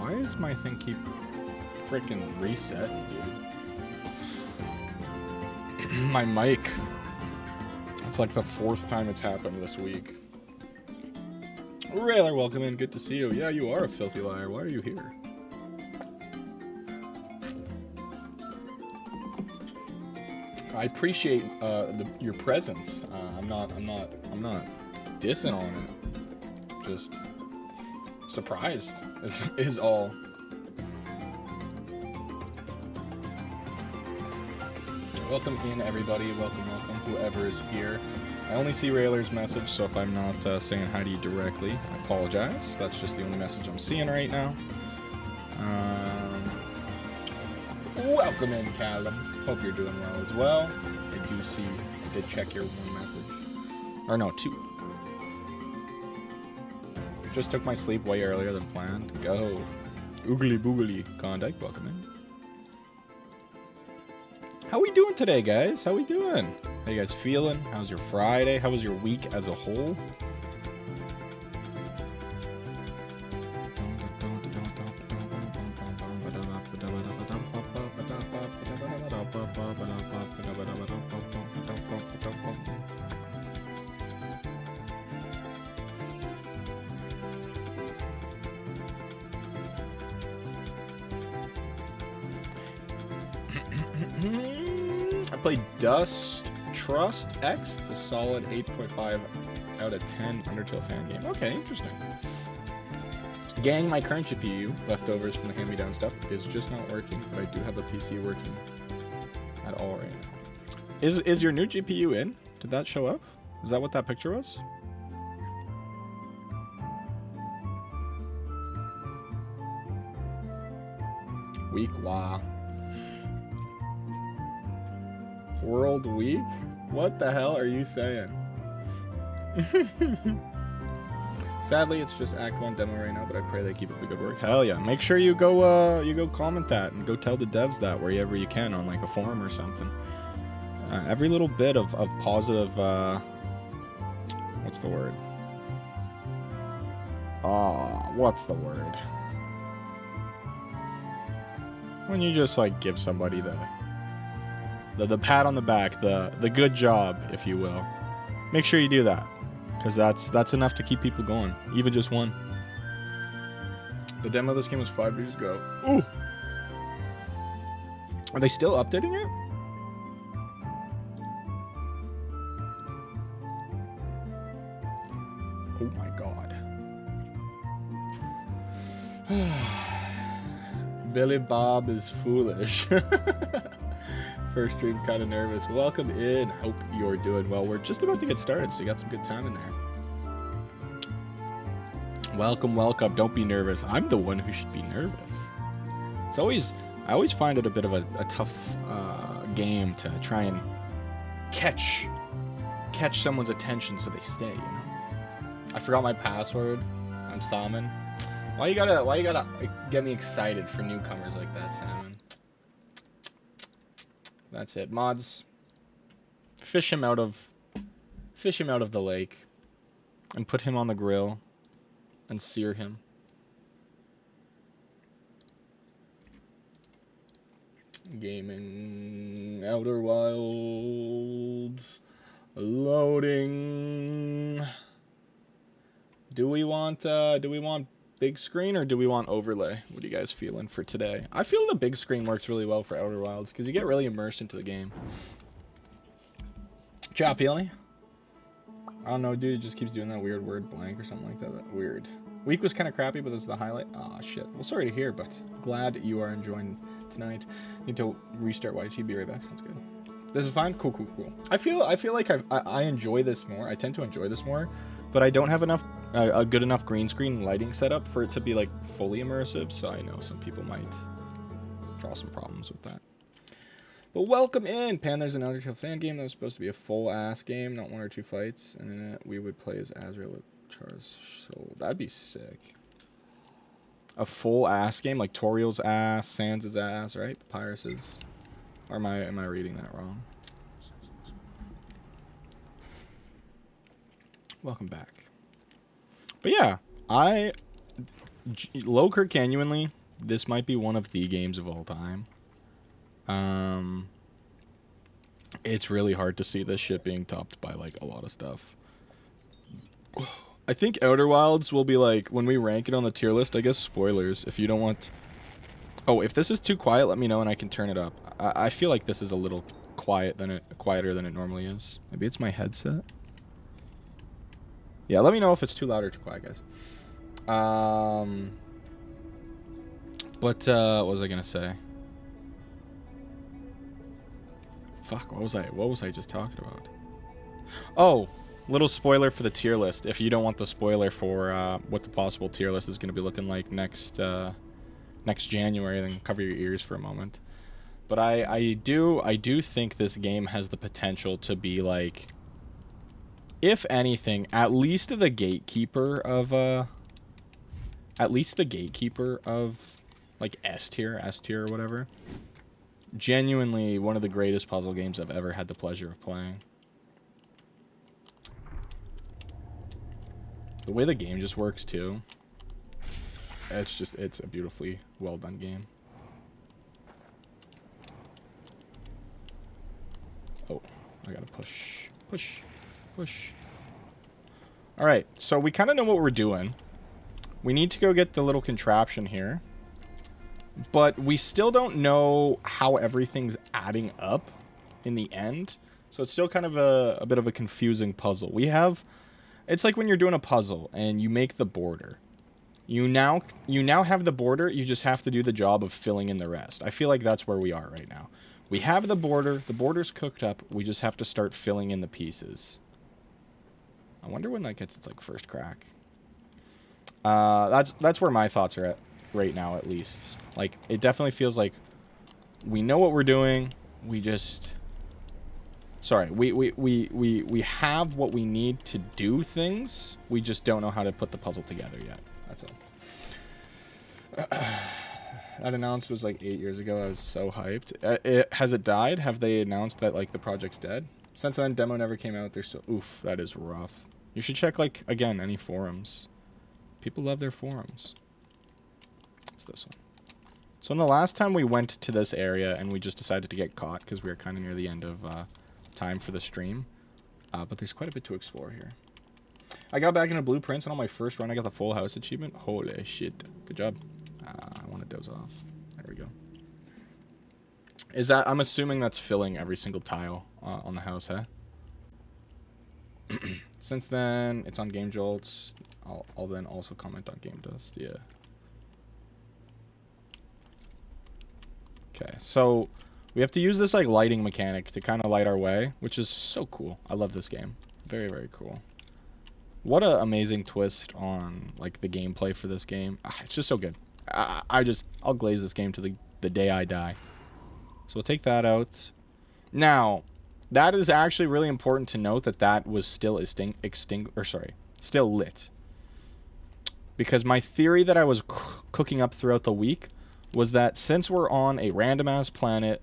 Why is my thing keep freaking reset, dude? My mic. It's like the 4th time it's happened this week. Railer, welcome in. Good to see you. Yeah, you are a filthy liar. Why are you here? I appreciate your presence. I'm not dissing on it. Just surprised is all. Welcome in, everybody. Welcome, whoever is here. I only see Railer's message, so if I'm not saying hi to you directly, I apologize. That's just the only message I'm seeing right now. Welcome in, Callum. Hope you're doing well as well. I do see, did check your one message. Or no, 2. Just took my sleep way earlier than planned. Go. Oogly boogly. Klondike, welcome in. How we doing today, guys? How we doing? How you guys feeling? How's your Friday? How was your week as a whole? I played Dust Trust X. It's a solid 8.5 out of 10 Undertale fan game. Okay, interesting. Gang, my current GPU, leftovers from the hand-me-down stuff, is just not working, but I do have a PC working at all right now. Is your new GPU in? Did that show up? Is that what that picture was? Week, wow. World Week? What the hell are you saying? Sadly, it's just Act 1 demo right now, but I pray they keep up the good work. Hell yeah. Make sure you go comment that and go tell the devs that wherever you can on like a forum or something. Every little bit of positive, what's the word? What's the word? When you just like give somebody the pat on the back, the good job, if you will. Make sure you do that, because that's enough to keep people going, even just one. The demo of this game was 5 years ago. Ooh. Are they still updating it? Oh my god. Billy Bob is foolish. First stream, kind of nervous. Welcome in. Hope you're doing well. We're just about to get started, so you got some good time in there. Welcome, welcome. Don't be nervous. I'm the one who should be nervous. I always find it a bit of a tough game to try and catch someone's attention so they stay. You know. I forgot my password. I'm Salmon. Why you gotta get me excited for newcomers like that, Salmon? That's it. Mods, fish him out of the lake and put him on the grill and sear him. Gaming, Outer Wilds, loading. Do we want big screen or do we want overlay? What are you guys feeling for today? I feel the big screen works really well for Outer Wilds because you get really immersed into the game. Chat, feel me? I don't know, dude. It just keeps doing that weird word blank or something like that. Weird. Week was kind of crappy, but this is the highlight. Ah, shit. Well, sorry to hear, but glad you are enjoying tonight. Need to restart YT. Be right back. Sounds good. This is fine. Cool. I feel like I enjoy this more. I tend to enjoy this more, but I don't have enough a good enough green screen lighting setup for it to be like fully immersive. So I know some people might draw some problems with that. But welcome in, Pan. There's an Undertale fan game that was supposed to be a full ass game, not 1 or 2 fights, and in it we would play as Azrael with Char's soul. That'd be sick. A full ass game, like Toriel's ass, Sans' ass, right? Papyrus's. Or am I reading that wrong? Welcome back. But yeah, Lowkirk, genuinely, this might be one of the games of all time. It's really hard to see this shit being topped by, like, a lot of stuff. I think Outer Wilds will be, like, when we rank it on the tier list, I guess spoilers, if you don't want... Oh, if this is too quiet, let me know and I can turn it up. I feel like this is a little quieter than it normally is. Maybe it's my headset? Yeah, let me know if it's too loud or too quiet, guys. What was I gonna say? Fuck, what was I just talking about? Oh, little spoiler for the tier list. If you don't want the spoiler for what the possible tier list is gonna be looking like next January, then cover your ears for a moment. But I do think this game has the potential to be, like, if anything, at least the gatekeeper of like S tier or whatever. Genuinely one of the greatest puzzle games I've ever had the pleasure of playing. The way the game just works too. It's a beautifully well done game. Oh, I gotta push. Alright, so we kind of know what we're doing. We need to go get the little contraption here. But we still don't know how everything's adding up in the end. So it's still kind of a bit of a confusing puzzle. It's like when you're doing a puzzle and you make the border. You now have the border, you just have to do the job of filling in the rest. I feel like that's where we are right now. We have the border's cooked up, we just have to start filling in the pieces. I wonder when that gets its, like, first crack. That's where my thoughts are at right now, at least. Like, it definitely feels like we know what we're doing, we just... Sorry, we have what we need to do things, we just don't know how to put the puzzle together yet. That's all. That announcement was like 8 years ago. I was so hyped. Has it died? Have they announced that, like, the project's dead? Since then, demo never came out. They're still... Oof, that is rough. You should check, like, again, any forums. People love their forums. It's this one. So in the last time we went to this area and we just decided to get caught because we were kind of near the end of time for the stream. But there's quite a bit to explore here. I got back into blueprints, and on my first run I got the full house achievement. Holy shit. Good job. I want to doze off. There we go. Is that... I'm assuming that's filling every single tile on the house, huh? Since then, it's on Game Jolts. I'll then also comment on Game Dust. Yeah. Okay, so we have to use this, like, lighting mechanic to kind of light our way, which is so cool. I love this game. Very, very cool. What an amazing twist on, like, the gameplay for this game. It's just so good. I'll glaze this game to the day I die. So we'll take that out. Now, that is actually really important to note that was still still lit. Because my theory that I was cooking up throughout the week was that since we're on a random-ass planet,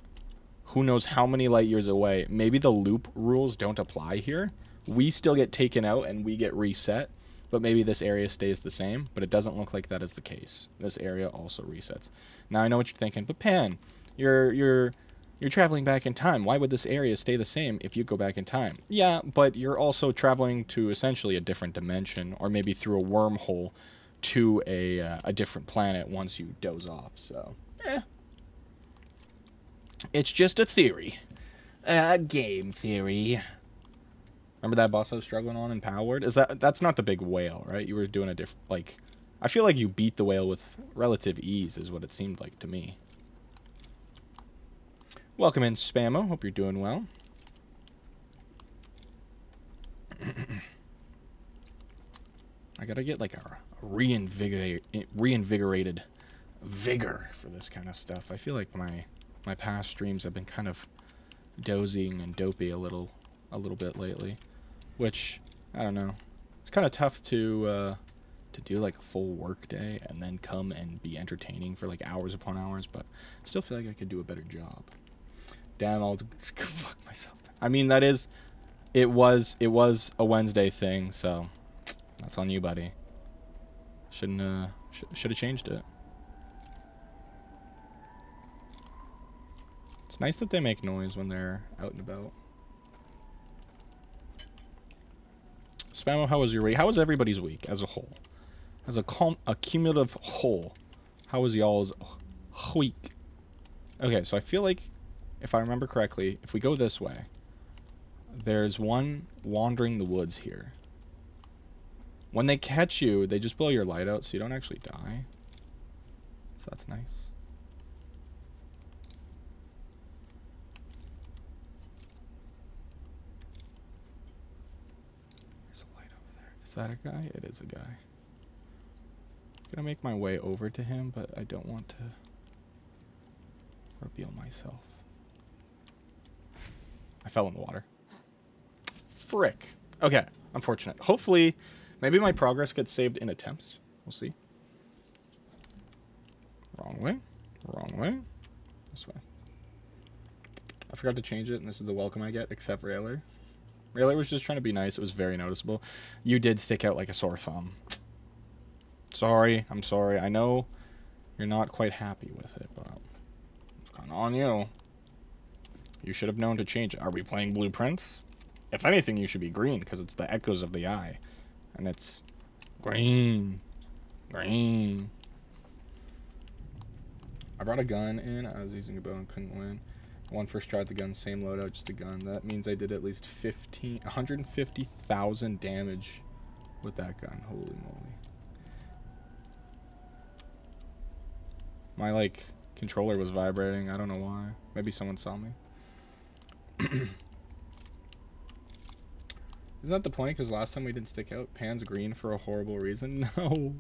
who knows how many light years away, maybe the loop rules don't apply here. We still get taken out and we get reset, but maybe this area stays the same, but it doesn't look like that is the case. This area also resets. Now I know what you're thinking, but Pan, you're traveling back in time. Why would this area stay the same if you go back in time? Yeah, but you're also traveling to essentially a different dimension, or maybe through a wormhole to a different planet once you doze off, so it's just a theory. A game theory. Remember that boss I was struggling on in Palward? That's not the big whale, right? You were doing a different, like, I feel like you beat the whale with relative ease is what it seemed like to me. Welcome in, Spammo. Hope you're doing well. I gotta get, like, a reinvigorated vigor for this kind of stuff. I feel like my past streams have been kind of dozing and dopey a little bit lately, which, I don't know. It's kind of tough to do, like, a full work day and then come and be entertaining for, like, hours upon hours, but I still feel like I could do a better job. Damn, I'll just go fuck myself. I mean, it was a Wednesday thing, so that's on you, buddy. Shouldn't Should have changed it. It's nice that they make noise when they're out and about. Spamo, how was your week? How was everybody's week as a whole? As a cumulative whole. How was y'all's week? Okay, so I feel like, if I remember correctly, if we go this way, there's one wandering the woods here. When they catch you, they just blow your light out so you don't actually die. So that's nice. There's a light over there. Is that a guy? It is a guy. I'm gonna make my way over to him, but I don't want to reveal myself. I fell in the water. Frick. Okay, unfortunate. Hopefully, maybe my progress gets saved in attempts. We'll see. Wrong way. Wrong way. This way. I forgot to change it, and this is the welcome I get, except Railer. Railer was just trying to be nice. It was very noticeable. You did stick out like a sore thumb. Sorry. I'm sorry. I know you're not quite happy with it, but it's kind of on you. You should have known to change it. Are we playing blueprints? If anything, you should be green, because it's the echoes of the eye. And it's green. Green. I brought a gun in. I was using a bow and couldn't win. One first tried the gun, same loadout, just a gun. That means I did at least 150,000 damage with that gun. Holy moly. My, like, controller was vibrating. I don't know why. Maybe someone saw me. Isn't that the point? Because last time we didn't stick out. Pan's green for a horrible reason. No.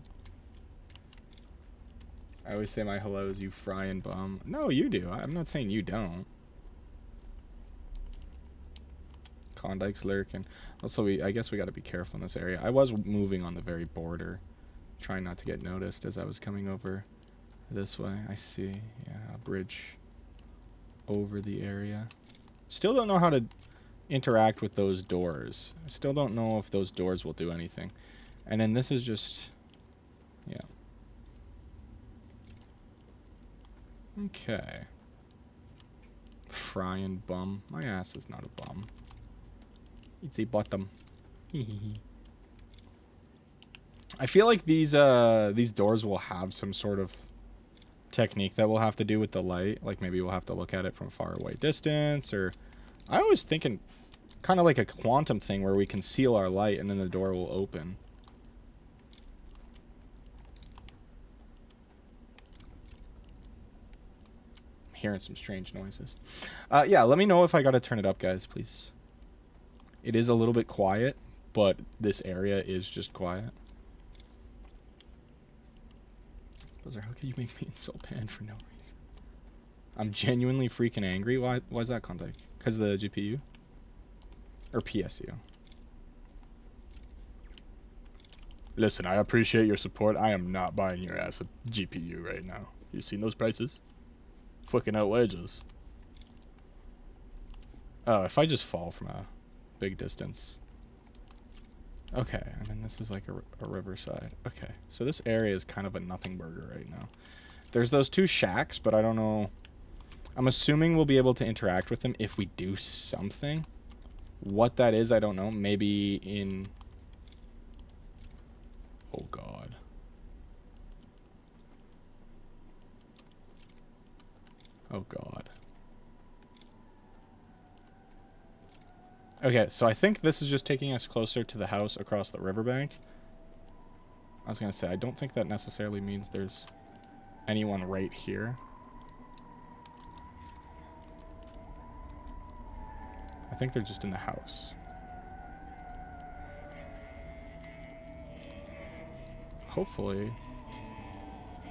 I always say my hellos, you fry and bum. No, you do. I'm not saying you don't. Klondike's lurking. Also, I guess we got to be careful in this area. I was moving on the very border, trying not to get noticed as I was coming over this way. I see. Yeah, a bridge over the area. Still don't know how to interact with those doors. I still don't know if those doors will do anything. And then this is just... yeah. Okay. Fry and bum. My ass is not a bum. It's a bottom. I feel like these doors will have some sort of technique that we'll have to do with the light. Like maybe we'll have to look at it from a far away distance, or I always thinking kind of like a quantum thing where we can seal our light and then the door will open. I'm hearing some strange noises. Yeah, let me know if I gotta turn it up, guys, please. It is a little bit quiet, but this area is just quiet. Buzzer, how can you make me insult Pan for no reason? I'm genuinely freaking angry. Why is that, Klondike? Because of the GPU? Or PSU? Listen, I appreciate your support. I am not buying your ass a GPU right now. You seen those prices? Fucking outrageous. Oh, if I just fall from a big distance. Okay, and then this is like a riverside. Okay, so this area is kind of a nothing burger right now. There's those two shacks, but I don't know. I'm assuming we'll be able to interact with them if we do something. What that is, I don't know. Maybe in... oh, God. Oh, God. Okay, so I think this is just taking us closer to the house across the riverbank. I was going to say, I don't think that necessarily means there's anyone right here. I think they're just in the house. Hopefully,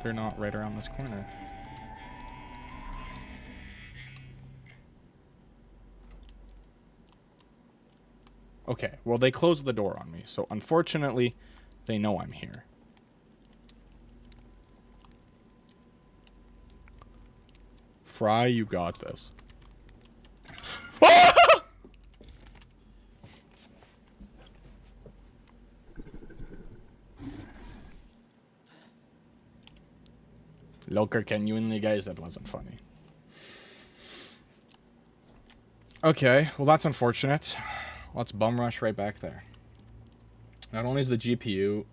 they're not right around this corner. Okay, well, they closed the door on me, so unfortunately, they know I'm here. Fry, you got this. Loker, genuinely, guys, that wasn't funny. Okay, well, that's unfortunate. Let's bum rush right back there. Not only is the GPU,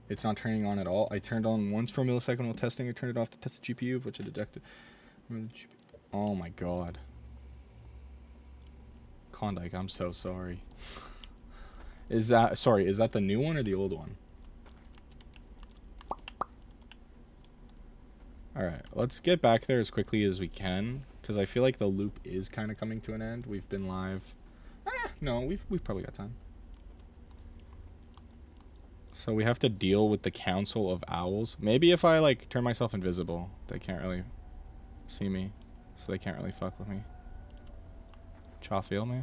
it's not turning on at all. I turned on once for a millisecond while testing. I turned it off to test the GPU, which I detected. Oh my god. Klondike, I'm so sorry. Is that the new one or the old one? Alright, let's get back there as quickly as we can, because I feel like the loop is kind of coming to an end. We've been live. No, we've probably got time. So we have to deal with the Council of Owls. Maybe if I, like, turn myself invisible, they can't really see me, so they can't really fuck with me. Chaw feel me?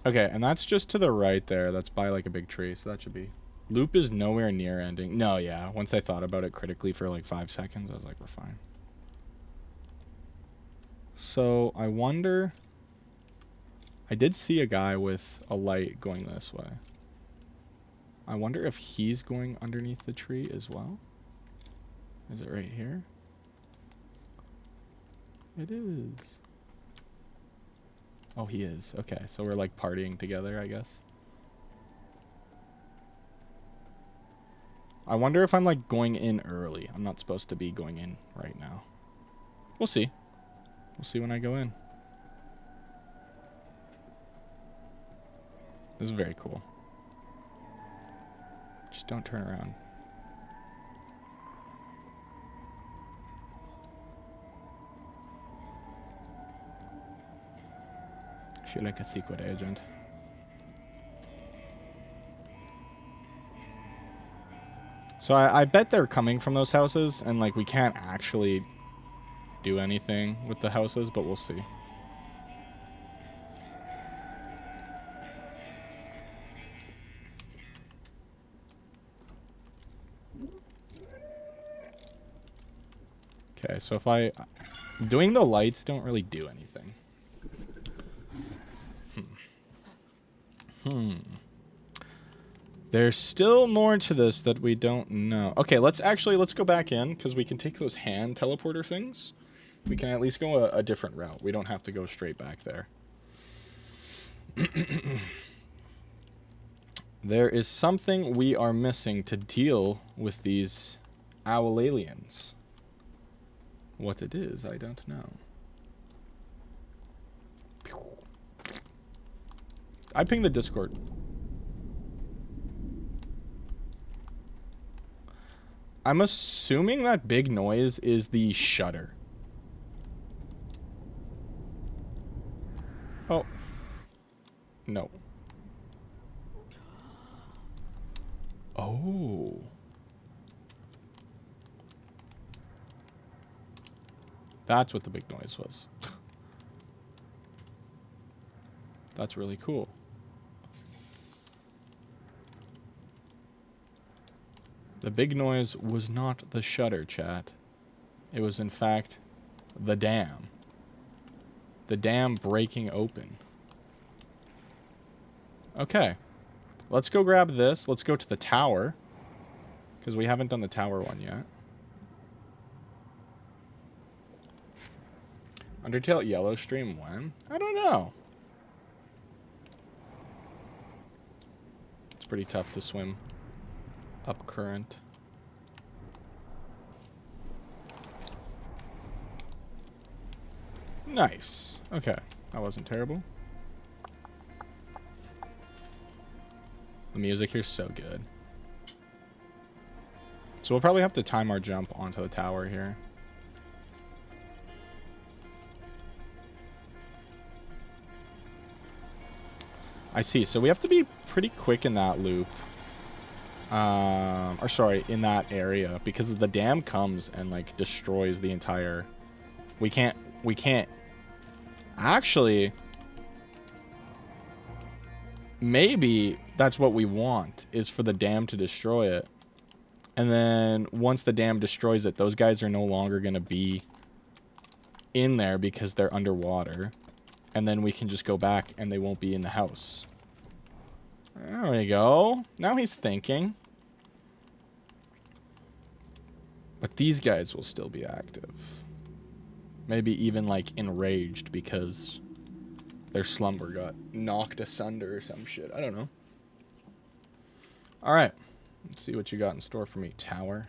Okay, and that's just to the right there. That's by, like, a big tree, so that should be... Loop is nowhere near ending. No, yeah. Once I thought about it critically for, like, 5 seconds, I was like, we're fine. So, I wonder... I did see a guy with a light going this way. I wonder if he's going underneath the tree as well. Is it right here? It is. Oh, he is. Okay, so we're like partying together, I guess. I wonder if I'm like going in early. I'm not supposed to be going in right now. We'll see. We'll see when I go in. This is very cool. Just don't turn around. I feel like a secret agent. So I bet they're coming from those houses, and like we can't actually do anything with the houses, but we'll see. Okay, so if doing the lights don't really do anything. There's still more to this that we don't know. Okay, let's go back in, because we can take those hand teleporter things. We can at least go a different route. We don't have to go straight back there. There is something we are missing to deal with these owl aliens. What it is, I don't know. I pinged the Discord. I'm assuming that big noise is the shutter. Oh. No. Oh. That's what the big noise was. That's really cool. The big noise was not the shutter, chat. It was, in fact, the dam. The dam breaking open. Okay. Let's go grab this. Let's go to the tower. Because we haven't done the tower one yet. Undertale yellow stream when? I don't know. It's pretty tough to swim up current. Nice. Okay. That wasn't terrible. The music here's so good. So we'll probably have to time our jump onto the tower here. I see. So we have to be pretty quick in that loop. Or sorry, in that area, because the dam comes and like destroys the entire... We can't actually, maybe that's what we want, is for the dam to destroy it. And then once the dam destroys it, those guys are no longer going to be in there because they're underwater. And then we can just go back and they won't be in the house. There we go. Now he's thinking. But these guys will still be active. Maybe even, like, enraged because their slumber got knocked asunder or some shit. I don't know. Alright. Let's see what you got in store for me, tower.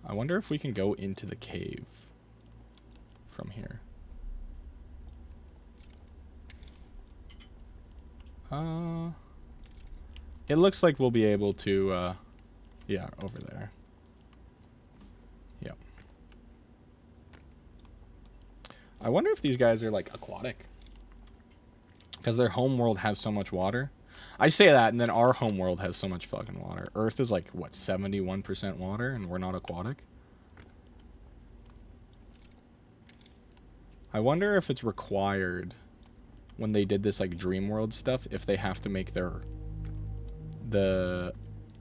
I wonder if we can go into the cave from here. It looks like we'll be able to, yeah, over there. Yep. I wonder if these guys are, like, aquatic. Because their homeworld has so much water. I say that, and then our homeworld has so much fucking water. Earth is, like, what, 71% water, and we're not aquatic? I wonder if it's required when they did this, like, dream world stuff, if they have to make their...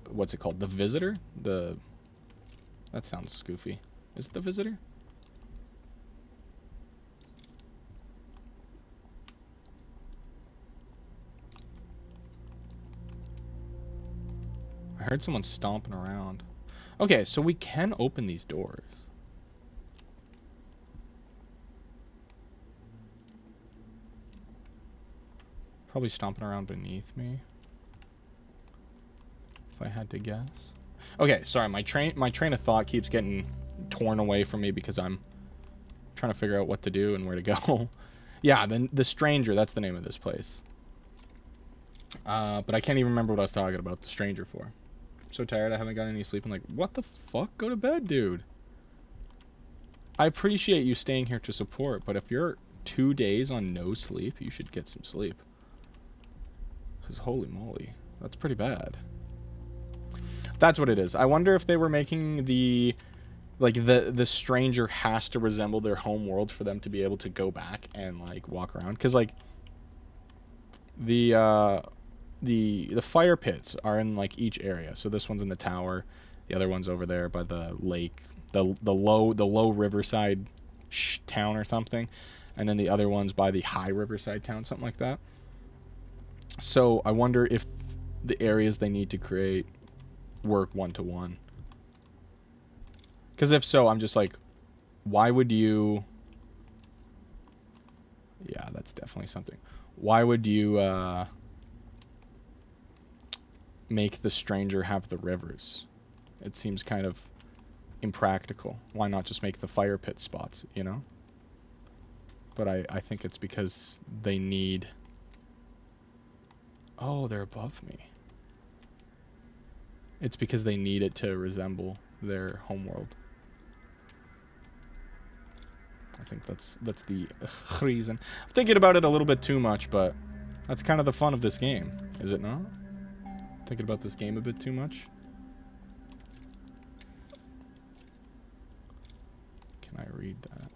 what's it called? The visitor? That sounds goofy. Is it the visitor? I heard someone stomping around. Okay, so we can open these doors. Probably stomping around beneath me, if I had to guess. Okay, sorry, my train of thought keeps getting torn away from me because I'm trying to figure out what to do and where to go. Yeah, the Stranger, that's the name of this place. But I can't even remember what I was talking about the Stranger for. I'm so tired, I haven't gotten any sleep. I'm like, what the fuck? Go to bed, dude. I appreciate you staying here to support, but if you're 2 days on no sleep, you should get some sleep. Because holy moly, that's pretty bad. That's what it is. I wonder if they were making the... like, the Stranger has to resemble their home world for them to be able to go back and, like, walk around. Because, like, the fire pits are in, like, each area. So this one's in the tower. The other one's over there by the lake. The low riverside town or something. And then the other one's by the high riverside town, something like that. So I wonder if the areas they need to create work one-to-one. Because if so, I'm just like, why would you... Yeah, that's definitely something. Why would you make the Stranger have the rivers? It seems kind of impractical. Why not just make the fire pit spots, you know? But I think it's because they need... Oh, they're above me. It's because they need it to resemble their homeworld. I think that's the reason. I'm thinking about it a little bit too much, but that's kind of the fun of this game, is it not? Thinking about this game a bit too much. Can I read that?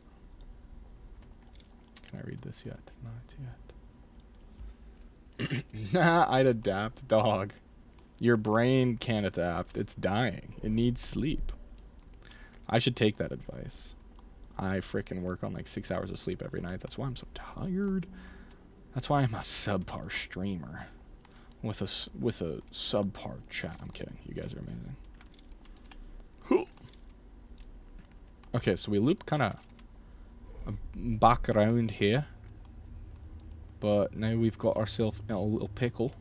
Can I read this yet? Not yet. Nah, I'd adapt, dog. Your brain can't adapt. It's dying. It needs sleep. I should take that advice. I frickin' work on like 6 hours of sleep every night. That's why I'm so tired. That's why I'm a subpar streamer. With a subpar chat. I'm kidding. You guys are amazing. Okay, so we loop kind of back around here. But now we've got ourselves in a little pickle.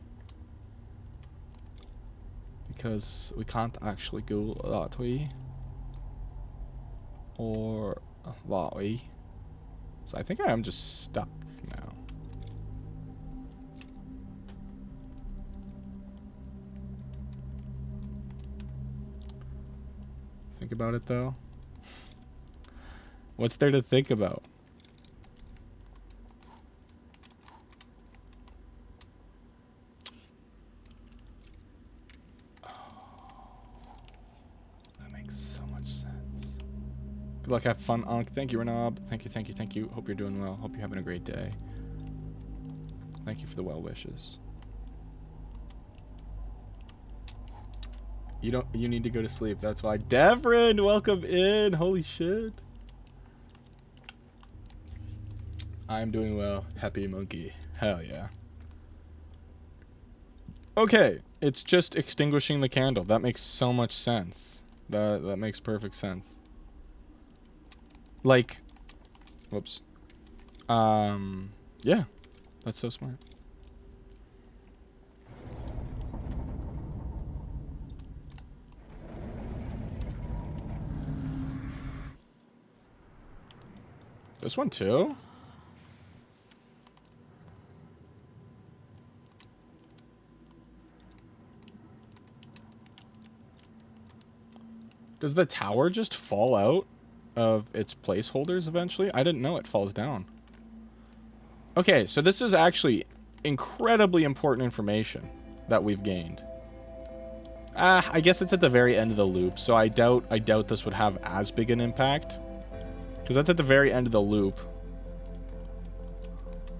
Because we can't actually go that way. Or that way. So I think I am just stuck now. Think about it though. What's there to think about? Good luck, have fun, Ankh. Thank you, Renab. Thank you. Hope you're doing well. Hope you're having a great day. Thank you for the well wishes. You need to go to sleep. That's why. Devrin, welcome in. Holy shit. I'm doing well. Happy monkey. Hell yeah. Okay, it's just extinguishing the candle. That makes so much sense. That makes perfect sense. Like, whoops. Yeah, that's so smart. This one too? Does the tower just fall out of its placeholders eventually? I didn't know it falls down. Okay, so this is actually incredibly important information that we've gained. I guess it's at the very end of the loop, so I doubt this would have as big an impact. Because that's at the very end of the loop.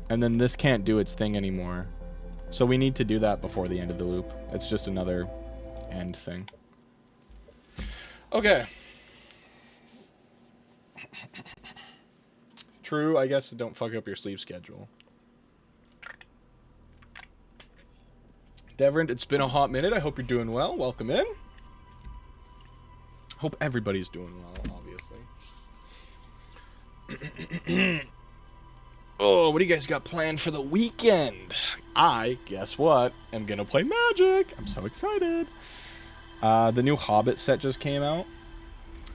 And then this can't do its thing anymore. So we need to do that before the end of the loop. It's just another end thing. Okay. True, I guess don't fuck up your sleep schedule. Devrant, it's been a hot minute. I hope you're doing well. Welcome in. Hope everybody's doing well, obviously. Oh, what do you guys got planned for the weekend? Guess what? I'm gonna play Magic. I'm so excited. The new Hobbit set just came out.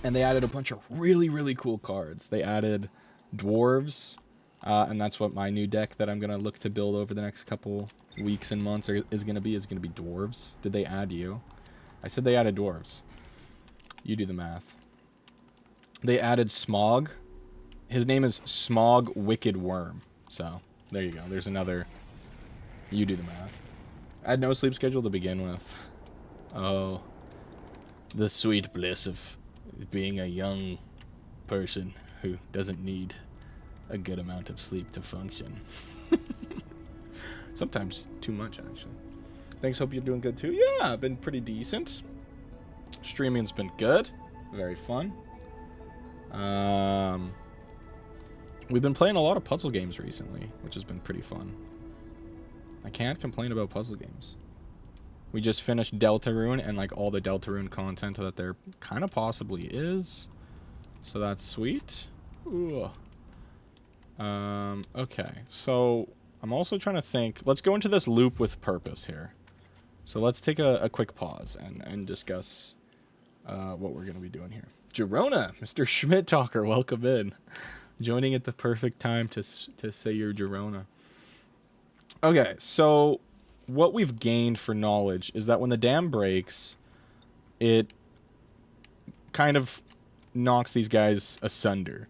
And they added a bunch of really, really cool cards. They added dwarves. And that's what my new deck that I'm going to look to build over the next couple weeks and months is going to be dwarves. Did they add you? I said they added dwarves. You do the math. They added Smog. His name is Smog Wicked Worm. So, there you go. There's another. You do the math. I had no sleep schedule to begin with. Oh. The sweet bliss of being a young person who doesn't need a good amount of sleep to function. Sometimes too much, actually. Thanks, hope you're doing good too. Yeah, been pretty decent. Streaming's been good. Very fun. We've been playing a lot of puzzle games recently, which has been pretty fun. I can't complain about puzzle games. We just finished Deltarune and like all the Deltarune content that there kind of possibly is. So that's sweet. Ooh. Okay, so I'm also trying to think. Let's go into this loop with purpose here. So let's take a quick pause and discuss what we're going to be doing here. Girona, Mr. Schmidt Talker, welcome in. Joining at the perfect time to say your Girona. Okay, so what we've gained for knowledge is that when the dam breaks, it kind of knocks these guys asunder.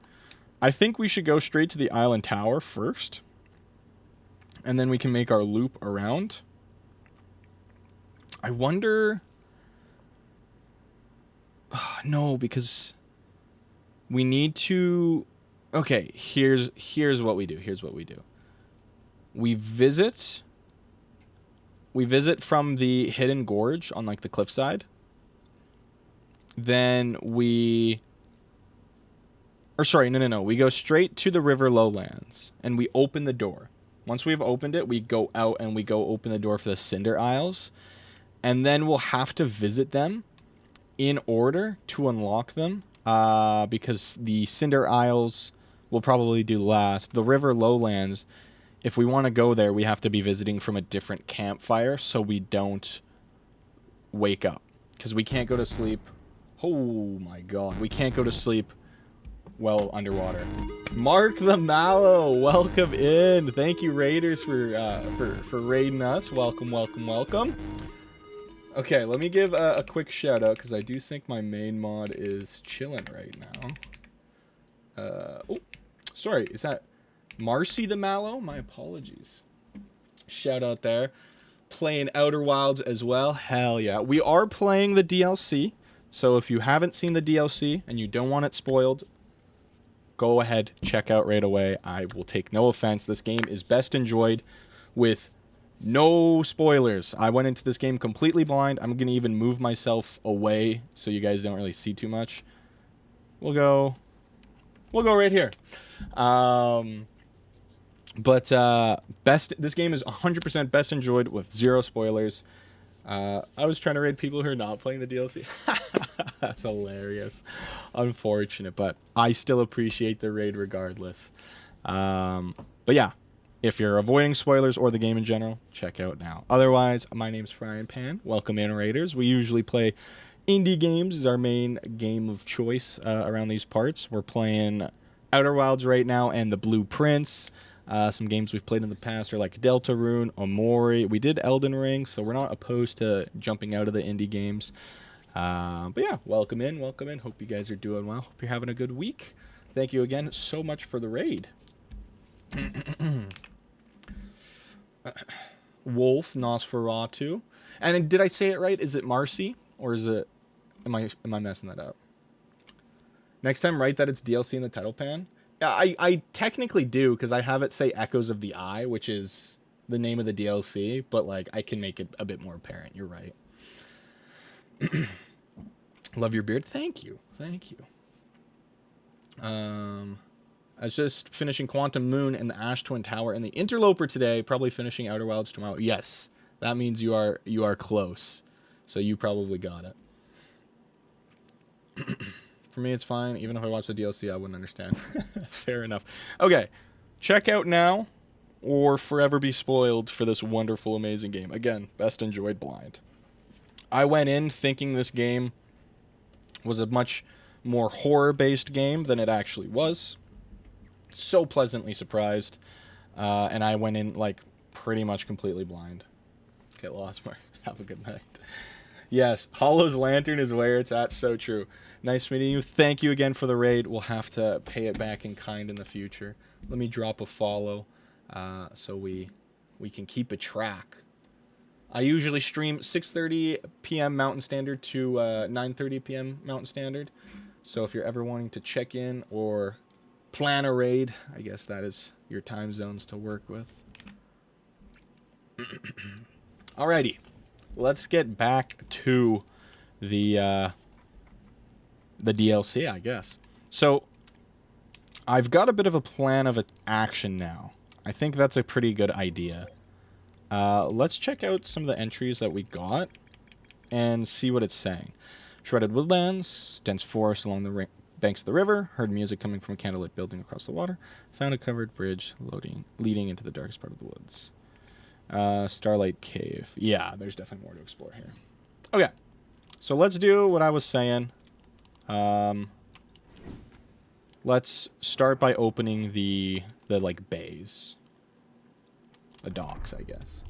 I think we should go straight to the island tower first. And then we can make our loop around. I wonder. No, because we need to. Okay, here's what we do. Here's what we do. We visit from the hidden gorge on like the cliffside. Then we. Or sorry, no. We go straight to the river lowlands and we open the door. Once we've opened it, we go out and we go open the door for the Cinder Isles. And then we'll have to visit them in order to unlock them. Because the Cinder Isles will probably do last. The river lowlands, if we want to go there, we have to be visiting from a different campfire so we don't wake up. Because we can't go to sleep. Oh my god. We can't go to sleep well underwater. Mark the Mallow, welcome in. Thank you, Raiders, for raiding us. Welcome. Okay, let me give a quick shout out because I do think my main mod is chilling right now. Oh, sorry, is that Marcy the Mallow? My apologies. Shout out there. Playing Outer Wilds as well. Hell yeah. We are playing the DLC. So if you haven't seen the DLC and you don't want it spoiled, go ahead, check out right away. I will take no offense. This game is best enjoyed with no spoilers. I went into this game completely blind. I'm going to even move myself away so you guys don't really see too much. We'll go right here. But this game is 100% best enjoyed with 0 spoilers. I was trying to raid people who are not playing the DLC. That's hilarious. Unfortunate, but I still appreciate the raid regardless. But yeah, if you're avoiding spoilers or the game in general, check out now. Otherwise, my name's Frying Pan. Welcome in, Raiders. We usually play indie games is our main game of choice around these parts. We're playing Outer Wilds right now and the Blueprints. Some games we've played in the past are like Deltarune, Omori. We did Elden Ring, so we're not opposed to jumping out of the indie games. But yeah, welcome in, welcome in. Hope you guys are doing well. Hope you're having a good week. Thank you again so much for the raid. Wolf, Nosferatu. And did I say it right? Is it Marcy? Or is it... Am I messing that up? Next time, write that it's DLC in the title pan. Yeah, I technically do, because I have it say Echoes of the Eye, which is the name of the DLC, but like I can make it a bit more apparent. You're right. Love your beard. Thank you. Thank you. I was just finishing Quantum Moon and the Ash Twin Tower and the Interloper today, probably finishing Outer Wilds tomorrow. Yes, that means you are close. So you probably got it. For me, it's fine. Even if I watch the DLC, I wouldn't understand. Fair enough. Okay, check out now or forever be spoiled for this wonderful, amazing game. Again, best enjoyed blind. I went in thinking this game was a much more horror-based game than it actually was. So pleasantly surprised. And I went in, like, pretty much completely blind. Get lost more. Have a good night. Yes, Hollow's Lantern is where it's at. So true. Nice meeting you. Thank you again for the raid. We'll have to pay it back in kind in the future. Let me drop a follow so we can keep a track. I usually stream 6:30 p.m. Mountain Standard to 9:30 p.m. Mountain Standard. So if you're ever wanting to check in or plan a raid, I guess that is your time zones to work with. Alrighty. Let's get back to the DLC, I guess. So, I've got a bit of a plan of action now. I think that's a pretty good idea. Let's check out some of the entries that we got and see what it's saying. Shredded woodlands, dense forest along the banks of the river, heard music coming from a candlelit building across the water, found a covered bridge leading into the darkest part of the woods. Starlight Cave. Yeah, there's definitely more to explore here. Okay, so let's do what I was saying. Let's start by opening the like bays. The docks, I guess.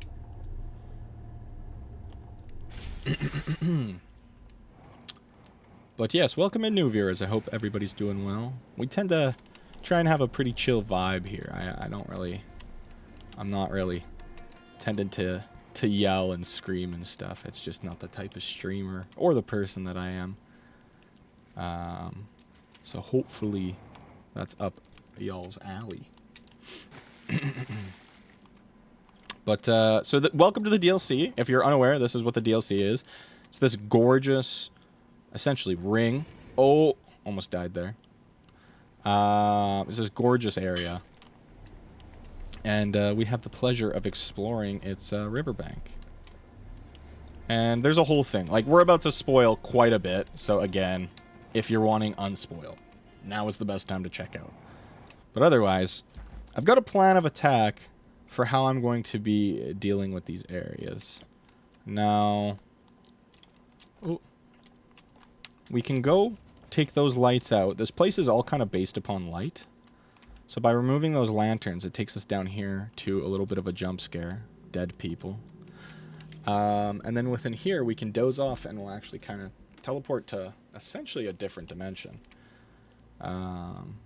But yes, welcome in new viewers. I hope everybody's doing well. We tend to try and have a pretty chill vibe here. I'm not really tending to yell and scream and stuff. It's just not the type of streamer or the person that I am. So hopefully that's up y'all's alley. But welcome to the DLC. If you're unaware, this is what the DLC is. It's this gorgeous, essentially ring. Oh, almost died there. It's this gorgeous area. And we have the pleasure of exploring its riverbank. And there's a whole thing. Like, we're about to spoil quite a bit. So, again, if you're wanting unspoil, now is the best time to check out. But otherwise, I've got a plan of attack for how I'm going to be dealing with these areas. Now, we can go take those lights out. This place is all kind of based upon light. So by removing those lanterns, it takes us down here to a little bit of a jump scare. Dead people. And then within here, we can doze off and we'll actually kind of teleport to essentially a different dimension.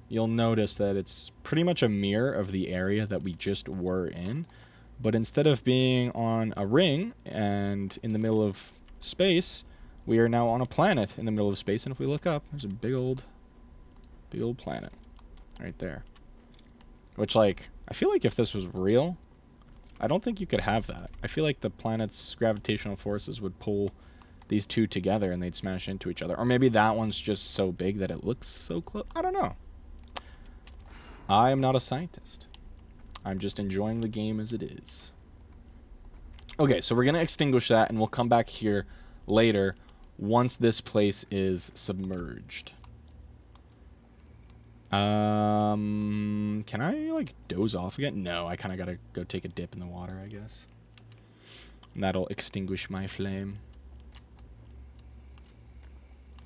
You'll notice that it's pretty much a mirror of the area that we just were in. But instead of being on a ring and in the middle of space, we are now on a planet in the middle of space. And if we look up, there's a big old planet right there. Which, like, I feel like if this was real, I don't think you could have that. I feel like the planet's gravitational forces would pull these two together and they'd smash into each other. Or maybe that one's just so big that it looks so close. I don't know. I am not a scientist. I'm just enjoying the game as it is. Okay, so we're going to extinguish that, and we'll come back here later once this place is submerged. Can I, like, doze off again? No, I kind of got to go take a dip in the water, I guess. And that'll extinguish my flame.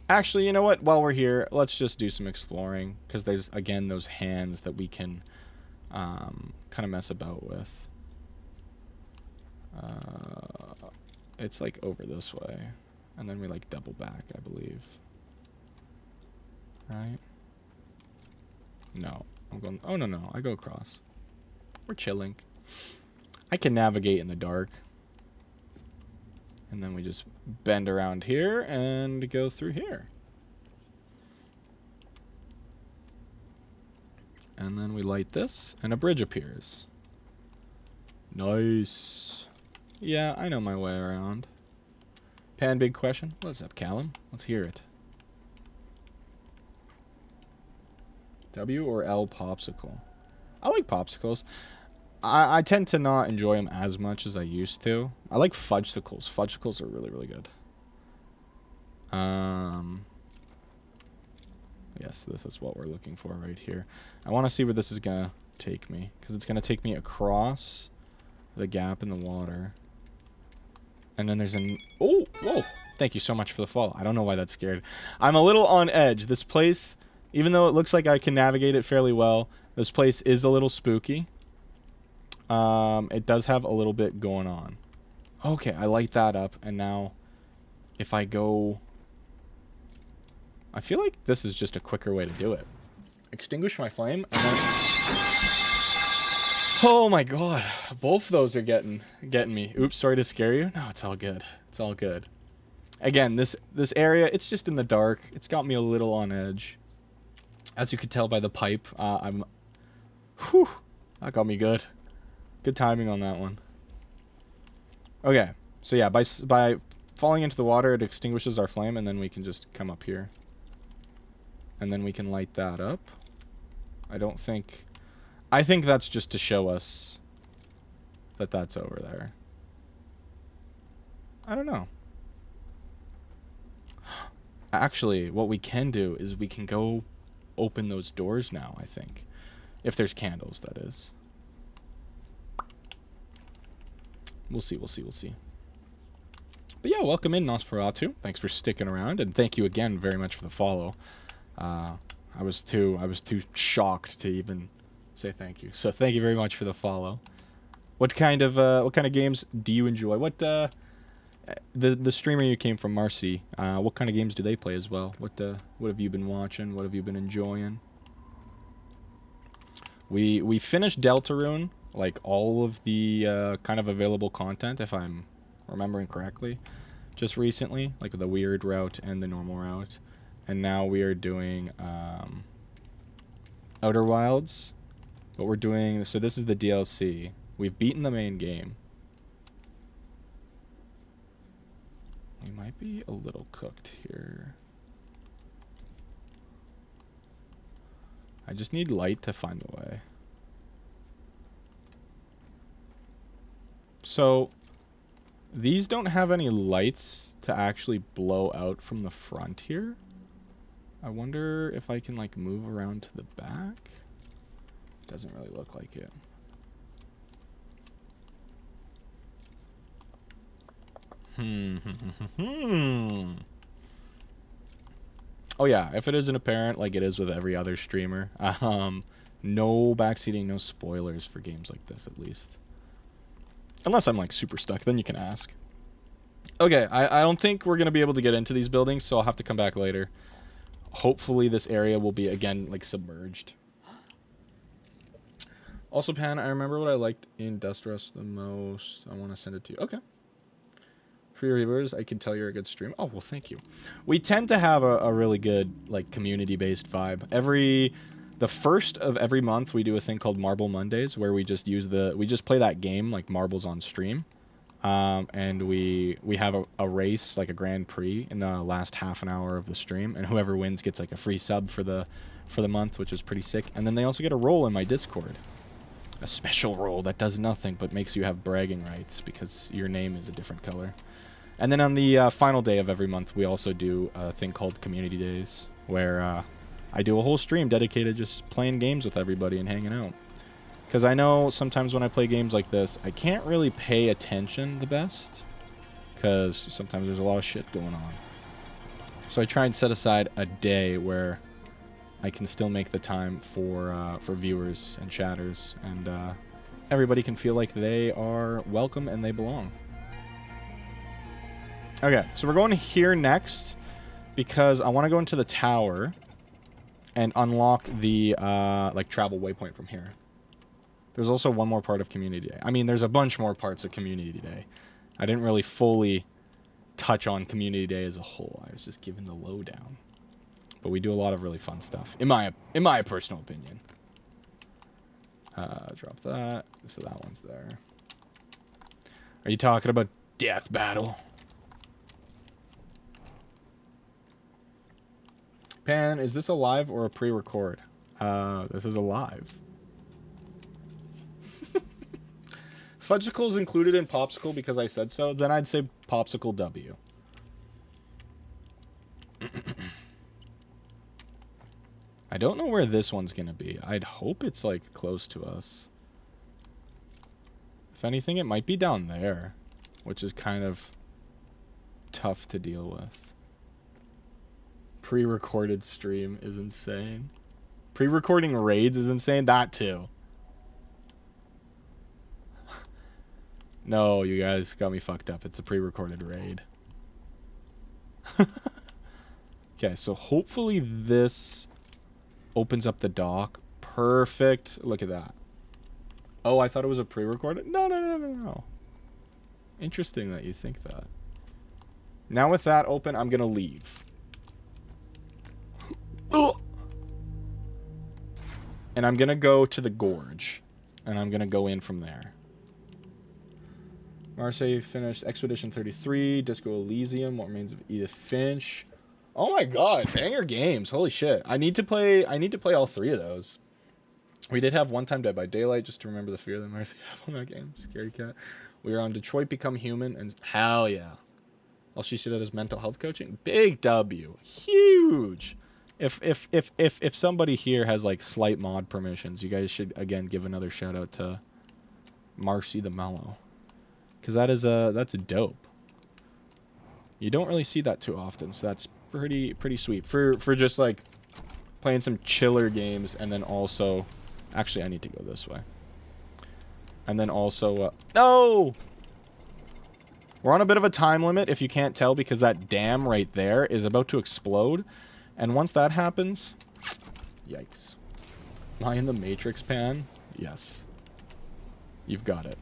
Actually, you know what? While we're here, let's just do some exploring. Because there's, again, those hands that we can kind of mess about with. It's, like, over this way. And then we, like, double back, I believe. Right? No. I'm going... Oh, no. I go across. We're chilling. I can navigate in the dark. And then we just bend around here and go through here. And then we light this, and a bridge appears. Nice. Yeah, I know my way around. Pan, big question. What's up, Callum? Let's hear it. W or L popsicle? I like popsicles. I tend to not enjoy them as much as I used to. I like fudgesicles. Fudgesicles are really, really good. Yes, this is what we're looking for right here. I want to see where this is going to take me. Because it's going to take me across the gap in the water. And then there's an... Oh, whoa. Thank you so much for the fall. I don't know why that's scared. I'm a little on edge. This place, even though it looks like I can navigate it fairly well, this place is a little spooky. It does have a little bit going on. Okay, I light that up, and now if I go... I feel like this is just a quicker way to do it. Extinguish my flame, and then... Oh my god, both of those are getting me. Oops, sorry to scare you. No, it's all good. It's all good. Again, this area, it's just in the dark. It's got me a little on edge. As you could tell by the pipe, Whew, that got me good. Good timing on that one. Okay, so yeah, by falling into the water, it extinguishes our flame, and then we can just come up here. And then we can light that up. I think that's just to show us that that's over there. I don't know. Actually, what we can do is we can go open those doors now, I think. If there's candles, that is. We'll see. But yeah, welcome in, Nosferatu. Thanks for sticking around, and thank you again very much for the follow. I was too shocked to even say thank you. So thank you very much for the follow. What kind of games do you enjoy? What the streamer you came from, Marcy? What kind of games do they play as well? What have you been watching? What have you been enjoying? We finished Deltarune, like all of the kind of available content, if I'm remembering correctly, just recently, like the weird route and the normal route. And now we are doing Outer Wilds. What we're doing, so this is the DLC. We've beaten the main game. We might be a little cooked here. I just need light to find the way. So, these don't have any lights to actually blow out from the front here. I wonder if I can, like, move around to the back. Doesn't really look like it. Oh yeah, if it isn't apparent, like it is with every other streamer, no backseating, no spoilers for games like this, at least. Unless I'm, like, super stuck, then you can ask. Okay, I don't think we're going to be able to get into these buildings, so I'll have to come back later. Hopefully this area will be, again, like, submerged. Also, Pan, I remember what I liked in Dust Rust the most. I want to send it to you. Okay. For your viewers, I can tell you're a good streamer. Oh, well, thank you. We tend to have a really good, like, community-based vibe. The first of every month, we do a thing called Marble Mondays, where we just play that game, like Marbles on stream. And we have a race, like a Grand Prix, in the last half an hour of the stream, and whoever wins gets, like, a free sub for the month, which is pretty sick. And then they also get a role in my Discord. a special role that does nothing but makes you have bragging rights because your name is a different color. And then on the final day of every month, we also do a thing called Community Days, where I do a whole stream dedicated just playing games with everybody and hanging out. Because I know sometimes when I play games like this, I can't really pay attention the best, because sometimes there's a lot of shit going on. So I try and set aside a day where I can still make the time for viewers and chatters, and everybody can feel like they are welcome and they belong. Okay, so we're going here next because I want to go into the tower and unlock the like travel waypoint from here. There's also one more part of Community Day. I mean, there's a bunch more parts of Community Day. I didn't really fully touch on Community Day as a whole. I was just giving the lowdown. But we do a lot of really fun stuff, in my personal opinion. Drop that. So that one's there. Are you talking about Death Battle? Pan, is this a live or a pre-record? This is a live. Fudgicle's included in Popsicle because I said so. Then I'd say Popsicle W. I don't know where this one's gonna be. I'd hope it's like close to us. If anything, it might be down there, which is kind of tough to deal with. Pre-recorded stream is insane. Pre-recording raids is insane. That too. No, you guys got me fucked up. It's a pre-recorded raid. Okay, so hopefully this opens up the dock. Perfect. Look at that. Oh, I thought it was a pre-recorded? No. Interesting that you think that. Now with that open, I'm going to leave. And I'm going to go to the gorge. And I'm going to go in from there. Marseille finished Expedition 33, Disco Elysium, What Remains of Edith Finch. Oh my god, banger games. Holy shit. I need to play all three of those. We did have One Time Dead by Daylight, just to remember the fear that Marseille have on that game. Scary cat. We were on Detroit Become Human, and hell yeah. All she did is mental health coaching. Big W. Huge. If somebody here has like slight mod permissions, you guys should again give another shout out to Marcy the Mellow. Because that's dope. You don't really see that too often, so that's pretty sweet. For just like playing some chiller games, and then also... Actually, I need to go this way. And then also... no! We're on a bit of a time limit, if you can't tell, because that dam right there is about to explode. And once that happens... Yikes. Am I in the Matrix, Pan? Yes. You've got it.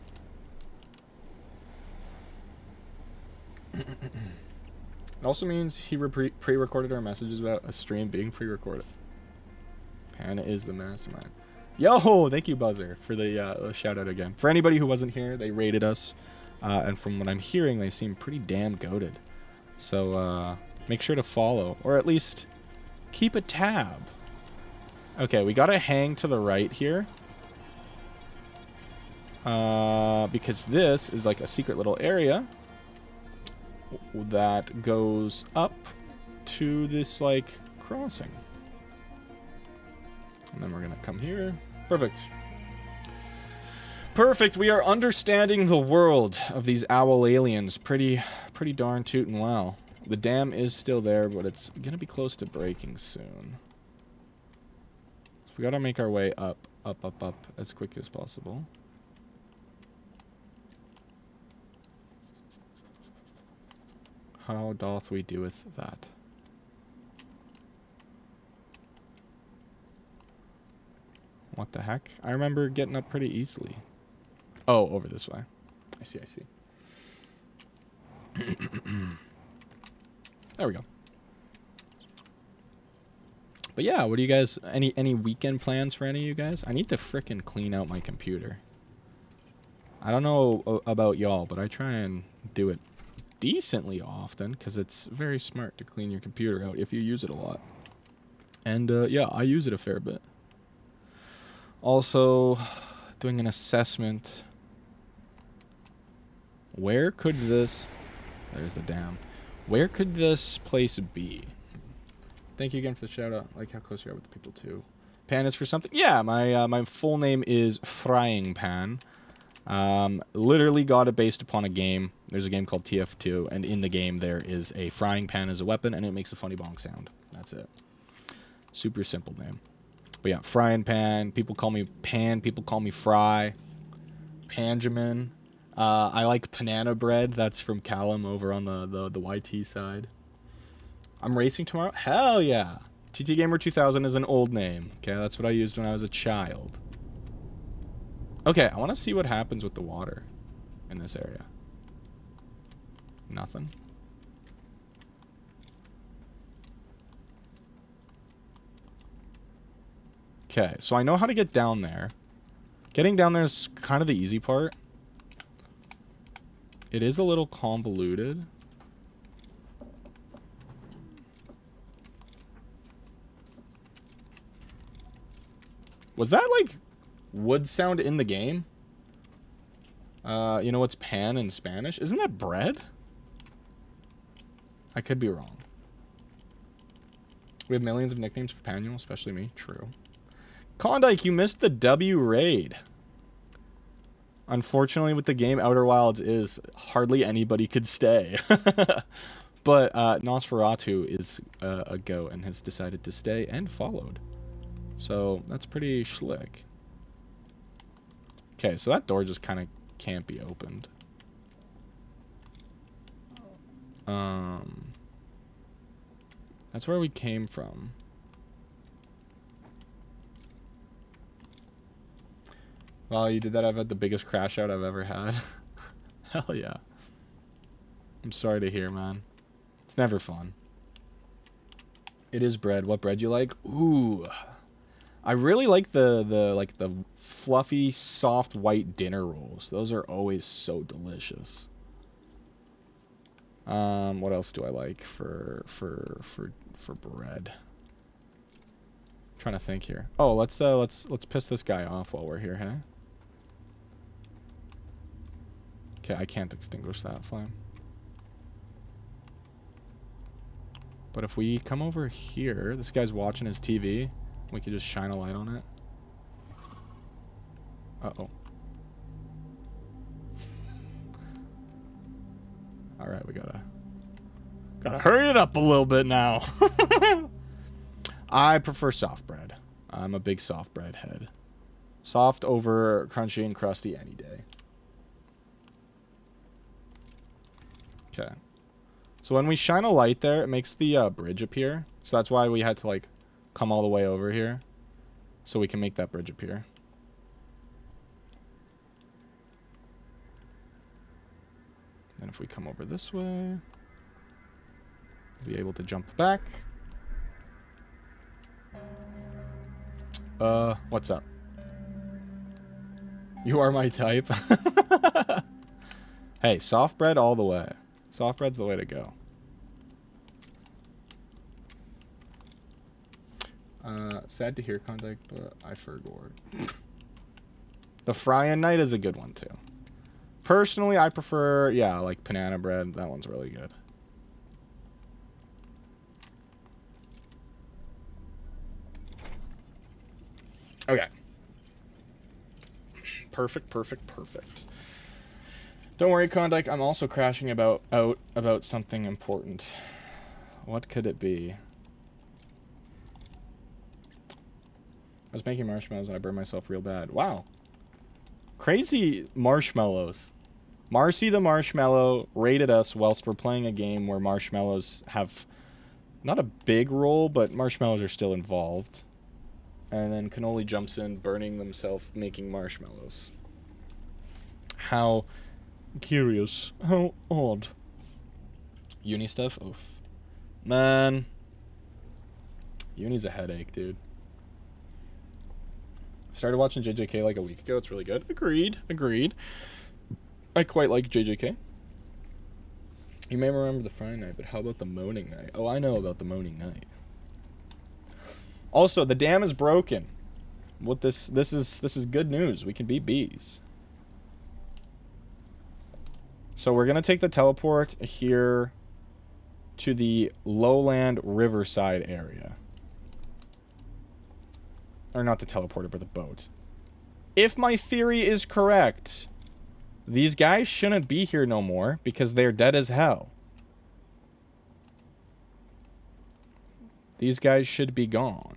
It also means he pre-recorded our messages about a stream being pre-recorded. Pan is the mastermind. Yo, thank you, Buzzer, for the shout out again. For anybody who wasn't here, they rated us, and from what I'm hearing, they seem pretty damn goated. So make sure to follow, or at least keep a tab. Okay, we gotta hang to the right here, because this is like a secret little area that goes up to this like crossing. And then we're gonna come here. Perfect. Perfect. We are understanding the world of these owl aliens pretty darn tootin' well. The dam is still there, but it's gonna be close to breaking soon. So we gotta make our way up as quick as possible. How doth we do with that? What the heck? I remember getting up pretty easily. Oh, over this way. I see. There we go. But yeah, what do you guys... Any weekend plans for any of you guys? I need to frickin' clean out my computer. I don't know about y'all, but I try and do it decently often, because it's very smart to clean your computer out if you use it a lot. And yeah, I use it a fair bit. Also, doing an assessment. Where could this... There's the dam. Where could this place be? Thank you again for the shout out. I like how close you are with the people too. Pan is for something? Yeah, my full name is Frying Pan. Literally got it based upon a game. There's a game called TF2, and in the game there is a frying pan as a weapon, and it makes a funny bonk sound. That's it. Super simple name. But yeah, Frying Pan. People call me Pan. People call me Fry. Panjamin. I like banana bread. That's from Callum over on the YT side. I'm racing tomorrow? Hell yeah. TT Gamer 2000 is an old name. Okay, that's what I used when I was a child. Okay, I want to see what happens with the water in this area. Nothing. Okay, so I know how to get down there. Getting down there is kind of the easy part. It is a little convoluted. Was that like wood sound in the game? You know what's pan in Spanish? Isn't that bread? I could be wrong. We have millions of nicknames for Panuel, especially me. True. Klondike, you missed the W raid. Unfortunately, with the game Outer Wilds is, hardly anybody could stay. But Nosferatu is a go and has decided to stay and followed. So that's pretty schlick. Okay, so that door just kind of can't be opened. That's where we came from. Wow, you did that. I've had the biggest crash out I've ever had. Hell yeah. I'm sorry to hear, man. It's never fun. It is bread. What bread you like? Ooh. I really like the fluffy, soft white dinner rolls. Those are always so delicious. What else do I like for bread? I'm trying to think here. Oh, let's piss this guy off while we're here, hey? Okay, I can't extinguish that flame. But if we come over here, this guy's watching his TV. We could just shine a light on it. Uh-oh. Alright, we gotta hurry it up a little bit now. I prefer soft bread. I'm a big soft bread head. Soft over crunchy and crusty any day. Okay. So when we shine a light there, it makes the bridge appear. So that's why we had to like come all the way over here. So we can make that bridge appear. And if we come over this way, we'll be able to jump back. What's up? You are my type. Hey, soft bread all the way. Soft bread's the way to go. Sad to hear, Contact, but I forgot. The Fry Night is a good one, too. Personally, I prefer, yeah, like banana bread. That one's really good. Okay. Perfect. Don't worry, Klondike. I'm also crashing out about something important. What could it be? I was making marshmallows and I burned myself real bad. Wow. Crazy marshmallows. Marcy the Marshmallow raided us whilst we're playing a game where marshmallows have not a big role, but marshmallows are still involved. And then Cannoli jumps in, burning themselves, making marshmallows. How curious. How odd. Uni stuff? Oof. Man. Uni's a headache, dude. Started watching JJK like a week ago. It's really good. Agreed. I quite like JJK. You may remember the Friday night, but how about the moaning night? Oh, I know about the moaning night. Also, the dam is broken. what this is good news. We can beat bees. So we're gonna take the teleport here to the lowland riverside area. Or not the teleporter, but the boat. If my theory is correct, these guys shouldn't be here no more because they're dead as hell. These guys should be gone.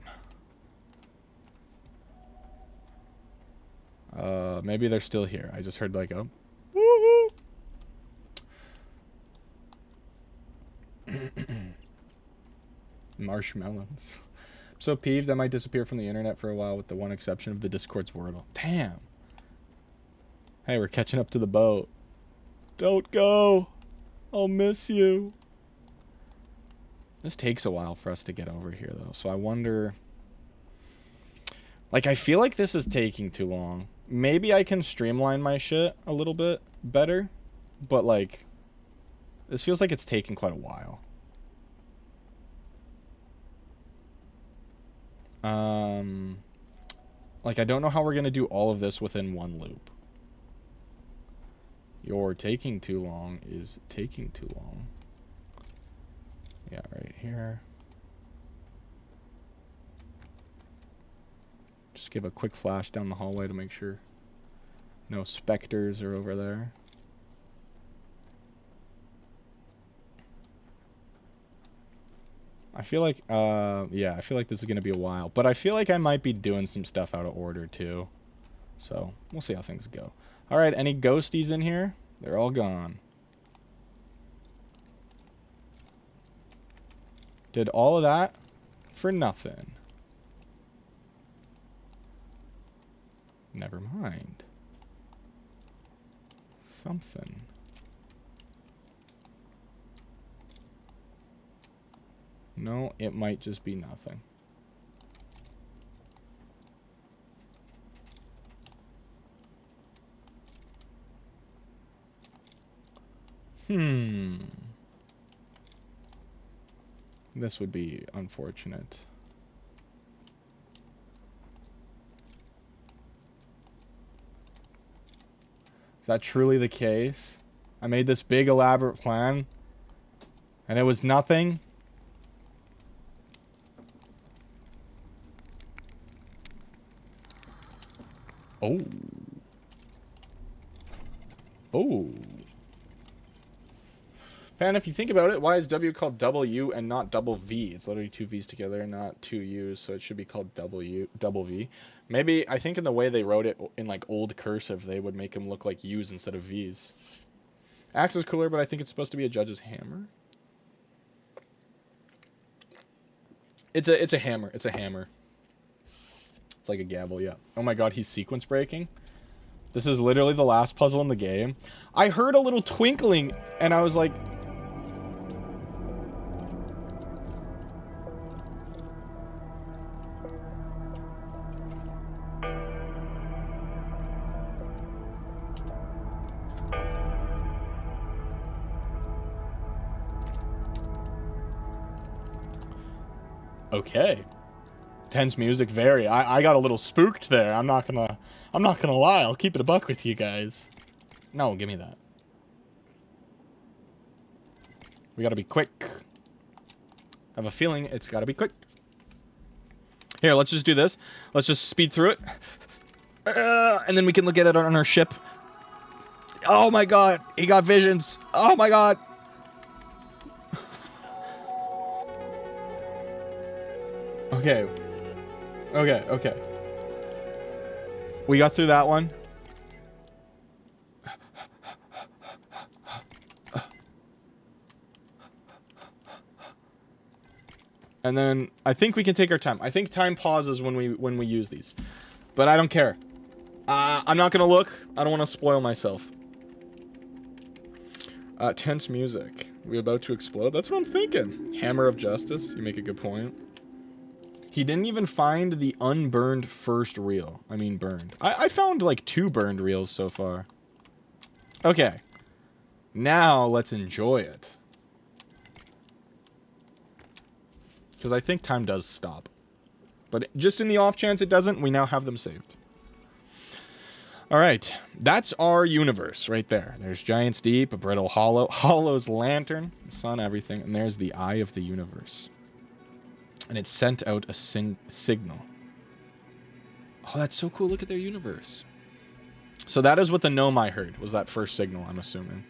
Maybe they're still here. I just heard like a woo-hoo. Marshmallows. I'm so peeved I might disappear from the internet for a while with the one exception of the Discord's Wordle. Damn. Hey, we're catching up to the boat. Don't go. I'll miss you. This takes a while for us to get over here, though. So I wonder... Like, I feel like this is taking too long. Maybe I can streamline my shit a little bit better. But, like... This feels like it's taking quite a while. Like, I don't know how we're going to do all of this within one loop. Your taking too long is taking too long. Yeah, right here. Just give a quick flash down the hallway to make sure no specters are over there. I feel like, yeah, I feel like this is going to be a while. But I feel like I might be doing some stuff out of order, too. So, we'll see how things go. Alright, any ghosties in here? They're all gone. Did all of that for nothing. Never mind. Something. No, it might just be nothing. This would be unfortunate. Is that truly the case? I made this big elaborate plan and it was nothing? Oh. Oh. And if you think about it, why is W called double U and not double V? It's literally two V's together and not two U's, so it should be called double V. Maybe, I think in the way they wrote it in like old cursive, they would make them look like U's instead of V's. Axe is cooler, but I think it's supposed to be a judge's hammer. It's a hammer. It's a hammer. It's like a gavel, yeah. Oh my god, he's sequence breaking. This is literally the last puzzle in the game. I heard a little twinkling, and I was like... Okay. Tense music, very. I got a little spooked there. I'm not gonna lie. I'll keep it a buck with you guys. No, give me that. We gotta be quick. I have a feeling it's gotta be quick. Here, let's just do this. Let's just speed through it. And then we can look at it on our ship. Oh my god, he got visions. Oh my god. Okay. Okay. We got through that one. And then I think we can take our time. I think time pauses when we use these. But I don't care. I'm not going to look. I don't want to spoil myself. Tense music. We about to explode? That's what I'm thinking. Hammer of Justice. You make a good point. He didn't even find the unburned first reel. I mean burned. I found like 2 burned reels so far. Okay. Now let's enjoy it. Because I think time does stop. But just in the off chance it doesn't, we now have them saved. All right, that's our universe right there. There's Giant's Deep, a brittle hollow, Hollow's lantern, the sun, everything, and there's the eye of the universe. And it sent out a signal. Oh, that's so cool. Look at their universe. So that is what the gnome I heard, was that first signal, I'm assuming.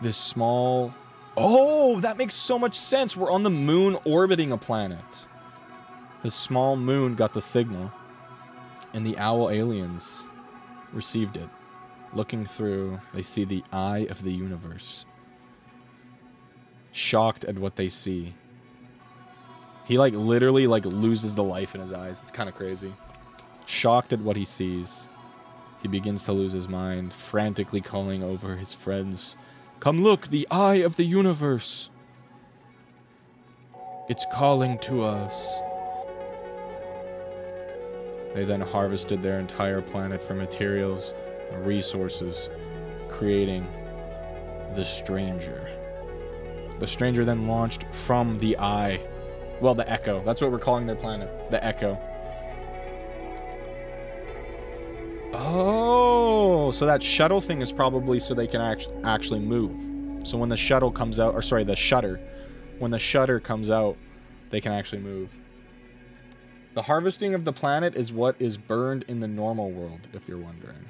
This small... Oh, that makes so much sense. We're on the moon orbiting a planet. The small moon got the signal. And the owl aliens received it. Looking through, they see the eye of the universe. Shocked at what they see. He, like, literally, like, loses the life in his eyes. It's kind of crazy. Shocked at what he sees. He begins to lose his mind, frantically calling over his friends. Come look, the eye of the universe. It's calling to us. They then harvested their entire planet for materials and resources, creating the Stranger. The Stranger then launched from the eye. Well, the Echo. That's what we're calling their planet. The Echo. Oh, so that shuttle thing is probably so they can actually move. So when the shuttle comes out, or sorry, the shutter. When the shutter comes out, they can actually move. The harvesting of the planet is what is burned in the normal world, if you're wondering.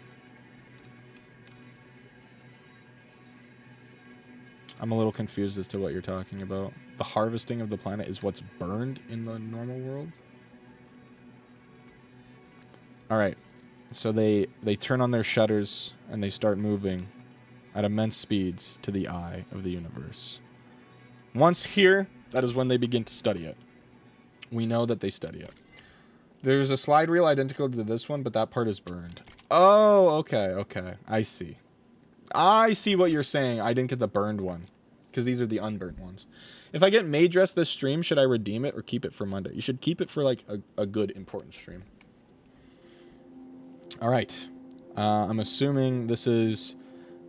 I'm a little confused as to what you're talking about. The harvesting of the planet is what's burned in the normal world? Alright. So they turn on their shutters and they start moving at immense speeds to the eye of the universe. Once here, that is when they begin to study it. We know that they study it. There's a slide reel identical to this one, but that part is burned. Oh, okay. I see. I see what you're saying. I didn't get the burned one, because these are the unburnt ones. If I get Maid Dress this stream, should I redeem it or keep it for Monday? You should keep it for, like, a good, important stream. Alright. I'm assuming this is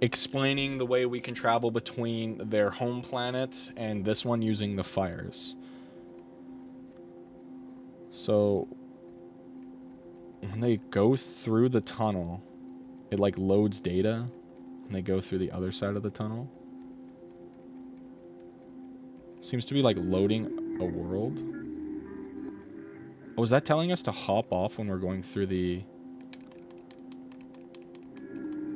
explaining the way we can travel between their home planet and this one using the fires. So, when they go through the tunnel, it, like, loads data, and they go through the other side of the tunnel. Seems to be, like, loading a world. Oh, is that telling us to hop off when we're going through the...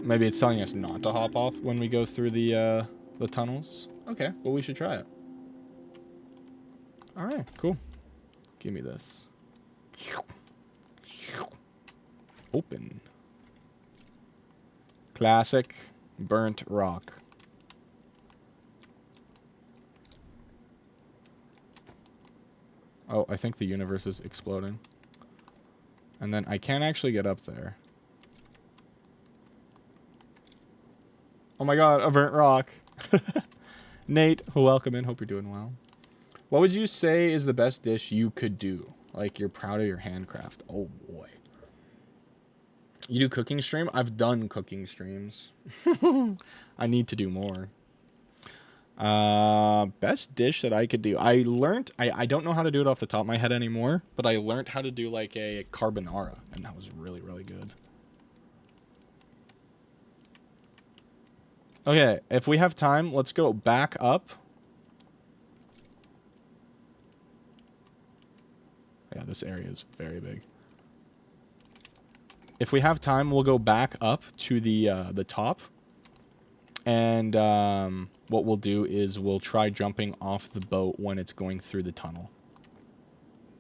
Maybe it's telling us not to hop off when we go through the tunnels. Okay, well, we should try it. Alright, cool. Give me this. Open. Classic burnt rock. Oh, I think the universe is exploding. And then I can't actually get up there. Oh my god, a burnt rock. Nate, welcome in. Hope you're doing well. What would you say is the best dish you could do? Like, you're proud of your handcraft. Oh, boy. You do cooking stream? I've done cooking streams. I need to do more. Best dish that I could do. I learned... I don't know how to do it off the top of my head anymore, but I learned how to do, like, a carbonara, and that was really, really good. Okay, if we have time, let's go back up. Yeah, this area is very big. If we have time, we'll go back up to the top. And what we'll do is we'll try jumping off the boat when it's going through the tunnel.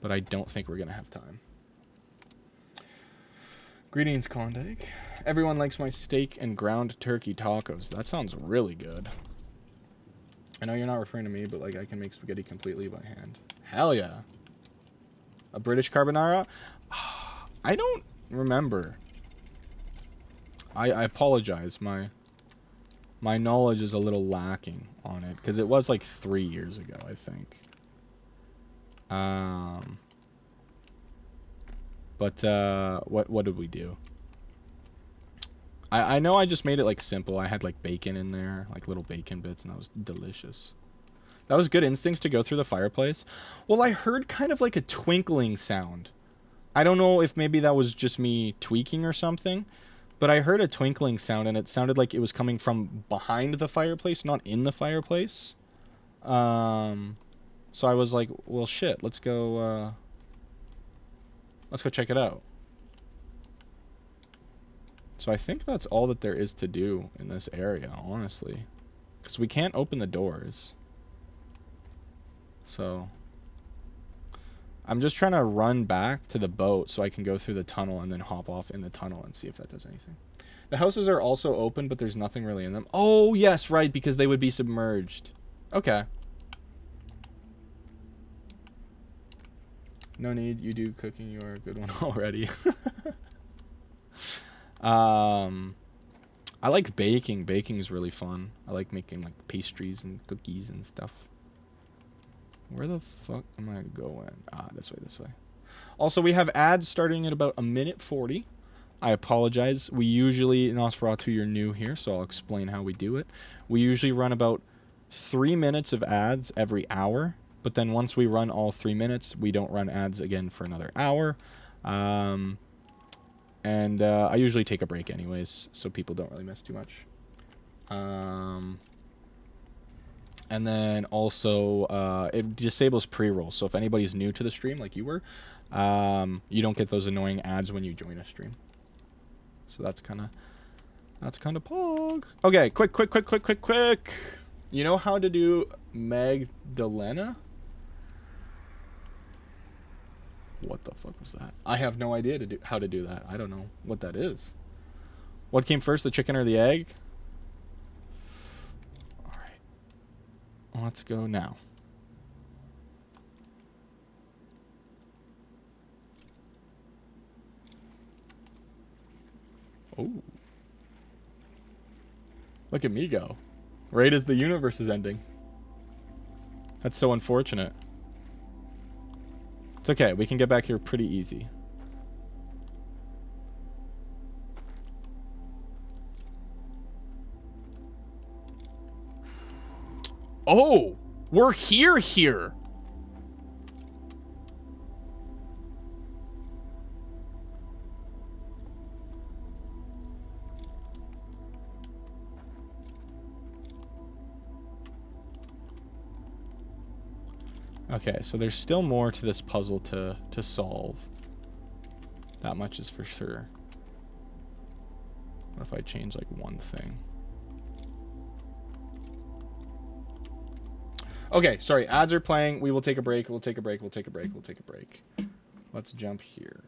But I don't think we're going to have time. Greetings, Klondike. Everyone likes my steak and ground turkey tacos. That sounds really good. I know you're not referring to me, but like I can make spaghetti completely by hand. Hell yeah. A British carbonara? I don't remember. I apologize. My knowledge is a little lacking on it because it was like 3 years ago, I think. But what did we do? I know I just made it like simple. I had like bacon in there, like little bacon bits, and that was delicious. That was good instincts to go through the fireplace. Well, I heard kind of like a twinkling sound. I don't know if maybe that was just me tweaking or something, but I heard a twinkling sound and it sounded like it was coming from behind the fireplace, not in the fireplace. So I was like, well, shit, let's go check it out. So I think that's all that there is to do in this area, honestly. Because we can't open the doors. So I'm just trying to run back to the boat so I can go through the tunnel and then hop off in the tunnel and see if that does anything. The houses are also open, but there's nothing really in them. Oh, yes, right, because they would be submerged. Okay. No need. You do cooking. You are a good one already. I like baking. Baking is really fun. I like making like pastries and cookies and stuff. Where the fuck am I going? Ah, this way, this way. Also, we have ads starting at about 1:40. I apologize. We usually, Nosferatu, you're new here, so I'll explain how we do it. We usually run about 3 minutes of ads every hour, but then once we run all 3 minutes, we don't run ads again for another hour. I usually take a break anyways, so people don't really miss too much. And then also, it disables pre-rolls. So if anybody's new to the stream, like you were, you don't get those annoying ads when you join a stream. So that's kind of pog. Okay, quick. You know how to do Magdalena? What the fuck was that? I have no idea how to do that. I don't know what that is. What came first, the chicken or the egg? Let's go now. Oh. Look at me go. Right as the universe is ending. That's so unfortunate. It's okay. We can get back here pretty easy. Oh! We're here! Okay, so there's still more to this puzzle to solve. That much is for sure. What if I change like one thing? Okay, sorry, ads are playing. We will take a break. We'll take a break. Let's jump here.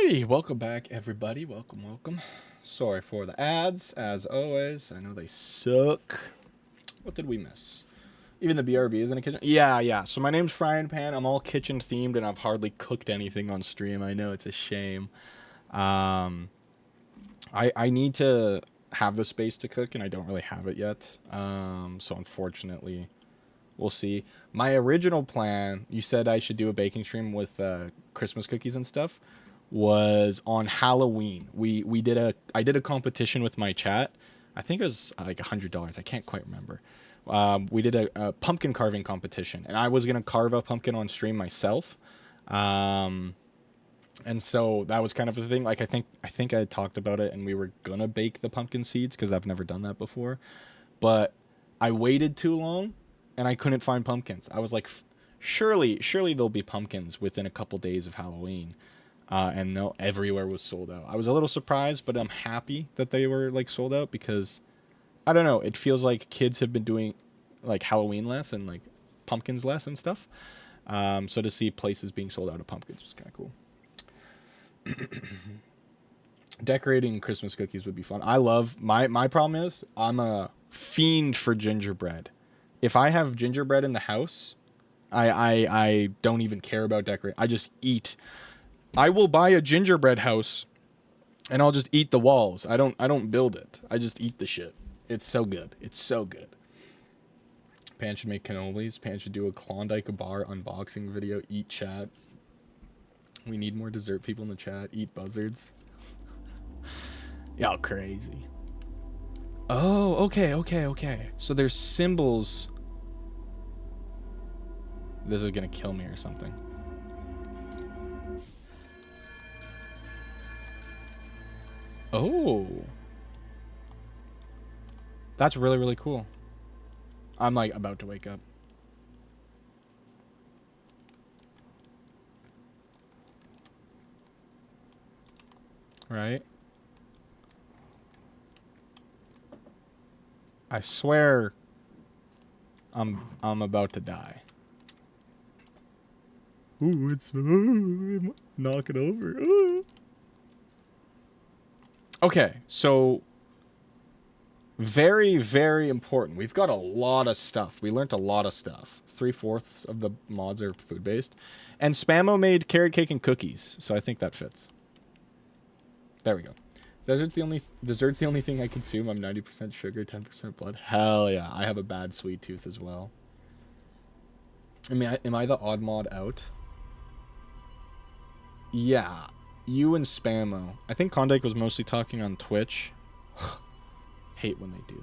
Hey, welcome back, everybody. Welcome, welcome. Sorry for the ads, as always. I know they suck. What did we miss? Even the BRB is in a kitchen? Yeah. So my name's Frying Pan. I'm all kitchen themed, and I've hardly cooked anything on stream. I know, it's a shame. I need to have the space to cook, and I don't really have it yet. So unfortunately, we'll see. My original plan, you said I should do a baking stream with Christmas cookies and stuff, was on Halloween. I did a competition with my chat. I think it was like $100. I can't quite remember. We did a pumpkin carving competition, and I was gonna carve a pumpkin on stream myself. And so that was kind of the thing. Like I think I had talked about it, and we were gonna bake the pumpkin seeds because I've never done that before. But I waited too long, and I couldn't find pumpkins. I was like, surely there'll be pumpkins within a couple days of Halloween. And no, everywhere was sold out. I was a little surprised, but I'm happy that they were like sold out because I don't know. It feels like kids have been doing like Halloween less and like pumpkins less and stuff. So to see places being sold out of pumpkins was kind of cool. Decorating Christmas cookies would be fun. I love my problem is I'm a fiend for gingerbread. If I have gingerbread in the house, I don't even care about decorating. I just eat. I will buy a gingerbread house and I'll just eat the walls. I don't build it. I just eat the shit. It's so good. It's so good. Pan should make cannolis. Pan should do a Klondike bar unboxing video. Eat chat. We need more dessert people in the chat. Eat buzzards. Y'all crazy. Oh, okay. So there's symbols. This is gonna kill me or something. Oh. That's really, really cool. I'm like about to wake up. Right? I swear I'm about to die. Ooh, it's knock it over. Ooh. Okay, so very, very important. We've got a lot of stuff. We learned a lot of stuff. 3/4 of the mods are food-based. And Spammo made carrot cake and cookies, so I think that fits. There we go. Dessert's the only thing I consume. I'm 90% sugar, 10% blood. Hell yeah. I have a bad sweet tooth as well. Am I the odd mod out? Yeah. You and Spammo. I think Klondike was mostly talking on Twitch. Hate when they do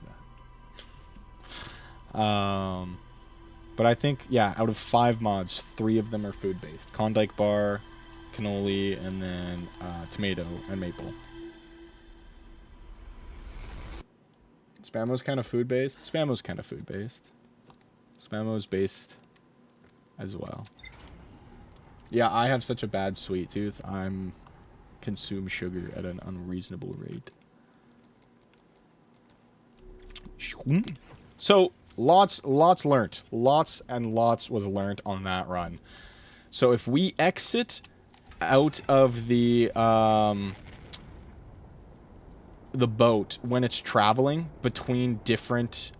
that. But I think, yeah, out of 5 mods, 3 of them are food-based. Klondike bar, cannoli, and then tomato and maple. Spammo's kind of food-based. Spammo's kind of food-based. Spammo's based as well. Yeah, I have such a bad sweet tooth. I'm consume sugar at an unreasonable rate. So lots learnt. Lots and lots was learnt on that run. So if we exit out of the boat when it's traveling between different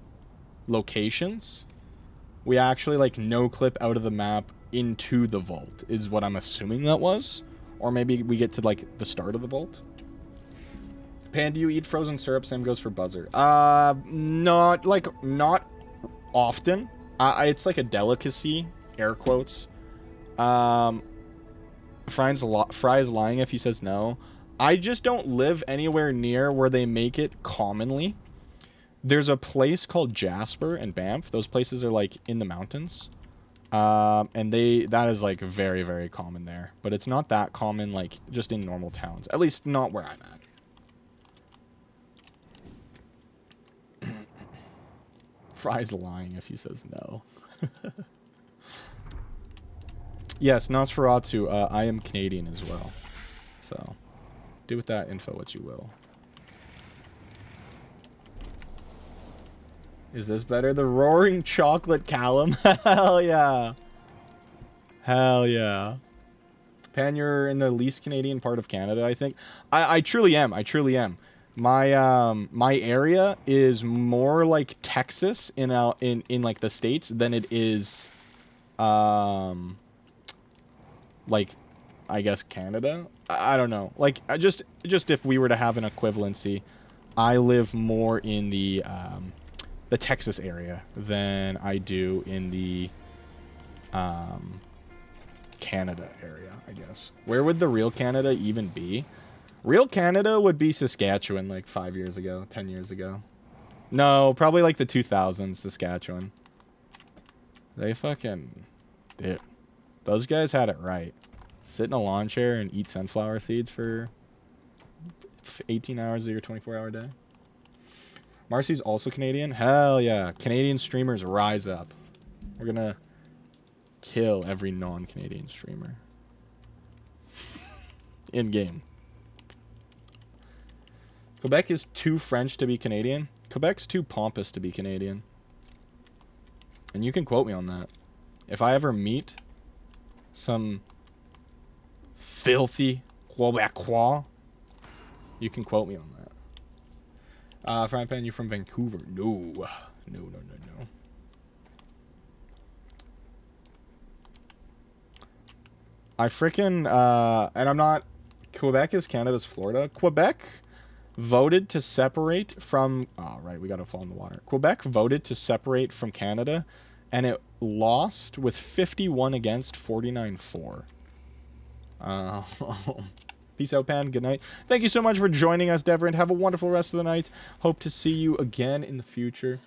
locations, we actually like no clip out of the map into the vault is what I'm assuming that was. Or maybe we get to like the start of the vault. Pan, do you eat frozen syrup? Same goes for buzzer. Not often. It's like a delicacy, air quotes. Fry's lying if he says no. I just don't live anywhere near where they make it commonly. There's a place called Jasper and Banff. Those places are like in the mountains. And that is like very, very common there. But it's not that common like just in normal towns. At least not where I'm at. Fry's lying if he says no. Yes, Nosferatu, I am Canadian as well. So, do with that info what you will. Is this better? The Roaring Chocolate Callum? Hell yeah. Hell yeah. Pan, you're in the least Canadian part of Canada, I think. I truly am. I truly am. My area is more like Texas in like the States than it is like I guess Canada. I don't know. Like just if we were to have an equivalency, I live more in the Texas area than I do in the Canada area, I guess. Where would the real Canada even be? Real Canada would be Saskatchewan like 5 years ago, 10 years ago. No, probably like the 2000s, Saskatchewan. They fucking did. Those guys had it right. Sit in a lawn chair and eat sunflower seeds for 18 hours of your 24-hour day. Marcy's also Canadian? Hell yeah. Canadian streamers rise up. We're gonna kill every non-Canadian streamer. In-game. Quebec is too French to be Canadian. Quebec's too pompous to be Canadian. And you can quote me on that. If I ever meet some filthy Quebecois, you can quote me on that. Frying Pan, you from Vancouver? No. No. I freaking, and I'm not, Quebec is Canada's Florida. Quebec voted to separate from, oh, right, we gotta fall in the water. Quebec voted to separate from Canada, and it lost with 51 against 49-4. Peace out, Pan. Good night. Thank you so much for joining us, Deverand. Have a wonderful rest of the night. Hope to see you again in the future.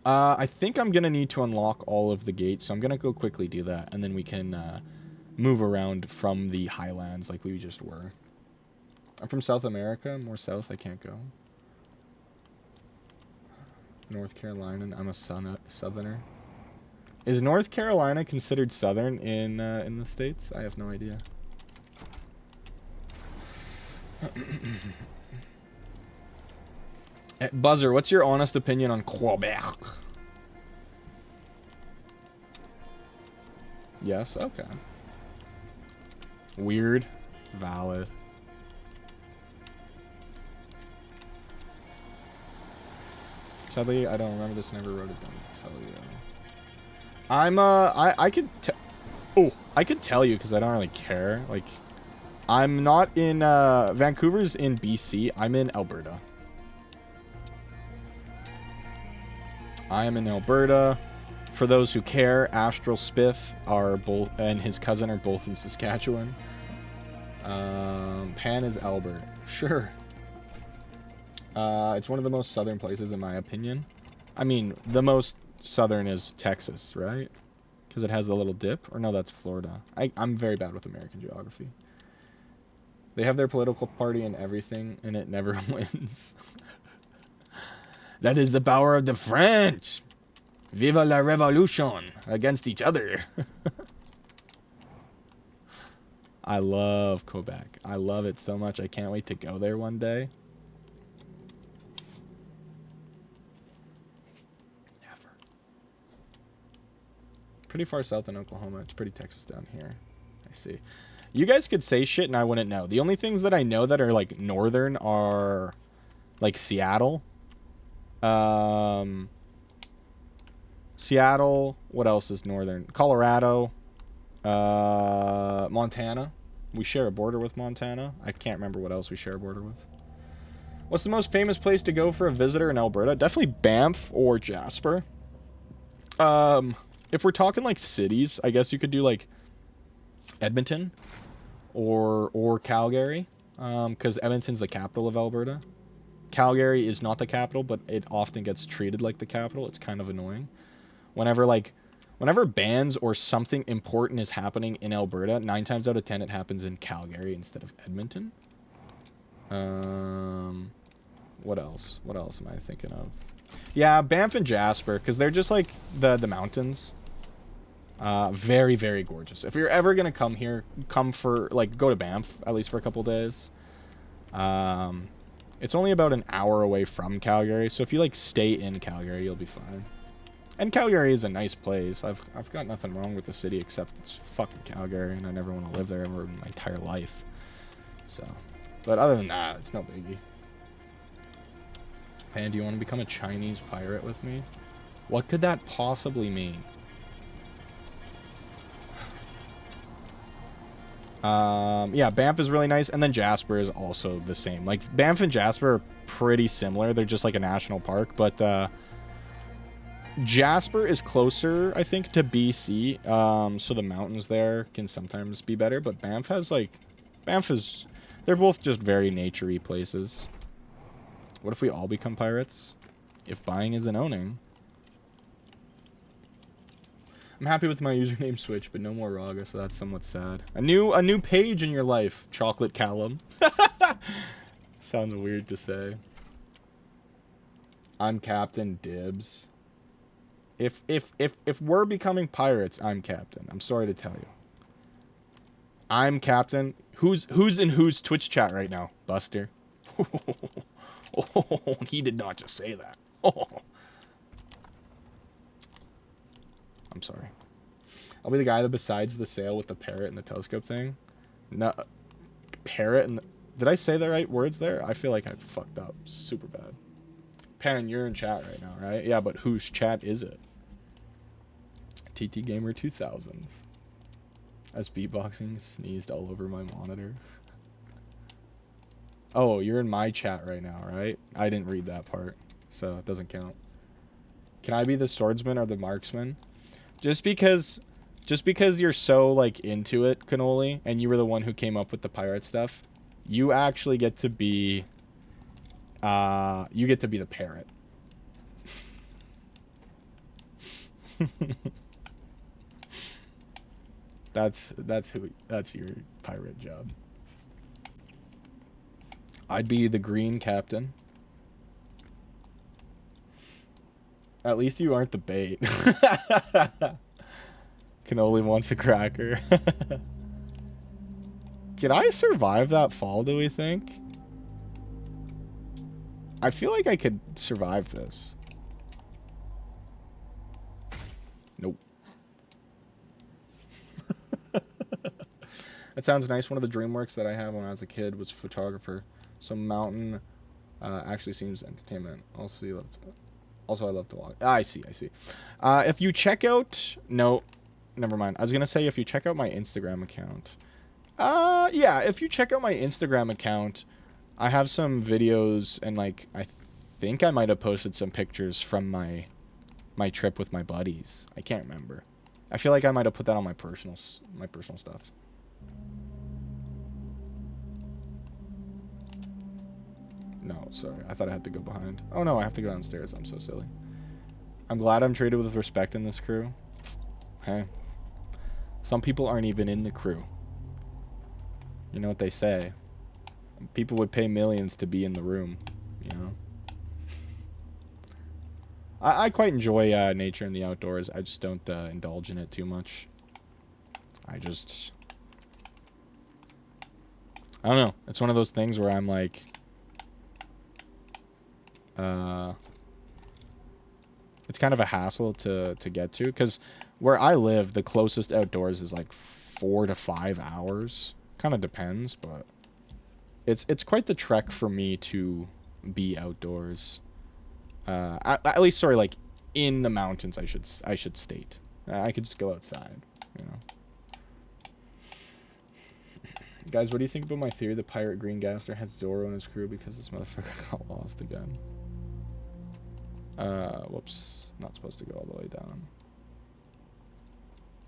I think I'm gonna need to unlock all of the gates, so I'm gonna go quickly do that, and then we can move around from the highlands like we just were. I'm from South America. More south, I can't go. North Carolina. I'm a southerner. Is North Carolina considered southern in the States? I have no idea. Buzzer, what's your honest opinion on Quebec? Yes, okay. Weird. Valid. Sadly, I don't remember this. Never wrote it down. Tell you. I could tell you because I don't really care. Like, I'm not in Vancouver's in BC. I'm in Alberta. I am in Alberta. For those who care, Astral Spiff are both and his cousin are both in Saskatchewan. Pan is Alberta. Sure. It's one of the most southern places in my opinion. I mean, the most southern is Texas, right? Because it has the little dip. Or no, that's Florida. I'm very bad with American geography. They have their political party and everything, and it never wins. That is the power of the French. Viva la revolution against each other. I love Quebec. I love it so much. I can't wait to go there one day. Never. Pretty far south in Oklahoma. It's pretty Texas down here. I see. You guys could say shit and I wouldn't know. The only things that I know that are like northern are like Seattle. Seattle. What else is northern? Colorado. Montana. We share a border with Montana. I can't remember what else we share a border with. What's the most famous place to go for a visitor in Alberta? Definitely Banff or Jasper. If we're talking like cities, I guess you could do like Edmonton or Calgary, because Edmonton's the capital of Alberta. Calgary is not the capital, but it often gets treated like the capital. It's kind of annoying. Whenever bands or something important is happening in Alberta, 9 times out of 10 it happens in Calgary instead of Edmonton. What else? What else am I thinking of? Yeah, Banff and Jasper, because they're just like the mountains. Very, very gorgeous. If you're ever going to come here, come for, like, go to Banff, at least for a couple days. It's only about an hour away from Calgary, so if you, like, stay in Calgary, you'll be fine. And Calgary is a nice place. I've got nothing wrong with the city except it's fucking Calgary, and I never want to live there ever in my entire life. So, but other than that, it's no biggie. And do you want to become a Chinese pirate with me? What could that possibly mean? Yeah, Banff is really nice, and then Jasper is also the same. Like, Banff and Jasper are pretty similar. They're just like a national park, but Jasper is closer, I think, to BC, so the mountains there can sometimes be better, but Banff has, like, they're both just very nature-y places. What if we all become pirates? If buying isn't owning. I'm happy with my username switch, but no more Raga, so that's somewhat sad. A new page in your life, Chocolate Callum. Sounds weird to say. I'm Captain Dibs. If we're becoming pirates, I'm Captain. I'm sorry to tell you. I'm Captain. Who's in whose Twitch chat right now, Buster? Oh, he did not just say that. Oh. I'm sorry. I'll be the guy that besides the sail with the parrot and the telescope thing. No, parrot and did I say the right words there? I feel like I fucked up super bad. Pan, you're in chat right now, right? Yeah, but whose chat is it? TT Gamer 2000s. As beatboxing sneezed all over my monitor. Oh, you're in my chat right now, right? I didn't read that part, so it doesn't count. Can I be the swordsman or the marksman? Just because you're so, like, into it, Cannoli, and you were the one who came up with the pirate stuff, you actually get to be, the parrot. That's your pirate job. I'd be the green captain. At least you aren't the bait. Cannoli wants a cracker. Can I survive that fall, do we think? I feel like I could survive this. Nope. That sounds nice. One of the dream works that I had when I was a kid was photographer. So mountain actually seems entertainment. Also, I love to walk. I see. If you check out... No, never mind. I was going to say if you check out my Instagram account. Yeah, if you check out my Instagram account, I have some videos and, like, I think I might have posted some pictures from my trip with my buddies. I can't remember. I feel like I might have put that on my personal stuff. No, sorry. I thought I had to go behind. Oh, no, I have to go downstairs. I'm so silly. I'm glad I'm treated with respect in this crew. Hey. Some people aren't even in the crew. You know what they say. People would pay millions to be in the room, you know? I quite enjoy nature and the outdoors. I just don't indulge in it too much. I don't know. It's one of those things where I'm like... it's kind of a hassle to get to, because where I live, the closest outdoors is like 4 to 5 hours. Kind of depends, but it's quite the trek for me to be outdoors. At least, sorry, like in the mountains, I should state. I could just go outside, you know. Guys, what do you think about my theory that Pirate Green Gaster has Zoro in his crew because this motherfucker got lost again? Whoops. Not supposed to go all the way down.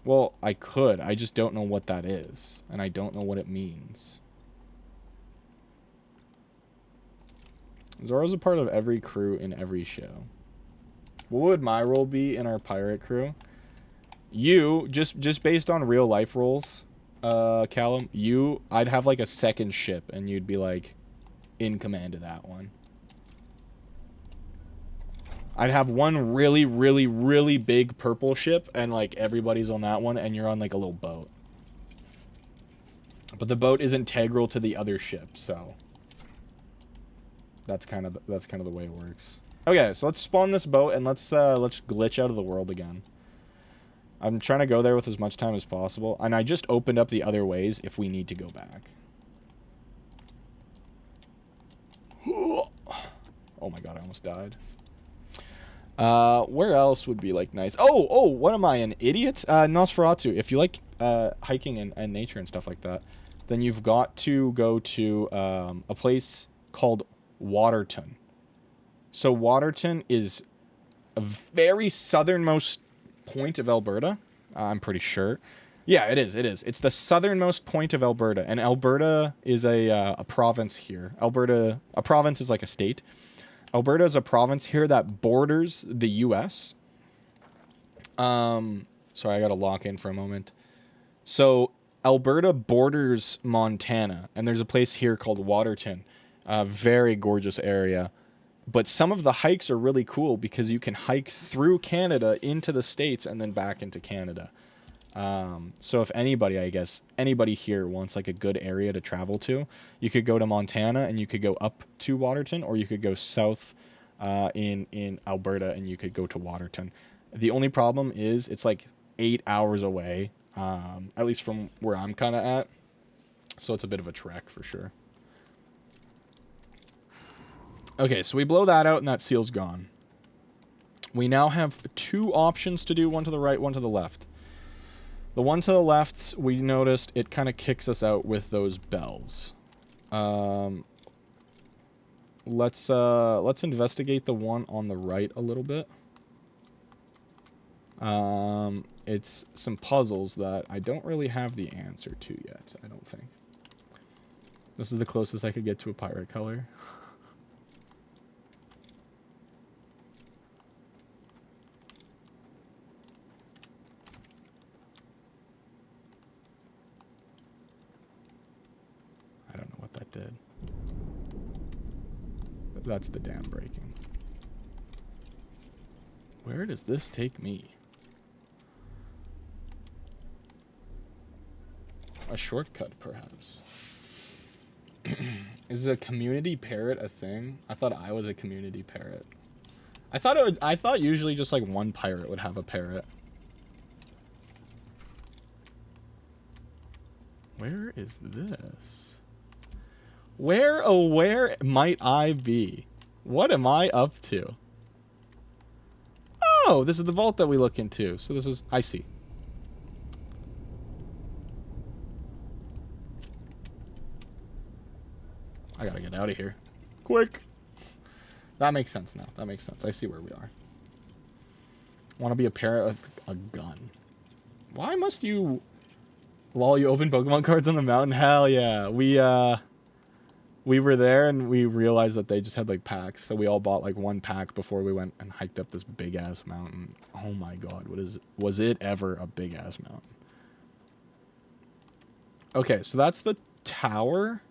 Well, I could. I just don't know what that is. And I don't know what it means. Zoro's a part of every crew in every show. What would my role be in our pirate crew? You, just based on real life roles, Callum, I'd have like a second ship and you'd be like in command of that one. I'd have one really, really, really big purple ship, and like everybody's on that one, and you're on like a little boat. But the boat is integral to the other ship, so that's kind of the way it works. Okay, so let's spawn this boat and let's glitch out of the world again. I'm trying to go there with as much time as possible, and I just opened up the other ways if we need to go back. Oh my god, I almost died. Where else would be, like, nice? Oh, what am I, an idiot? Nosferatu. If you like hiking and nature and stuff like that, then you've got to go to a place called Waterton. So Waterton is a very southernmost point of Alberta. I'm pretty sure. Yeah, it is. It's the southernmost point of Alberta, and Alberta is a province here. A province is like a state. Alberta is a province here that borders the U.S. Sorry, I gotta lock in for a moment. So Alberta borders Montana, and there's a place here called Waterton. A very gorgeous area. But some of the hikes are really cool because you can hike through Canada into the States and then back into Canada. So if anybody, I guess, anybody here wants like a good area to travel to, you could go to Montana and you could go up to Waterton, or you could go south in Alberta and you could go to Waterton. The only problem is it's like 8 hours away, at least from where I'm kind of at. So it's a bit of a trek for sure. Okay, so we blow that out and that seal's gone. We now have 2 options to do, one to the right, one to the left. The one to the left, we noticed it kind of kicks us out with those bells. Let's investigate the one on the right a little bit. It's some puzzles that I don't really have the answer to yet, I don't think. This is the closest I could get to a pirate color. I don't know what that did. That's the dam breaking. Where does this take me? A shortcut, perhaps. Is a community parrot a thing? I thought I was a community parrot. I thought usually just like one pirate would have a parrot. Where is this? Where, oh, where might I be? What am I up to? Oh, this is the vault that we look into. So this is, I see. I gotta get out of here. Quick. That makes sense now. That makes sense. I see where we are. Want to be a parrot with a gun. Why must you... Lol, you open Pokemon cards on the mountain? Hell yeah. We were there and we realized that they just had like packs. So we all bought like one pack before we went and hiked up this big ass mountain. Oh my god, was it ever a big ass mountain? Okay, so that's the tower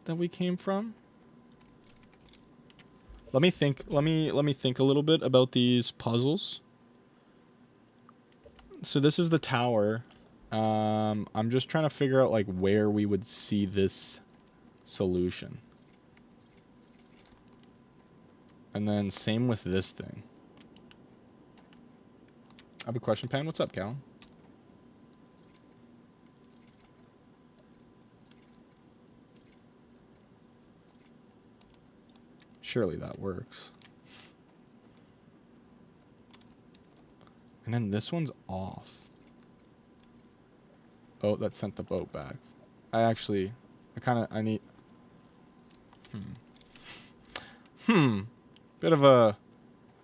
that we came from. Let me think a little bit about these puzzles. So this is the tower. I'm just trying to figure out like where we would see this solution. And then same with this thing. I have a question, Pan. What's up, Cal? Surely that works. And then this one's off. Oh, that sent the boat back. I need... Bit of a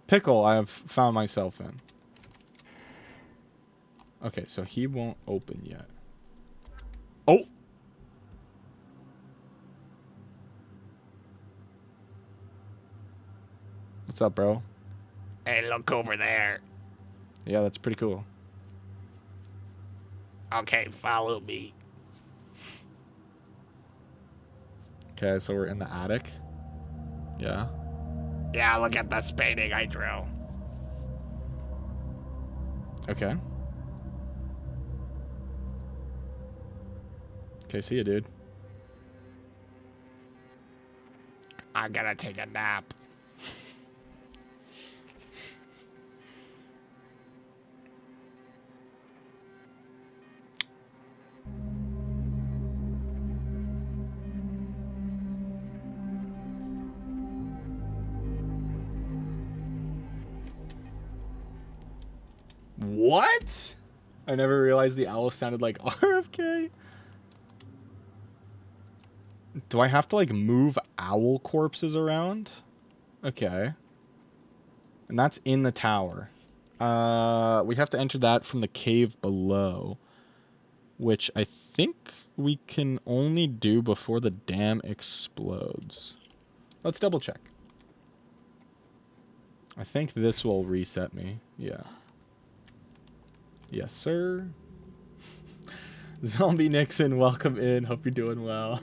pickle I have found myself in. Okay, so he won't open yet. Oh! What's up, bro? Hey, look over there. Yeah, that's pretty cool. Okay, follow me. Okay, so we're in the attic. Yeah. Yeah, look at this painting I drew. Okay. Okay, see ya, dude. I'm gonna take a nap. What? I never realized the owl sounded like RFK. Do I have to, like, move owl corpses around? Okay. And that's in the tower. We have to enter that from the cave below, which I think we can only do before the dam explodes. Let's double check. I think this will reset me. Yeah. Yes, sir. Zombie Nixon, welcome in. Hope you're doing well.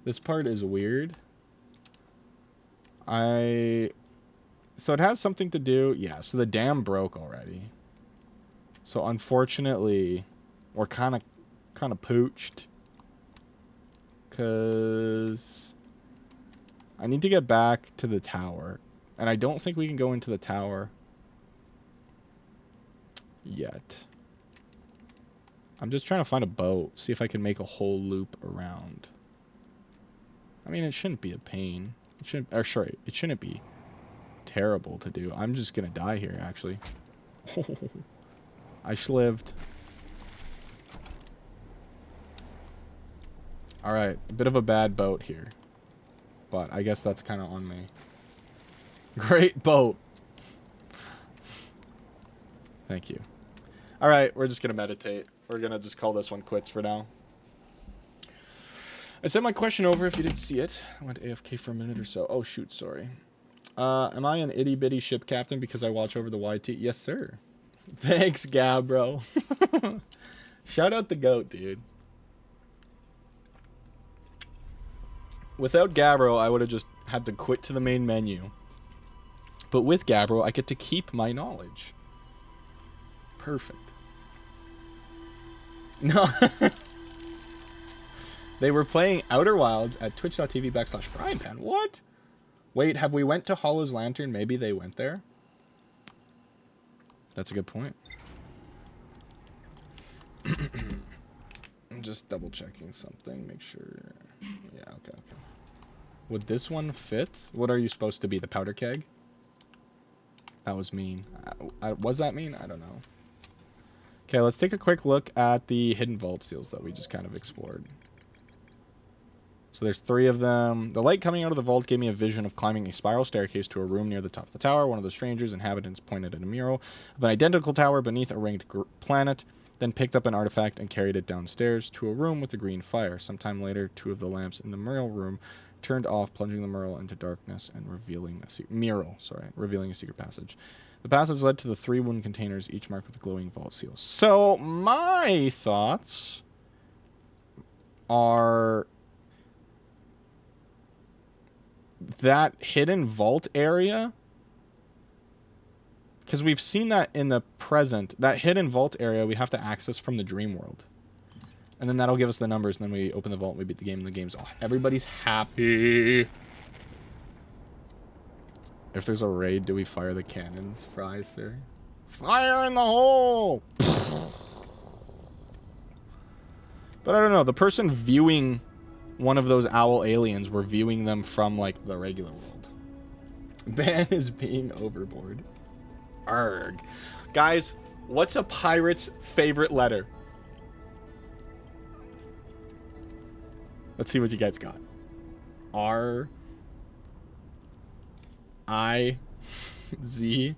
This part is weird. So it has something to do... Yeah, so the dam broke already. So unfortunately, we're kind of pooched. Because I need to get back to the tower. And I don't think we can go into the tower yet. I'm just trying to find a boat. See if I can make a whole loop around. I mean, it shouldn't be a pain. It shouldn't be terrible to do. I'm just gonna die here, actually. I lived. Alright, a bit of a bad boat here. But I guess that's kind of on me. Great boat. Thank you. Alright, we're just gonna meditate. We're gonna just call this one quits for now. I sent my question over if you didn't see it. I went AFK for a minute or so. Oh, shoot, sorry. Am I an itty-bitty ship captain because I watch over the YT? Yes, sir. Thanks, Gab, bro. Shout out the goat, dude. Without Gabbro, I would have just had to quit to the main menu. But with Gabbro, I get to keep my knowledge. Perfect. No. They were playing Outer Wilds at twitch.tv/BrianPan. What? Wait, have we went to Hollow's Lantern? Maybe they went there? That's a good point. I'm just double checking something. Make sure. Yeah, okay. Would this one fit? What are you supposed to be? The powder keg? That was mean. Was that mean? I don't know. Okay, let's take a quick look at the hidden vault seals that we just kind of explored. So there's 3 of them. The light coming out of the vault gave me a vision of climbing a spiral staircase to a room near the top of the tower. One of the strangers' inhabitants pointed at a mural of an identical tower beneath a ringed planet, then picked up an artifact and carried it downstairs to a room with a green fire. Sometime later, 2 of the lamps in the mural room turned off, plunging the mural into darkness and revealing a secret passage. The passage led to the 3 wooden containers, each marked with a glowing vault seal. So my thoughts are that hidden vault area, because we've seen that in the present, that hidden vault area we have to access from the dream world. And then that'll give us the numbers, and then we open the vault and we beat the game, and the game's off. Everybody's happy. If there's a raid, do we fire the cannons? Fries there. Fire in the hole! But I don't know, the person viewing one of those owl aliens were viewing them from, like, the regular world. Ban is being overboard. Arg. Guys, what's a pirate's favorite letter? Let's see what you guys got. R. I. Z.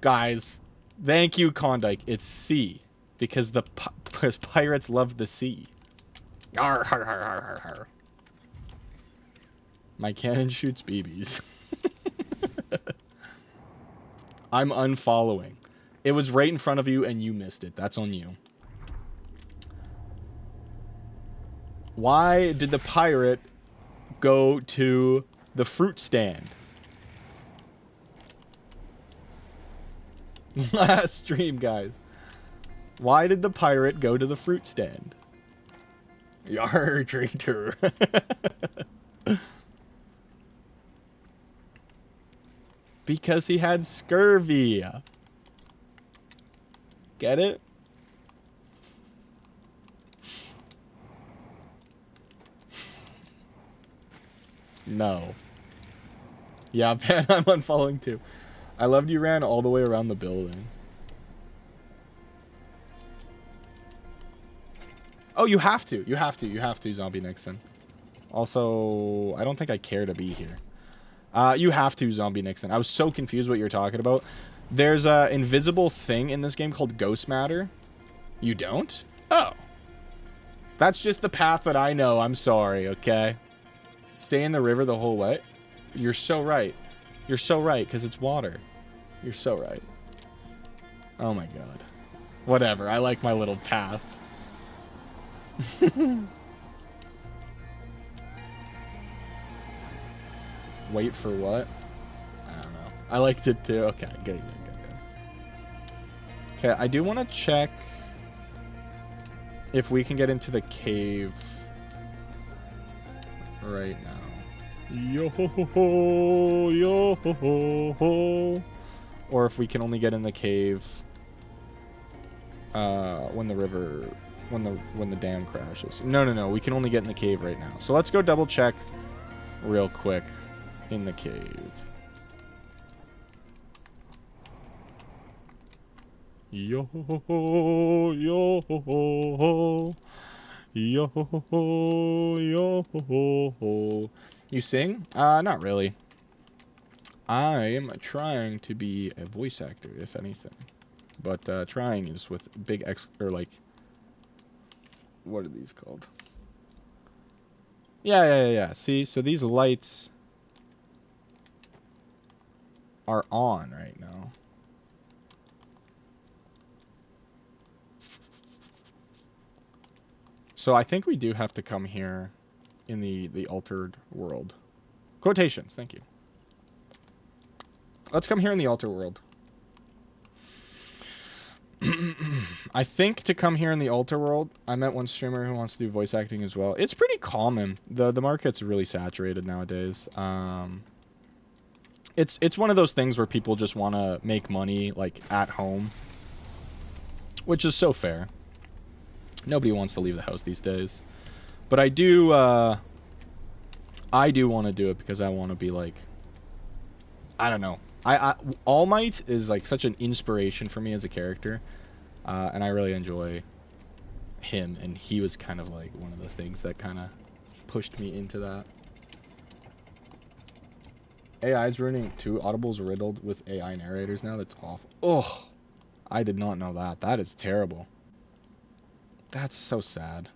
Guys, thank you, Klondike. It's C. Because the pirates love the sea. Arr, har, har, har, har, har. My cannon shoots BBs. I'm unfollowing. It was right in front of you and you missed it. That's on you. Why did the pirate go to the fruit stand? Last stream, guys. Why did the pirate go to the fruit stand? Yar, traitor. Because he had scurvy. Get it? No. Yeah, Ben, I'm unfollowing too. I loved you ran all the way around the building. Oh, you have to. You have to. You have to, Zombie Nixon. Also, I don't think I care to be here. You have to, Zombie Nixon. I was so confused what you're talking about. There's a invisible thing in this game called Ghost Matter. You don't? Oh. That's just the path that I know. I'm sorry, okay? Stay in the river the whole way. You're so right. You're so right, because it's water. You're so right. Oh my god. Whatever. I like my little path. Wait for what? I don't know. I liked it too. Okay, good. Okay, I do want to check if we can get into the cave right now. Yo ho ho ho, yo ho ho ho. Or if we can only get in the cave when the dam crashes. No. We can only get in the cave right now. So let's go double check real quick in the cave. Yo ho ho, yo ho ho, yo ho ho, yo ho ho. You sing? Not really. I'm trying to be a voice actor, if anything. But trying is with big X, or like, what are these called? Yeah. See, so these lights are on right now. So I think we do have to come here in the altered world. Quotations, thank you. Let's come here in the altered world. I think to come here in the alter world, I met one streamer who wants to do voice acting as well. It's pretty common. The market's really saturated nowadays. It's one of those things where people just want to make money like at home, which is so fair. Nobody wants to leave the house these days, but I do want to do it because I want to be like, I don't know. All Might is like such an inspiration for me as a character, and I really enjoy him, and he was kind of like one of the things that kind of pushed me into that. AI's ruining too. Audible's riddled with AI narrators now. That's awful. Oh, I did not know that. That is terrible. That's so sad.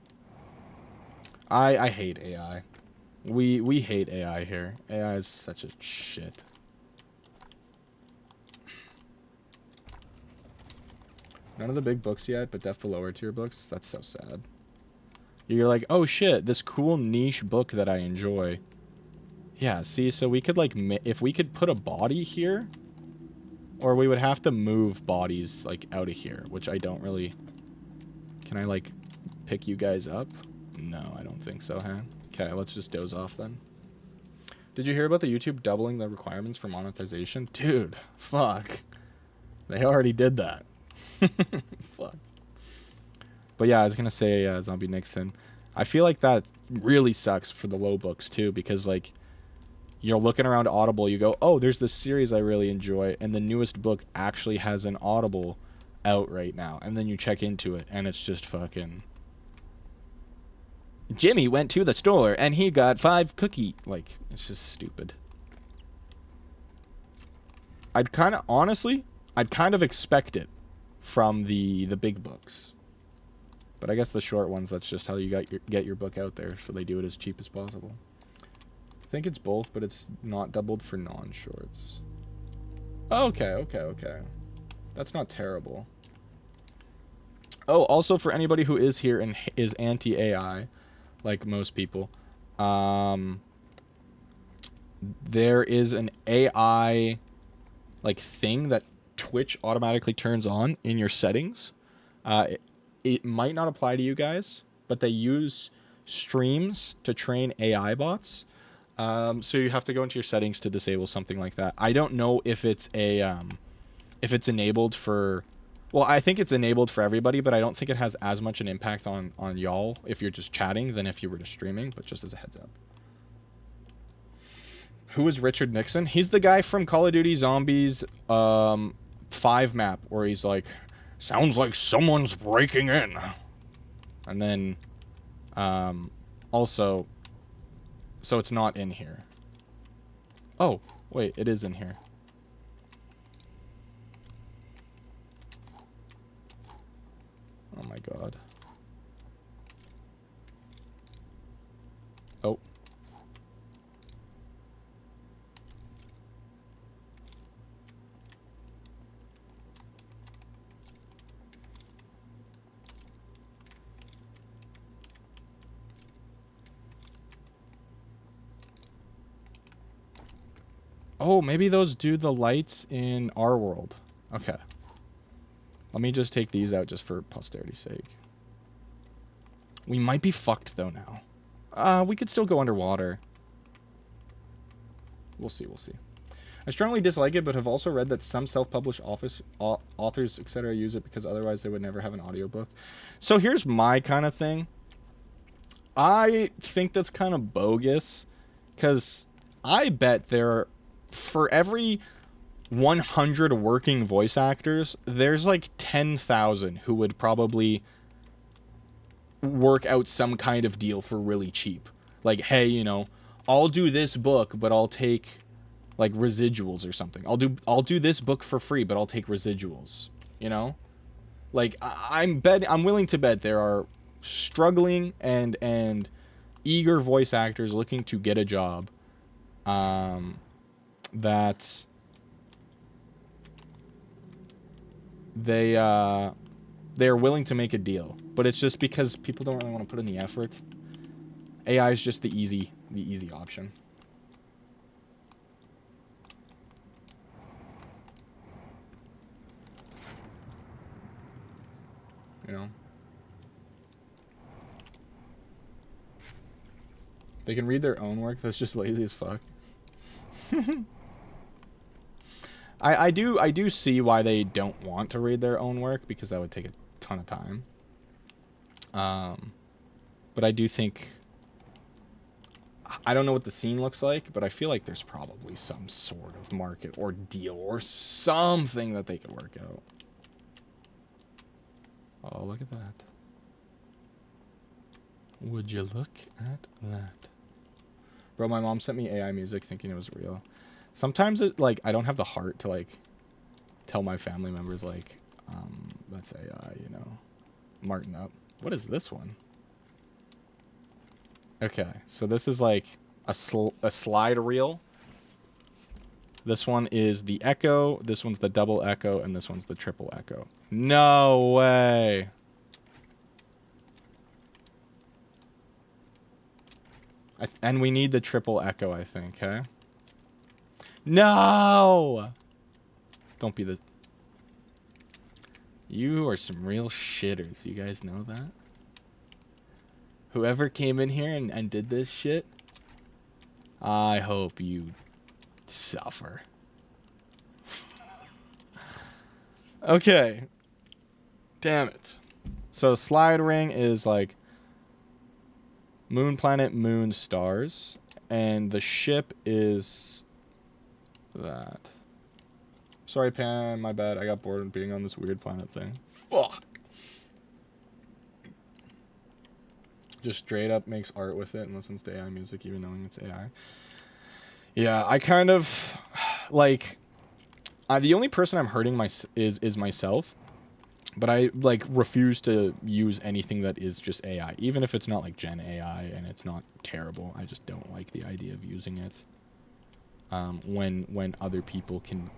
I hate AI. We hate AI here. AI is such a shit. None of the big books yet, but def the lower tier books. That's so sad. You're like, oh shit, this cool niche book that I enjoy. Yeah, see, so we could like, if we could put a body here, or we would have to move bodies like out of here, which I don't really. Can I like pick you guys up? No, I don't think so, huh? Okay, let's just doze off then. Did you hear about the YouTube doubling the requirements for monetization? Dude, fuck. They already did that. Fuck. But yeah, I was gonna say Zombie Nixon. I feel like that really sucks for the low books too, because like you're looking around Audible, you go, oh, there's this series I really enjoy, and the newest book actually has an Audible out right now, and then you check into it, and it's just fucking. Jimmy went to the store and he got 5 cookie. Like, it's just stupid. I'd kind of expect it from the big books. But I guess the short ones, that's just how you get your book out there, so they do it as cheap as possible. I think it's both, but it's not doubled for non-shorts. Okay. That's not terrible. Oh, also for anybody who is here and is anti-AI, like most people, there is an AI like thing that Twitch automatically turns on in your settings. It might not apply to you guys, but they use streams to train AI bots. So you have to go into your settings to disable something like that. I don't know if it's if it's enabled for. Well, I think it's enabled for everybody, but I don't think it has as much an impact on y'all if you're just chatting than if you were just streaming, but just as a heads up. Who is Richard Nixon? He's the guy from Call of Duty Zombies 5 map where he's like, sounds like someone's breaking in. And then, also, so it's not in here. Oh, wait, it is in here. Oh my god. Oh. Oh, maybe those do the lights in our world. Okay. Let me just take these out just for posterity's sake. We might be fucked, though, now. We could still go underwater. We'll see, we'll see. I strongly dislike it, but have also read that some self-published authors, etc. use it because otherwise they would never have an audiobook. So here's my kind of thing. I think that's kind of bogus, because I bet there, for every 100 working voice actors, there's like 10,000 who would probably work out some kind of deal for really cheap. Like, hey, you know, I'll do this book, but I'll take like residuals or something. I'll do this book for free, but I'll take residuals, you know? Like, I'm willing to bet there are struggling and eager voice actors looking to get a job that they're willing to make a deal, but it's just because people don't really want to put in the effort. AI is just the easy option. You know? They can read their own work. That's just lazy as fuck. I do see why they don't want to read their own work, because that would take a ton of time. But I do think, I don't know what the scene looks like, but I feel like there's probably some sort of market or deal or something that they could work out. Oh, look at that. Would you look at that? Bro, my mom sent me AI music thinking it was real. Sometimes it, like, I don't have the heart to, like, tell my family members, like, that's AI, you know. Martin up. What is this one? Okay, so this is, like, a slide reel. This one is the echo, this one's the double echo, and this one's the triple echo. No way! And we need the triple echo, I think, okay? No! Don't be the... You are some real shitters. You guys know that? Whoever came in here and did this shit, I hope you suffer. Okay. Damn it. So slide ring is like moon, planet, moon, stars. And the ship is that. Sorry, Pan, my bad. I got bored of being on this weird planet thing. Fuck. Just straight up makes art with it and listens to AI music even knowing it's AI. Yeah, I kind of, like, the only person I'm hurting is myself. But I, like, refuse to use anything that is just AI. Even if it's not, like, Gen AI and it's not terrible. I just don't like the idea of using it. When other people can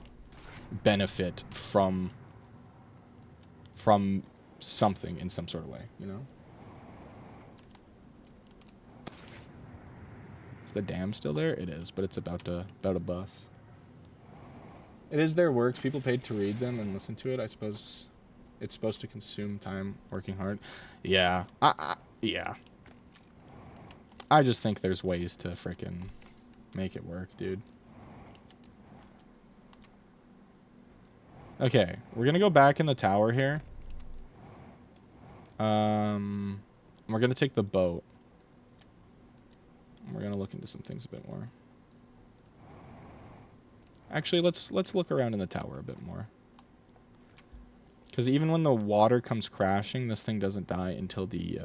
benefit from something in some sort of way, you know? Is the dam still there? It is, but it's about to bust. It is their works. People paid to read them and listen to it. I suppose it's supposed to consume time working hard. Yeah. Yeah. I just think there's ways to frickin' make it work, dude. Okay, we're gonna go back in the tower here. We're gonna take the boat. We're gonna look into some things a bit more. Actually, let's look around in the tower a bit more. Because even when the water comes crashing, this thing doesn't die until the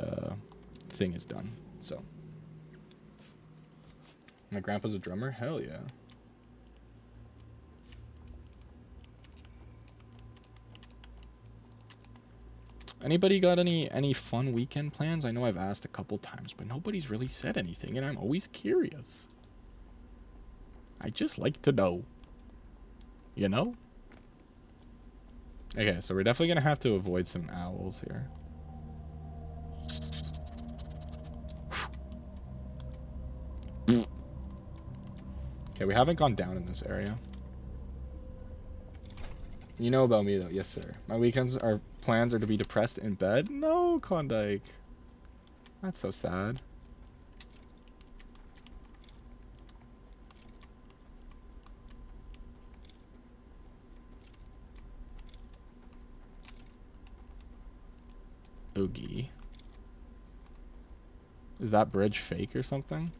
thing is done. So. My grandpa's a drummer? Hell yeah. Anybody got any fun weekend plans? I know I've asked a couple times, but nobody's really said anything, and I'm always curious. I just like to know. You know? Okay, so we're definitely going to have to avoid some owls here. Okay, we haven't gone down in this area. You know about me, though. Yes, sir. My weekends are plans are to be depressed in bed. No, Klondike. That's so sad. Oogie. Is that bridge fake or something?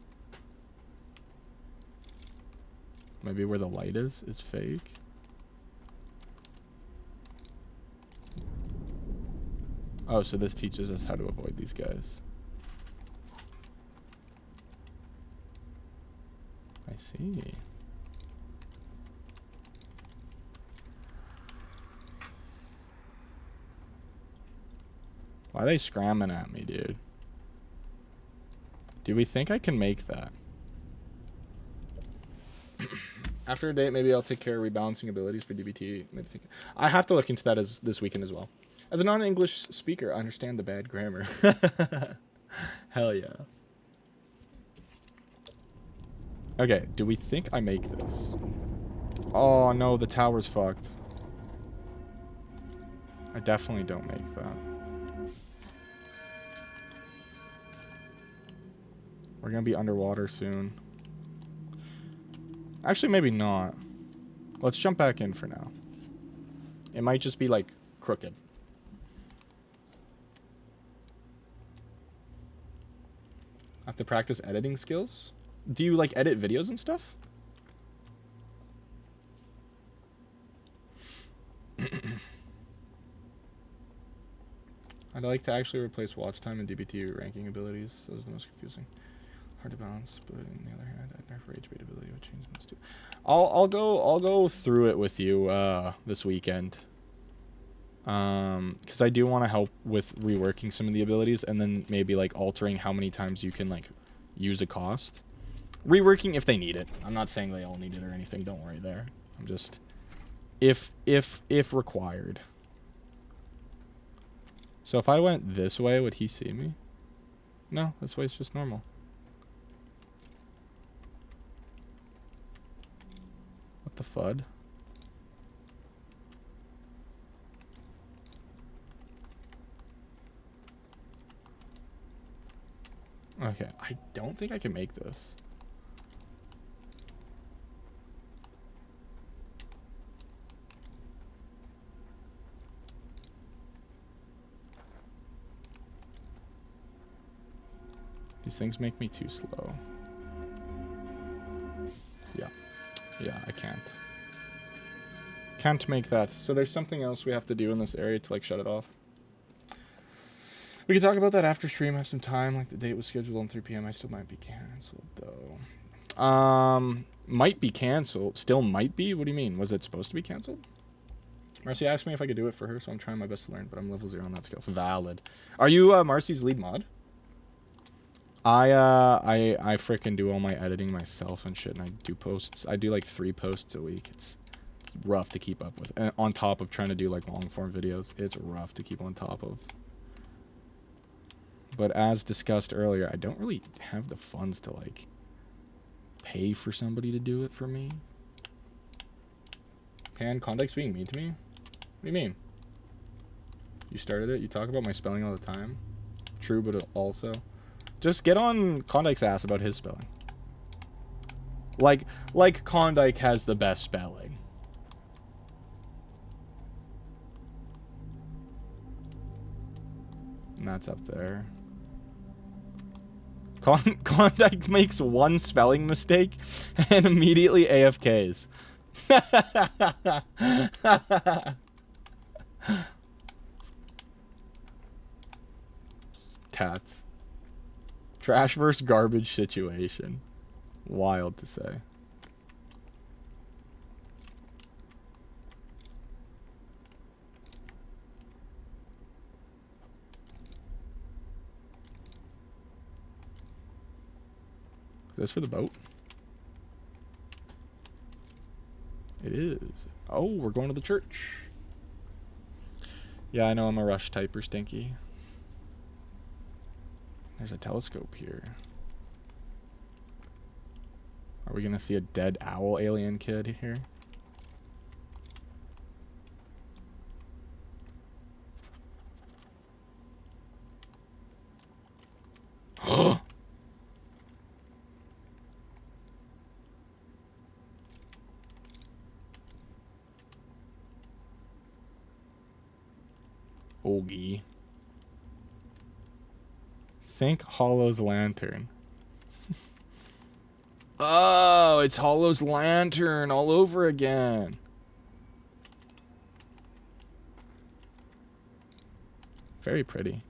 Maybe where the light is fake. Oh, so this teaches us how to avoid these guys. I see. Why are they scramming at me, dude? Do we think I can make that? After a date, maybe I'll take care of rebalancing abilities for DBT. I have to look into that this weekend as well. As a non-English speaker, I understand the bad grammar. Hell yeah. Okay, do we think I make this? Oh no, the tower's fucked. I definitely don't make that. We're gonna be underwater soon. Actually, maybe not. Let's jump back in for now. It might just be, like, crooked. I have to practice editing skills. Do you, like, edit videos and stuff? I'd like to actually replace watch time and DBT ranking abilities. Those are the most confusing. Hard to balance, but on the other hand, I'd nerf rage bait ability would change this too. I'll go through it with you this weekend. Because I do want to help with reworking some of the abilities and then maybe like altering how many times you can like use a cost. Reworking if they need it. I'm not saying they all need it or anything. Don't worry there. I'm just if required. So if I went this way, would he see me? No, this way is just normal. What the FUD? Okay, I don't think I can make this. These things make me too slow. Yeah, I can't. Can't make that. So there's something else we have to do in this area to like shut it off. We can talk about that after stream. I have some time. Like the date was scheduled on 3 p.m. I still might be canceled though. Might be canceled. Still might be? What do you mean? Was it supposed to be canceled? Marcy asked me if I could do it for her, so I'm trying my best to learn, but I'm level 0 on that skill. Valid. Are you Marcy's lead mod? I frickin' do all my editing myself and shit, and I do posts. I do like 3 posts a week. It's rough to keep up with. And on top of trying to do like long form videos, it's rough to keep on top of. But as discussed earlier, I don't really have the funds to like pay for somebody to do it for me. Pan, Klondike's being mean to me? What do you mean? You started it? You talk about my spelling all the time? True, but also... Just get on Klondike's ass about his spelling. Like Klondike has the best spelling. And that's up there. Klondike makes one spelling mistake and immediately AFKs. Tats. Trash versus garbage situation. Wild to say. Is this for the boat? It is. Oh, we're going to the church. Yeah, I know I'm a rush typer, Stinky. There's a telescope here. Are we gonna see a dead owl alien kid here? Oh! Ogie. Think Hollow's lantern. Oh, it's Hollow's lantern all over again. Very pretty.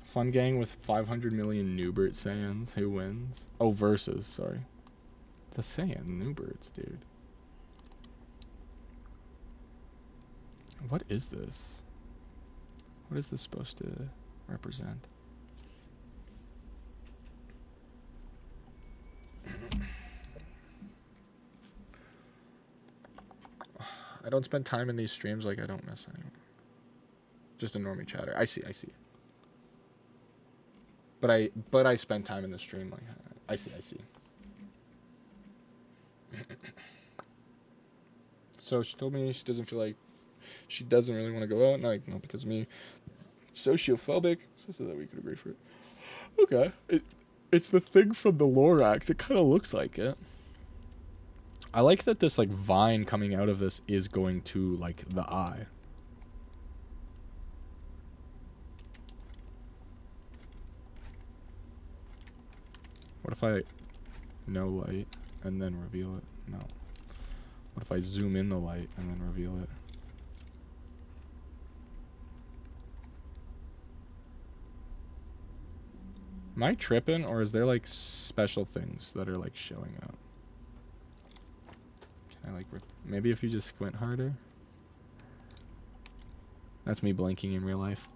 Fun gang with 500 million Newbert Saiyans. Who wins? Oh, versus, sorry. The Saiyan Newberts, dude. What is this? What is this supposed to represent? I don't spend time in these streams, like I don't miss anyone. Just a normie chatter. I see. But I spend time in the stream, like I see. So she told me she doesn't feel like she doesn't really want to go out, not because of me. Sociophobic. So that we could agree for it. Okay. It's the thing from the Lorax. It kind of looks like it. I like that this like vine coming out of this is going to like the eye. What if I no light and then reveal it? No. What if I zoom in the light and then reveal it? Am I tripping, or is there like special things that are like showing up? Can I like maybe if you just squint harder? That's me blinking in real life.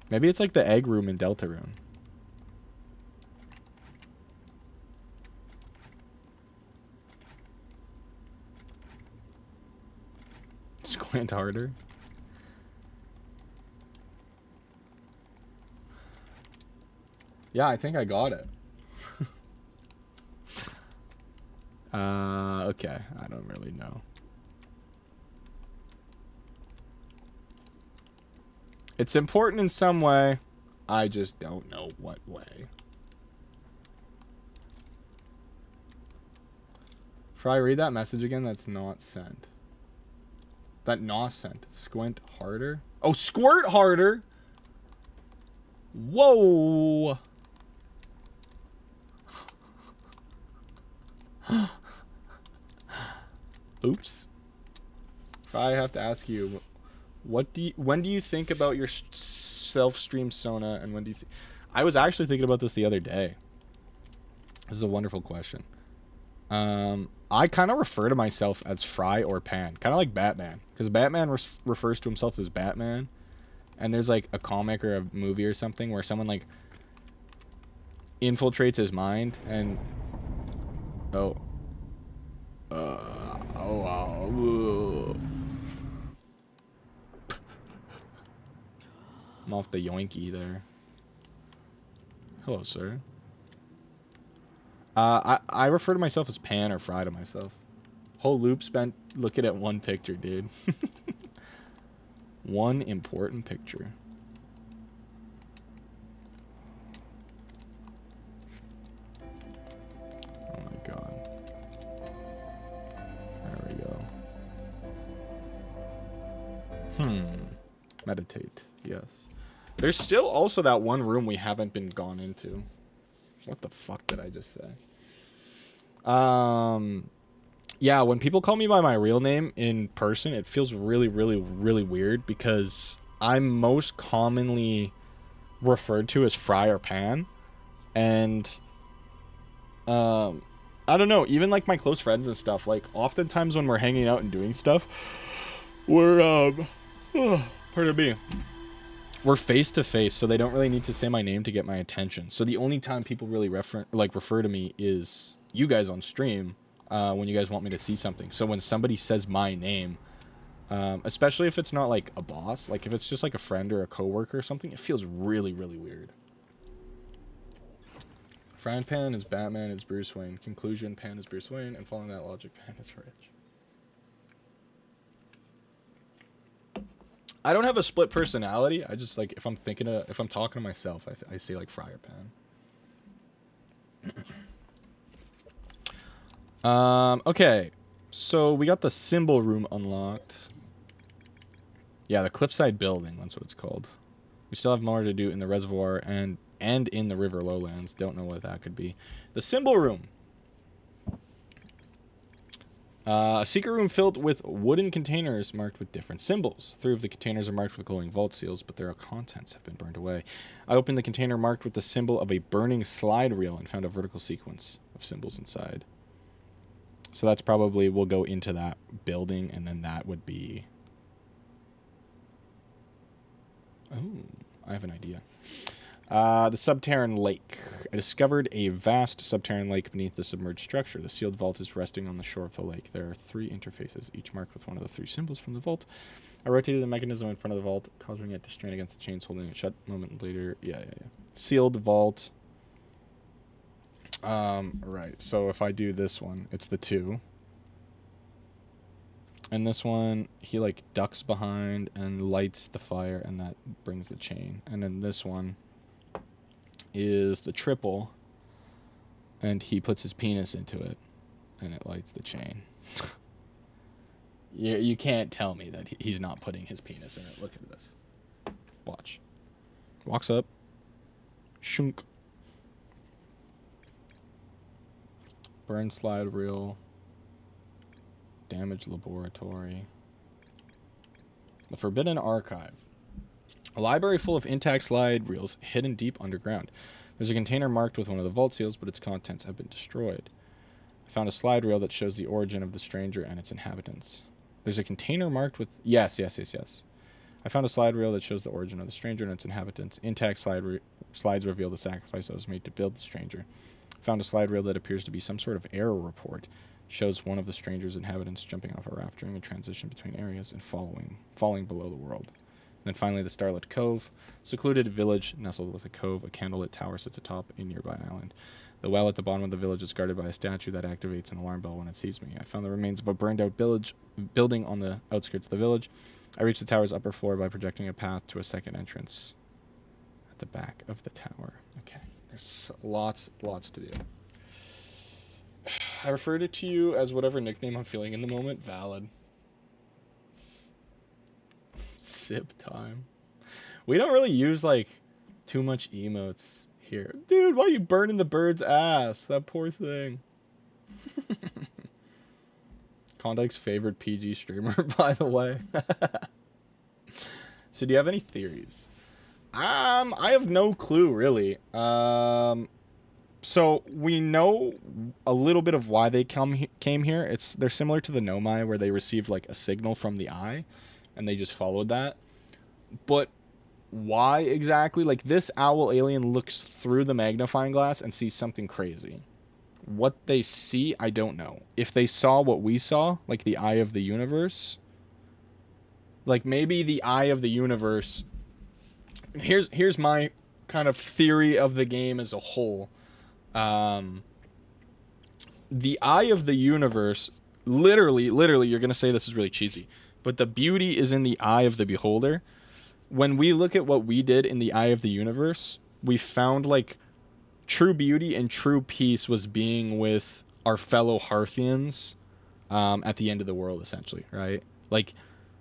Maybe it's like the egg room in Deltarune. Squint harder. Yeah, I think I got it. Okay. I don't really know. It's important in some way. I just don't know what way. Fry, read that message again. That's not sent. That not sent. Squint harder. Oh, squirt harder. Whoa. Oops. I have to ask you, when do you think about your self-stream Sona, and when do you I was actually thinking about this the other day. This is a wonderful question. I kind of refer to myself as Fry or Pan, kind of like Batman, because Batman refers to himself as Batman, and there's like a comic or a movie or something where someone like infiltrates his mind and I'm off the yoinky there. Hello, sir. I refer to myself as Pan or Fry to myself. Whole loop spent looking at one picture, dude. One important picture. Oh my god. There we go. Meditate. Yes. There's still also that one room we haven't been gone into. What the fuck did I just say? Yeah, when people call me by my real name in person, it feels really, really, really weird because I'm most commonly referred to as Fry or Pan. And I don't know, even like my close friends and stuff, like oftentimes when we're hanging out and doing stuff, we're pardon me. We're face to face, so they don't really need to say my name to get my attention. So the only time people really refer to me is you guys on stream, when you guys want me to see something. So when somebody says my name, especially if it's not like a boss, like if it's just like a friend or a coworker or something, it feels really, really weird. Frying Pan is Batman is Bruce Wayne. Conclusion, Pan is Bruce Wayne, and following that logic, Pan is Rich. I don't have a split personality. I just like if I'm talking to myself, I say like Fryer Pan. Okay, so we got the symbol room unlocked. Yeah, the cliffside building. That's what it's called. We still have more to do in the reservoir and in the river lowlands. Don't know what that could be. The symbol room. A secret room filled with wooden containers marked with different symbols. 3 of the containers are marked with glowing vault seals, but their contents have been burned away. I opened the container marked with the symbol of a burning slide reel and found a vertical sequence of symbols inside. So that's probably, we'll go into that building, and then that would be... Oh, I have an idea. The subterranean lake. I discovered a vast subterranean lake beneath the submerged structure. The sealed vault is resting on the shore of the lake. There are 3 interfaces, each marked with one of the 3 symbols from the vault. I rotated the mechanism in front of the vault, causing it to strain against the chains holding it shut. A moment later, yeah. Sealed vault. Right, so if I do this one, it's the 2. And this one, he like ducks behind and lights the fire, and that brings the chain. And then this one is the triple, and he puts his penis into it, and it lights the chain. You can't tell me that he's not putting his penis in it. Look at this. Watch. Walks up. Shunk. Burn slide reel. Damage laboratory. The Forbidden Archive. A library full of intact slide reels hidden deep underground. There's a container marked with one of the vault seals, but its contents have been destroyed. I found a slide reel that shows the origin of the stranger and its inhabitants. There's a container marked with... Yes. I found a slide reel that shows the origin of the stranger and its inhabitants. Intact slides reveal the sacrifice that was made to build the stranger. I found a slide reel that appears to be some sort of error report. Shows one of the stranger's inhabitants jumping off a raft during a transition between areas and falling below the world. And then finally, the Starlit Cove. Secluded village nestled with a cove. A candlelit tower sits atop a nearby island. The well at the bottom of the village is guarded by a statue that activates an alarm bell when it sees me. I found the remains of a burned-out building on the outskirts of the village. I reached the tower's upper floor by projecting a path to a second entrance at the back of the tower. Okay, there's lots to do. I referred it to you as whatever nickname I'm feeling in the moment. Valid. Sip time. We don't really use, like, too much emotes here. Dude, why are you burning the bird's ass? That poor thing. Klondike's favorite PG streamer, by the way. So do you have any theories? I have no clue, really. So we know a little bit of why they came here. They're similar to the Nomai, where they received like a signal from the eye, and they just followed that. But why exactly? Like, this owl alien looks through the magnifying glass and sees something crazy. What they see, I don't know. If they saw what we saw, like the eye of the universe, like maybe the eye of the universe. Here's my kind of theory of the game as a whole. The eye of the universe, literally, you're going to say this is really cheesy, but the beauty is in the eye of the beholder. When we look at what we did in the eye of the universe, we found, like, true beauty and true peace was being with our fellow Hearthians at the end of the world, essentially, right? Like,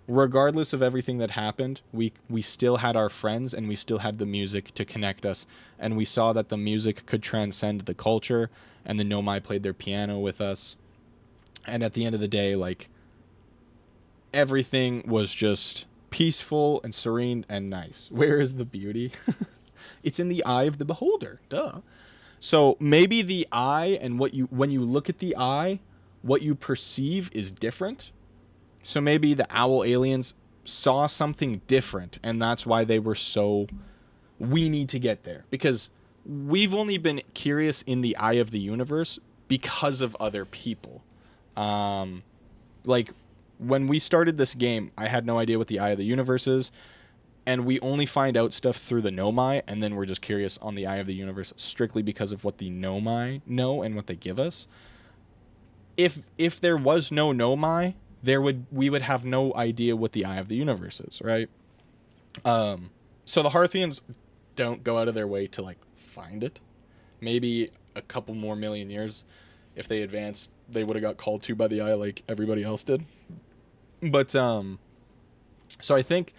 regardless of everything that happened, we still had our friends, and we still had the music to connect us, and we saw that the music could transcend the culture, and the Nomai played their piano with us, And at the end of the day, like, everything was just peaceful and serene and nice. Where is the beauty? It's in the eye of the beholder. Duh. So maybe the eye and when you look at the eye, what you perceive is different. So maybe the owl aliens saw something different, and that's why they were so, we need to get there. Because we've only been curious in the eye of the universe because of other people. Like, when we started this game, I had no idea what the eye of the universe is, and we only find out stuff through the Nomai, and then we're just curious on the eye of the universe strictly because of what the Nomai know and what they give us. If there was no Nomai, we would have no idea what the eye of the universe is, right? So the Harthians don't go out of their way to, like, find it. Maybe a couple more million years, if they advanced, they would have got called to by the eye like everybody else did. But so I think,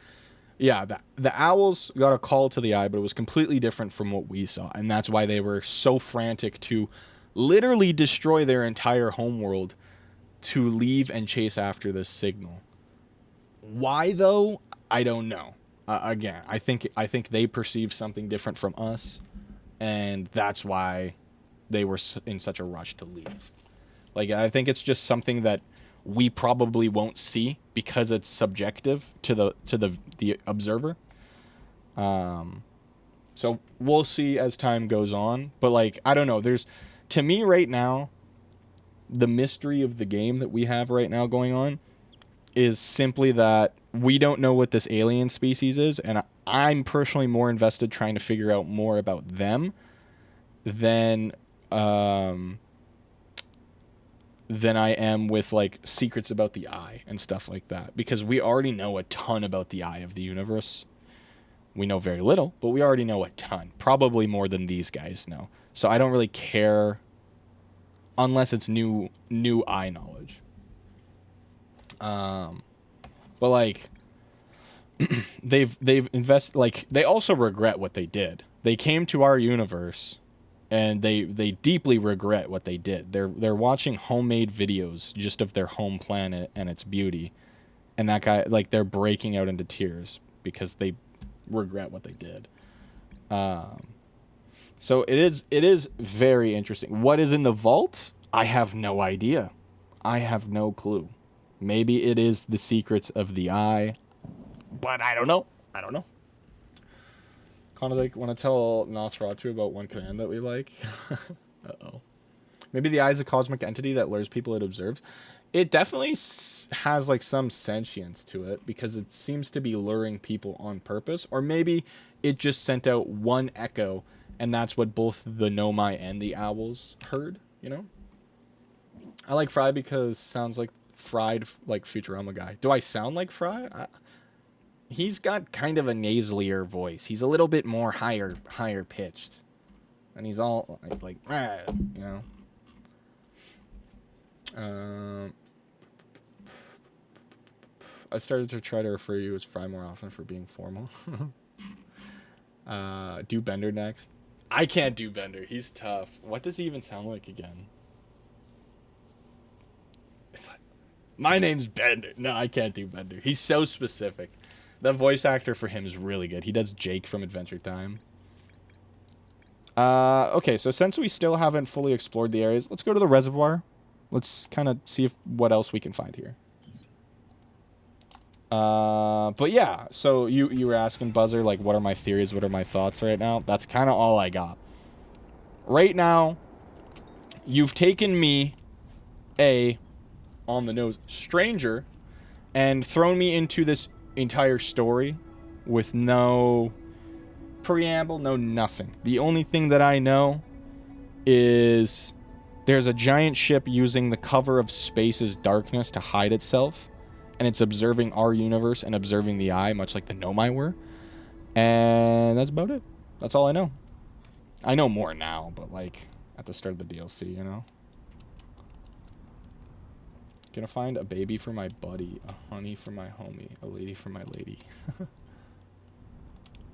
yeah, the owls got a call to the eye, but it was completely different from what we saw, and that's why they were so frantic to literally destroy their entire homeworld to leave and chase after this signal. Why though? I don't know. Again, I think they perceived something different from us, and that's why they were in such a rush to leave. Like, I think it's just something that we probably won't see because it's subjective to the observer. So we'll see as time goes on. But, like, I don't know. To me right now, the mystery of the game that we have right now going on is simply that we don't know what this alien species is, and I'm personally more invested trying to figure out more about them than I am with, like, secrets about the eye and stuff like that, because we already know a ton about the eye of the universe. We know very little, but we already know a ton, probably more than these guys know. So I don't really care unless it's new eye knowledge. But, like, they've invested, like, they also regret what they did. They came to our universe, and they deeply regret what they did. They're watching homemade videos just of their home planet and its beauty, and that guy, like, they're breaking out into tears because they regret what they did. So it is very interesting. What is in the vault? I have no idea. I have no clue. Maybe it is the secrets of the eye, but I don't know. Connor's like, want to tell Nosferatu about one command that we like? Uh-oh. Maybe the eye is a cosmic entity that lures people it observes. It definitely has, like, some sentience to it, because it seems to be luring people on purpose. Or maybe it just sent out one echo, and that's what both the Nomai and the owls heard, you know? I like Fry because sounds like fried, like, Futurama guy. Do I sound like Fry? He's got kind of a nasalier voice. He's a little bit more higher pitched. And he's all like you know. I started to try to refer to you as Fry more often for being formal. Do Bender next. I can't do Bender. He's tough. What does he even sound like again? It's like, my name's Bender. No, I can't do Bender. He's so specific. The voice actor for him is really good. He does Jake from Adventure Time. Okay, so since we still haven't fully explored the areas, let's go to the reservoir. Let's kind of see what else we can find here. But yeah, so you were asking, Buzzer, like, what are my theories, what are my thoughts right now? That's kind of all I got. Right now, you've taken me, on the nose, stranger, and thrown me into this entire story with no preamble, no nothing. The only thing that I know is there's a giant ship using the cover of space's darkness to hide itself, and it's observing our universe and observing the eye, much like the Nomai were. And that's about it. That's all I know. I know more now, but, like, at the start of the DLC, you know? Gonna find a baby for my buddy, a honey for my homie, a lady for my lady.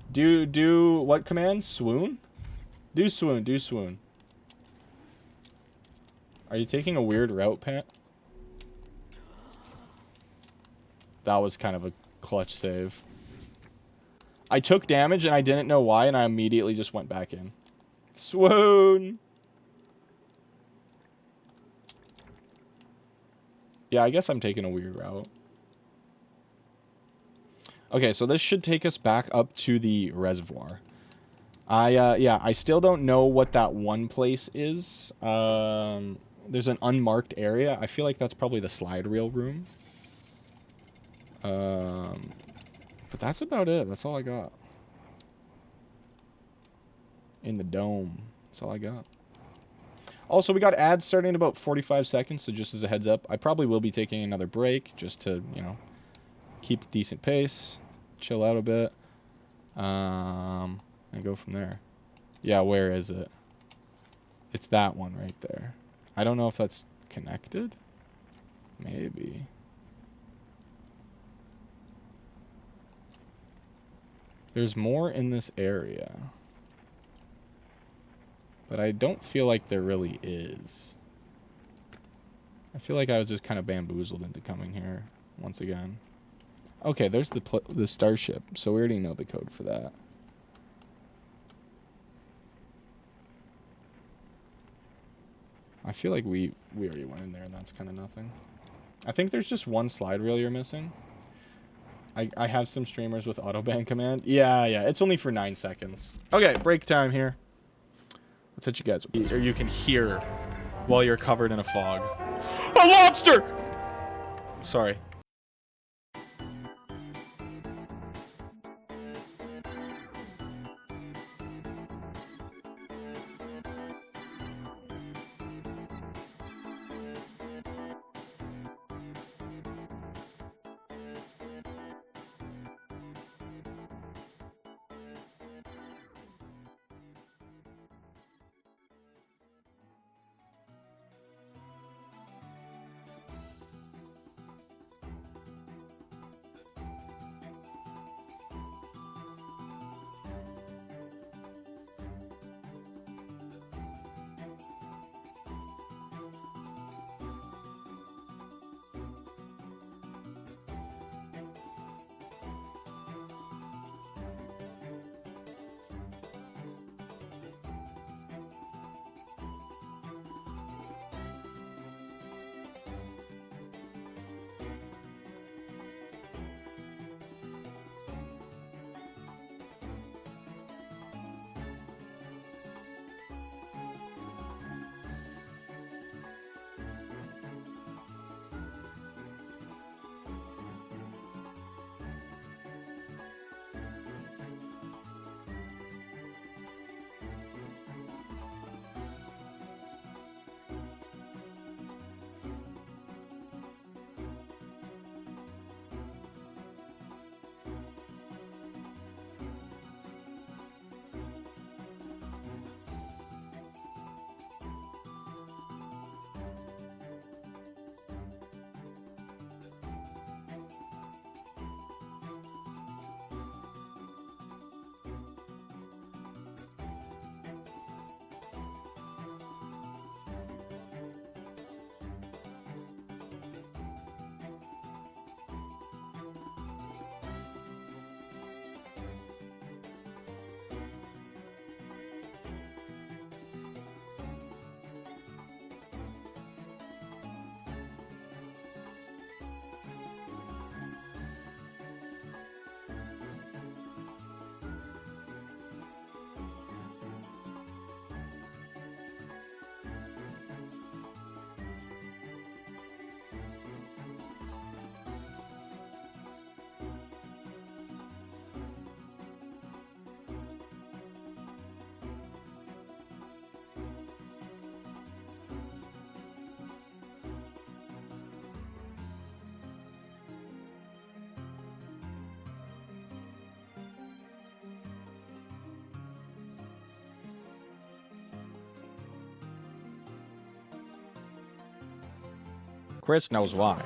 Do what command? Swoon? Do swoon. Are you taking a weird route, Pat? That was kind of a clutch save. I took damage and I didn't know why, and I immediately just went back in. Swoon! Yeah, I guess I'm taking a weird route. Okay, so this should take us back up to the reservoir. Yeah, I still don't know what that one place is. There's an unmarked area. I feel like that's probably the slide reel room. But that's about it. That's all I got. In the dome. That's all I got. Also, we got ads starting in about 45 seconds, so just as a heads up, I probably will be taking another break just to, you know, keep a decent pace, chill out a bit, and go from there. Yeah, where is it? It's that one right there. I don't know if that's connected. Maybe. There's more in this area. But I don't feel like there really is. I feel like I was just kind of bamboozled into coming here once again. Okay, there's the starship, so we already know the code for that. I feel like we already went in there and that's kind of nothing. I think there's just one slide reel you're missing. I have some streamers with autoban command. Yeah, it's only for 9 seconds. Okay, break time here. Let's hit you guys with this, or you can hear while you're covered in a fog. A lobster! Sorry. Chris knows why.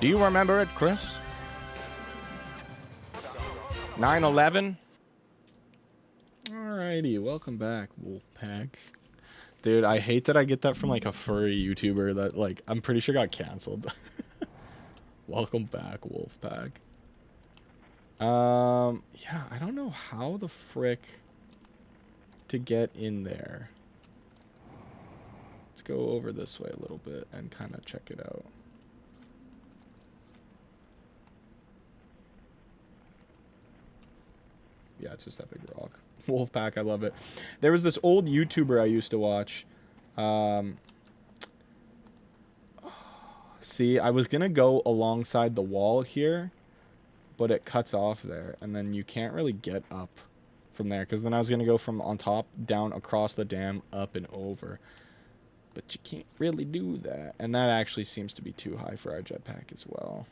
Do you remember it, Chris? 9/11? Alrighty, welcome back, Wolfpack. Dude, I hate that I get that from like a furry YouTuber that like I'm pretty sure got canceled. Welcome back, Wolfpack. Yeah, I don't know how the frick to get in there. Let's go over this way a little bit and kind of check it out. Yeah, it's just that big rock. Wolfpack, I love it. There was this old YouTuber I used to watch. See, I was going to go alongside the wall here, but it cuts off there. And then you can't really get up from there. Because then I was going to go from on top, down, across the dam, up and over. But you can't really do that. And that actually seems to be too high for our jetpack as well.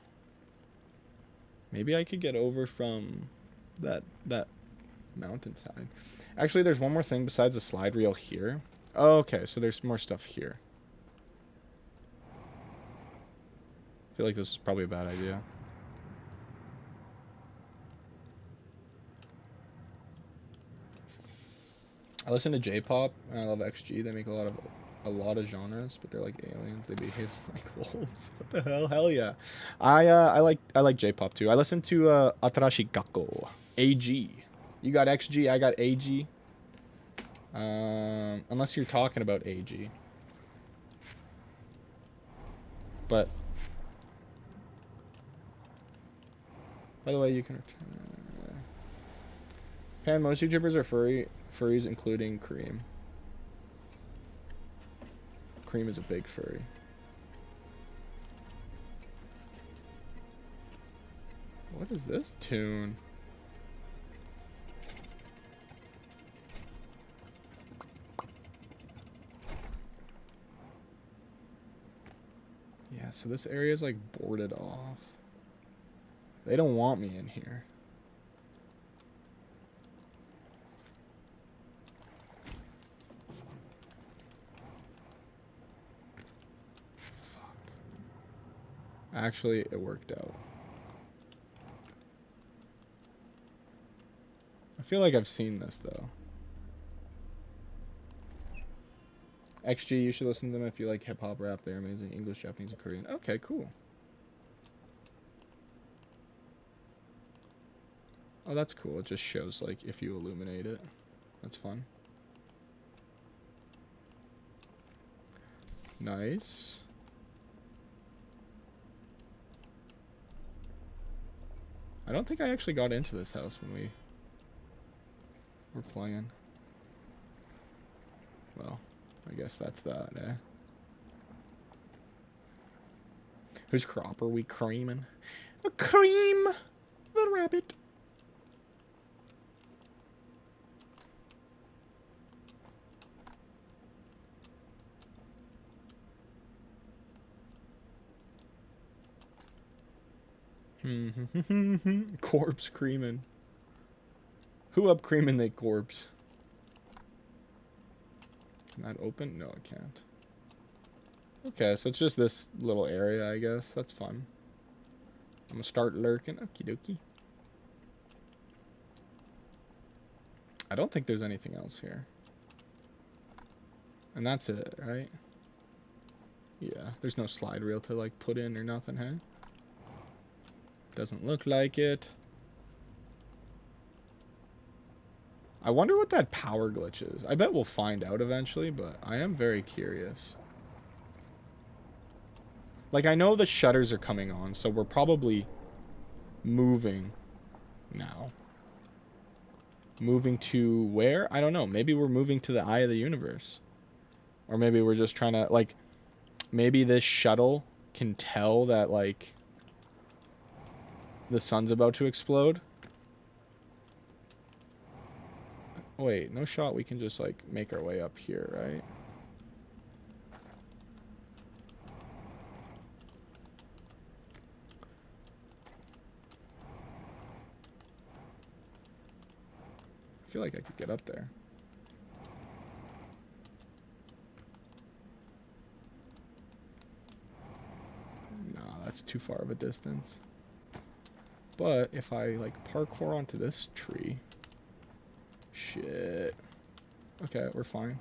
Maybe I could get over from that mountainside. Actually, there's one more thing besides the slide reel here. Oh, okay, so there's more stuff here. I feel like this is probably a bad idea. I listen to J-pop and I love XG. They make a lot of genres, but they're like aliens. They behave like wolves. What the hell? Hell yeah. I like J-pop too. I listen to Atarashi Gakko. AG. You got XG, I got AG. Unless you're talking about AG. But by the way, you can Pan, most YouTubers are furries, including Cream. Cream is a big furry. What is this tune? Yeah, so this area is like boarded off. They don't want me in here. Fuck. Actually, it worked out. I feel like I've seen this though. XG, you should listen to them if you like hip-hop rap. They're amazing. English, Japanese, and Korean. Okay, cool. Oh, that's cool. It just shows, like, if you illuminate it. That's fun. Nice. I don't think I actually got into this house when we were playing. Well, I guess that's that, eh? Whose crop are we creaming? A cream! The rabbit. Corpse creaming. Who up creaming they corpse? Can that open? No, it can't. Okay, so it's just this little area, I guess. That's fun. I'm gonna start lurking. Okie dokie. I don't think there's anything else here. And that's it, right? Yeah, there's no slide reel to, like, put in or nothing, huh? Doesn't look like it. I wonder what that power glitch is. I bet we'll find out eventually, but I am very curious. Like, I know the shutters are coming on, so we're probably moving now. Moving to where? I don't know. Maybe we're moving to the eye of the universe. Or maybe we're just trying to, like, maybe this shuttle can tell that, like, the sun's about to explode. Wait, no shot. We can just, like, make our way up here, right? I feel like I could get up there. Nah, that's too far of a distance. But if I, like, parkour onto this tree... Shit. Okay, we're fine.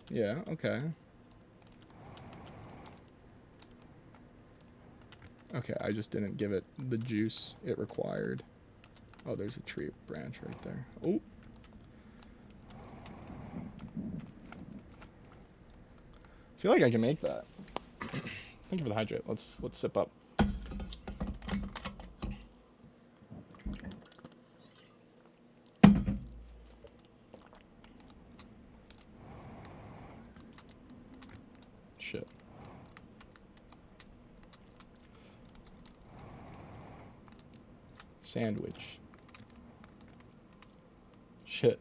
Yeah, okay. Okay, I just didn't give it the juice it required. Oh, there's a tree branch right there. Oh. I feel like I can make that. Thank you for the hydrate. Let's sip up. Shit. Sandwich. Shit.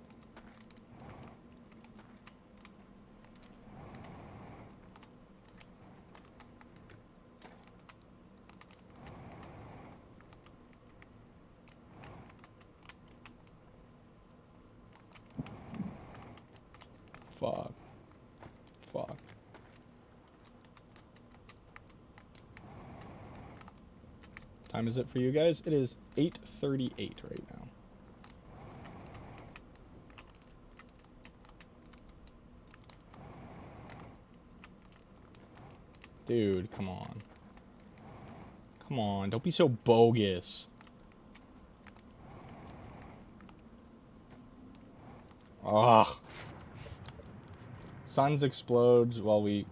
Fuck. Fuck. Time is it for you guys? It is 8:38 right now. Dude, come on. Come on, don't be so bogus. Ugh. Suns explodes while we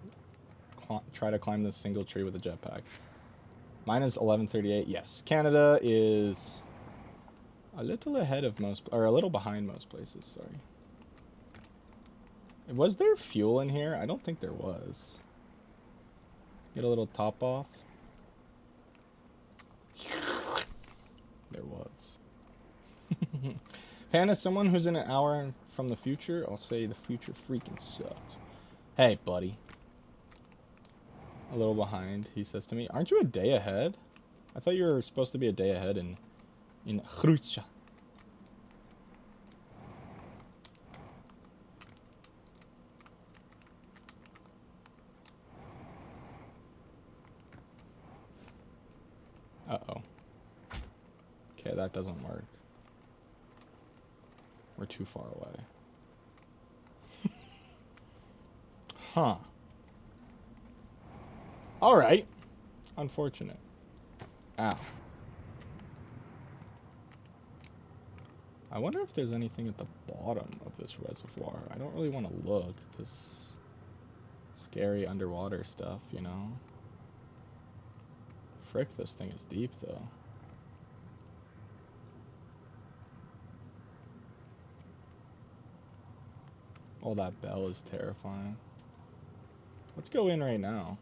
try to climb this single tree with a jetpack. Mine is 11:38. Yes, Canada is a little ahead of most, or a little behind most places. Sorry. Was there fuel in here? I don't think there was. Get a little top off. There was. Pan is someone who's in an hour from the future. I'll say the future freaking sucks. Hey, buddy. A little behind, he says to me. Aren't you a day ahead? I thought you were supposed to be a day ahead in Khrushchev. Uh-oh. Okay, that doesn't work. We're too far away. Huh. Alright. Unfortunate. Ow. I wonder if there's anything at the bottom of this reservoir. I don't really want to look, because scary underwater stuff, you know? Frick, this thing is deep, though. Oh, that bell is terrifying. Let's go in right now.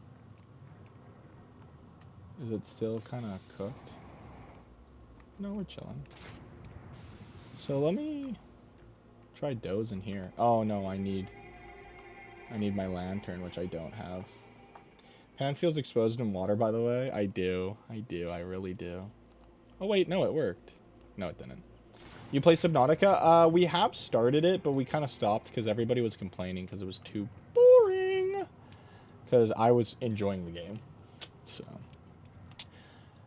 Is it still kind of cooked? No, we're chilling. So let me try doze in here. Oh no, I need my lantern, which I don't have. Pan feels exposed in water, by the way. I do, I really do. Oh wait, no, it worked. No, it didn't. You play Subnautica? We have started it, but we kind of stopped because everybody was complaining because it was too boring. Because I was enjoying the game. So.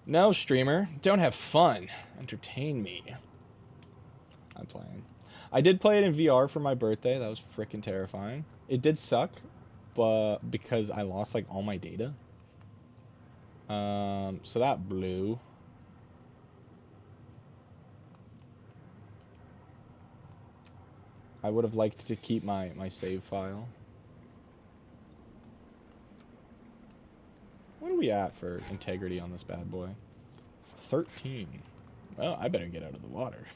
No, streamer. Don't have fun. Entertain me. I'm playing. I did play it in VR for my birthday. That was freaking terrifying. It did suck, but because I lost like all my data. So that blew. I would have liked to keep my save file. What are we at for integrity on this bad boy? 13. Well, I better get out of the water.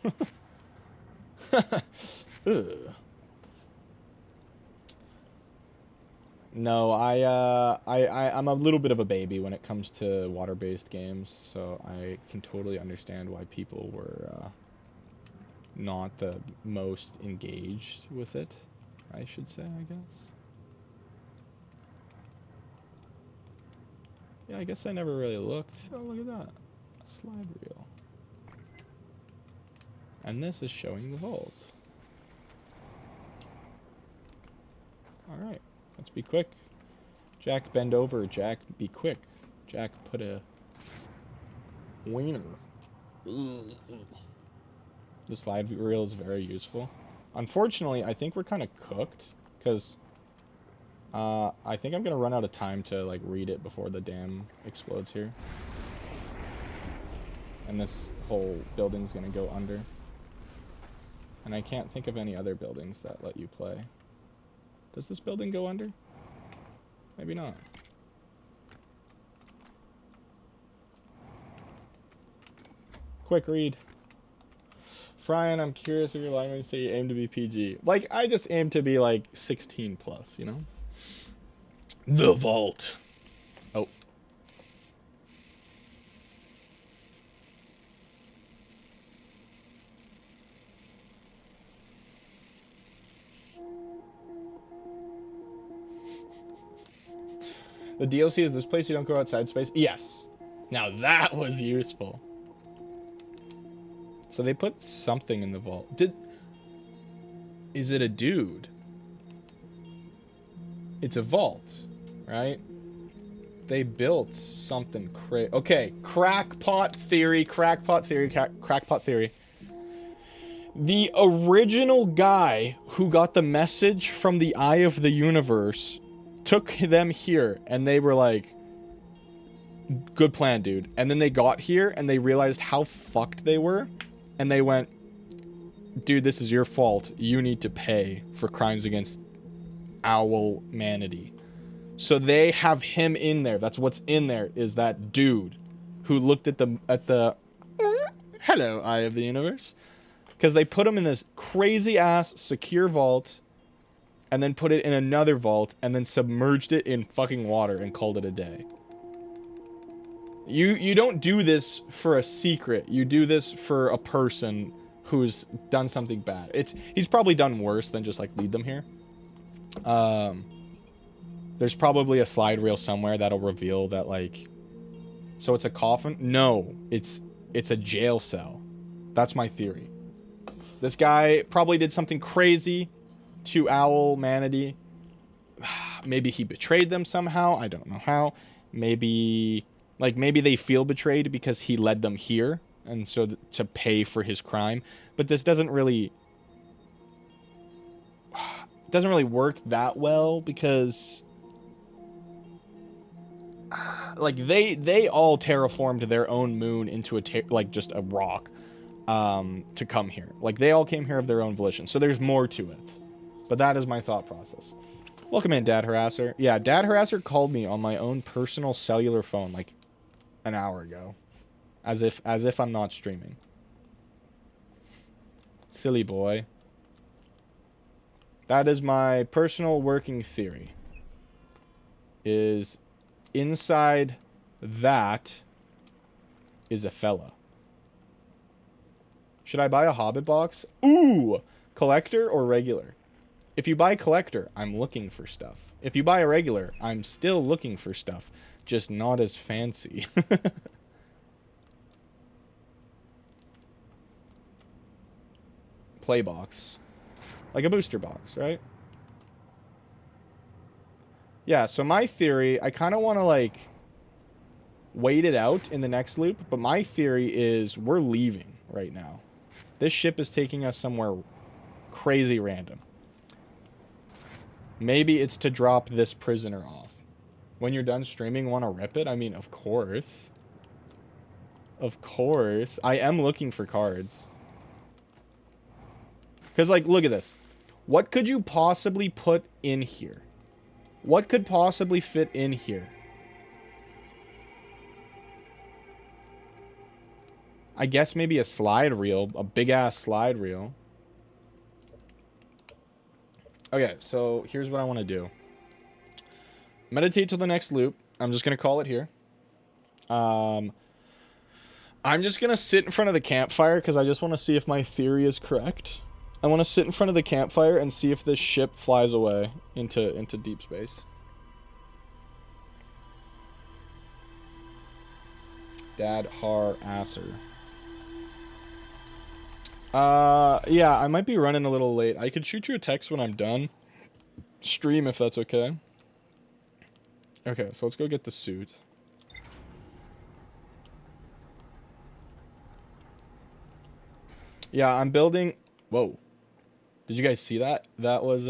No, I'm a little bit of a baby when it comes to water-based games, so I can totally understand why people were not the most engaged with it, I should say, I guess. Yeah, I guess I never really looked. Oh, look at that. A slide reel. And this is showing the vault. Alright, let's be quick. Jack, bend over. Jack, be quick. Jack, put a wiener. The slide reel is very useful. Unfortunately, I think we're kind of cooked, because I think I'm gonna run out of time to like read it before the dam explodes here. And this whole building's gonna go under. And I can't think of any other buildings that let you play. Does this building go under? Maybe not. Quick read. Brian, I'm curious if you're lying when you say you aim to be PG. Like, I just aim to be like 16 plus, you know? The vault. Oh. The DLC is this place you don't go outside space? Yes. Now that was useful. So they put something in the vault. Is it a dude? It's a vault, right? They built something crazy. Okay, crackpot theory. The original guy who got the message from the Eye of the Universe took them here, and they were like, good plan, dude. And then they got here, and they realized how fucked they were, and they went, dude, this is your fault. You need to pay for crimes against owl-manity. So they have him in there. That's what's in there, is that dude who looked at the hello, Eye of the Universe. Because they put him in this crazy-ass secure vault, and then put it in another vault, and then submerged it in fucking water and called it a day. You don't do this for a secret. You do this for a person who's done something bad. He's probably done worse than just like lead them here. There's probably a slide reel somewhere that'll reveal that, like, so it's a coffin? No, it's a jail cell. That's my theory. This guy probably did something crazy to owl-manity. Maybe he betrayed them somehow. I don't know how. Maybe they feel betrayed because he led them here, and so to pay for his crime. But this doesn't really work that well, because like they all terraformed their own moon into just a rock to come here. Like, they all came here of their own volition. So there's more to it. But that is my thought process. Welcome in, Dad Harasser. Yeah, Dad Harasser called me on my own personal cellular phone like an hour ago. As if I'm not streaming. Silly boy. That is my personal working theory. Is inside that is a fella. Should I buy a Hobbit box? Ooh! Collector or regular? If you buy collector, I'm looking for stuff. If you buy a regular, I'm still looking for stuff. Just not as fancy. Play box. Like a booster box, right? Yeah, so my theory, I kind of want to, like, wait it out in the next loop, but my theory is we're leaving right now. This ship is taking us somewhere crazy random. Maybe it's to drop this prisoner off. When you're done streaming, want to rip it? I mean, of course. Of course. I am looking for cards. Because, like, look at this. What could you possibly put in here? What could possibly fit in here? I guess maybe a slide reel. A big-ass slide reel. Okay, so here's what I want to do. Meditate till the next loop. I'm just going to call it here. I'm just going to sit in front of the campfire because I just want to see if my theory is correct. I want to sit in front of the campfire and see if this ship flies away into deep space. Dad Har Asser. Yeah, I might be running a little late. I could shoot you a text when I'm done. Stream if that's okay. Okay, so let's go get the suit. Yeah, I'm building... Whoa. Did you guys see that? That was,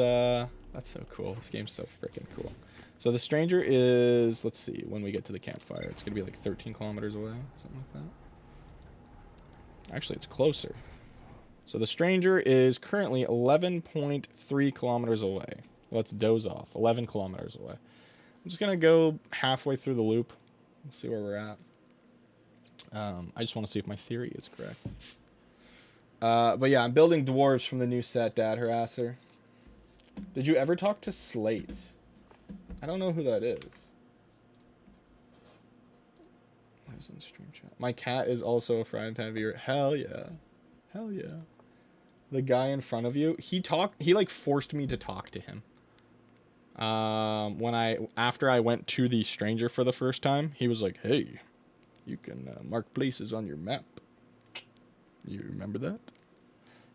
That's so cool. This game's so freaking cool. So the stranger is, let's see, when we get to the campfire, it's going to be like 13 kilometers away, something like that. Actually, it's closer. So the stranger is currently 11.3 kilometers away. Let's doze off. 11 kilometers away. I'm just going to go halfway through the loop. We'll see where we're at. I just want to see if my theory is correct. But yeah, I'm building dwarves from the new set, Dad Harasser. Did you ever talk to Slate? I don't know who that is. Who's in stream chat? My cat is also a Friday Time viewer. Hell yeah. Hell yeah. The guy in front of you, he like forced me to talk to him. After I went to the stranger for the first time, he was like, "Hey, you can mark places on your map." You remember that?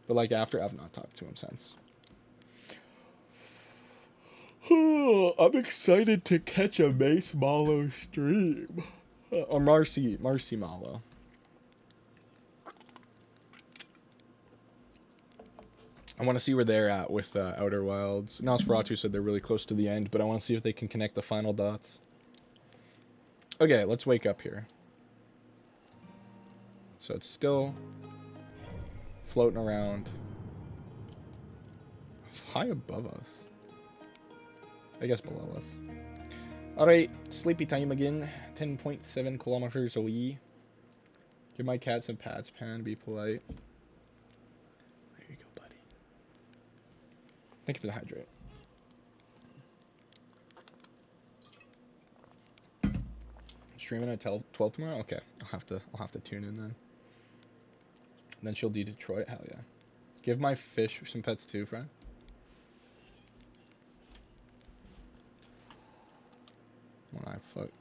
But like after, I've not talked to him since. I'm excited to catch a Mace Malo stream. Or Marcy Malo. I want to see where they're at with Outer Wilds. Nosferatu said they're really close to the end, but I want to see if they can connect the final dots. Okay, let's wake up here. So it's still floating around high above us. I guess below us. Alright, sleepy time again. 10.7 kilometers away. Give my cat some pats, Pan. Be polite. There you go, buddy. Thank you for the hydrate. Streaming at 12 tomorrow? Okay. I'll have to tune in then. And then she'll do Detroit? Hell yeah. Give my fish some pets too, friend.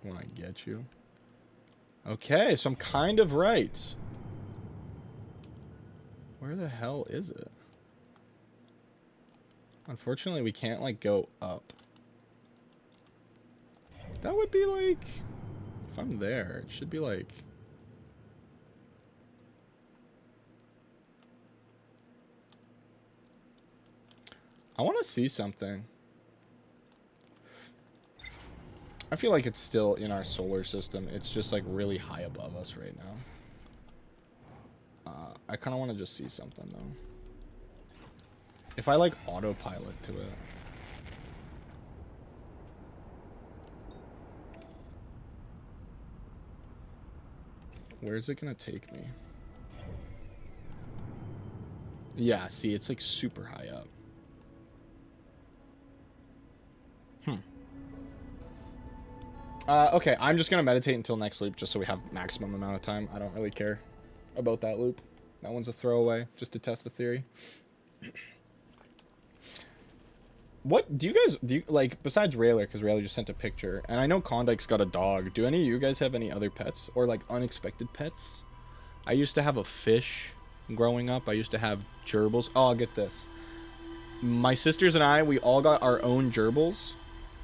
When I get you. Okay, so I'm kind of right. Where the hell is it? Unfortunately, we can't like go up. That would be like, if I'm there, it should be like, I want to see something. I feel like it's still in our solar system. It's just like really high above us right now. I kind of want to just see something though. If I like autopilot to it. Where is it gonna take me? Yeah, see, it's like super high up. Okay, I'm just gonna meditate until next loop just so we have maximum amount of time. I don't really care about that loop. That one's a throwaway, just to test the theory. What do you like besides Rayler, because Rayler just sent a picture, and I know Klondike's got a dog. Do any of you guys have any other pets or like unexpected pets? I used to have a fish growing up. I used to have gerbils. Oh, I'll get this. My sisters and I, we all got our own gerbils.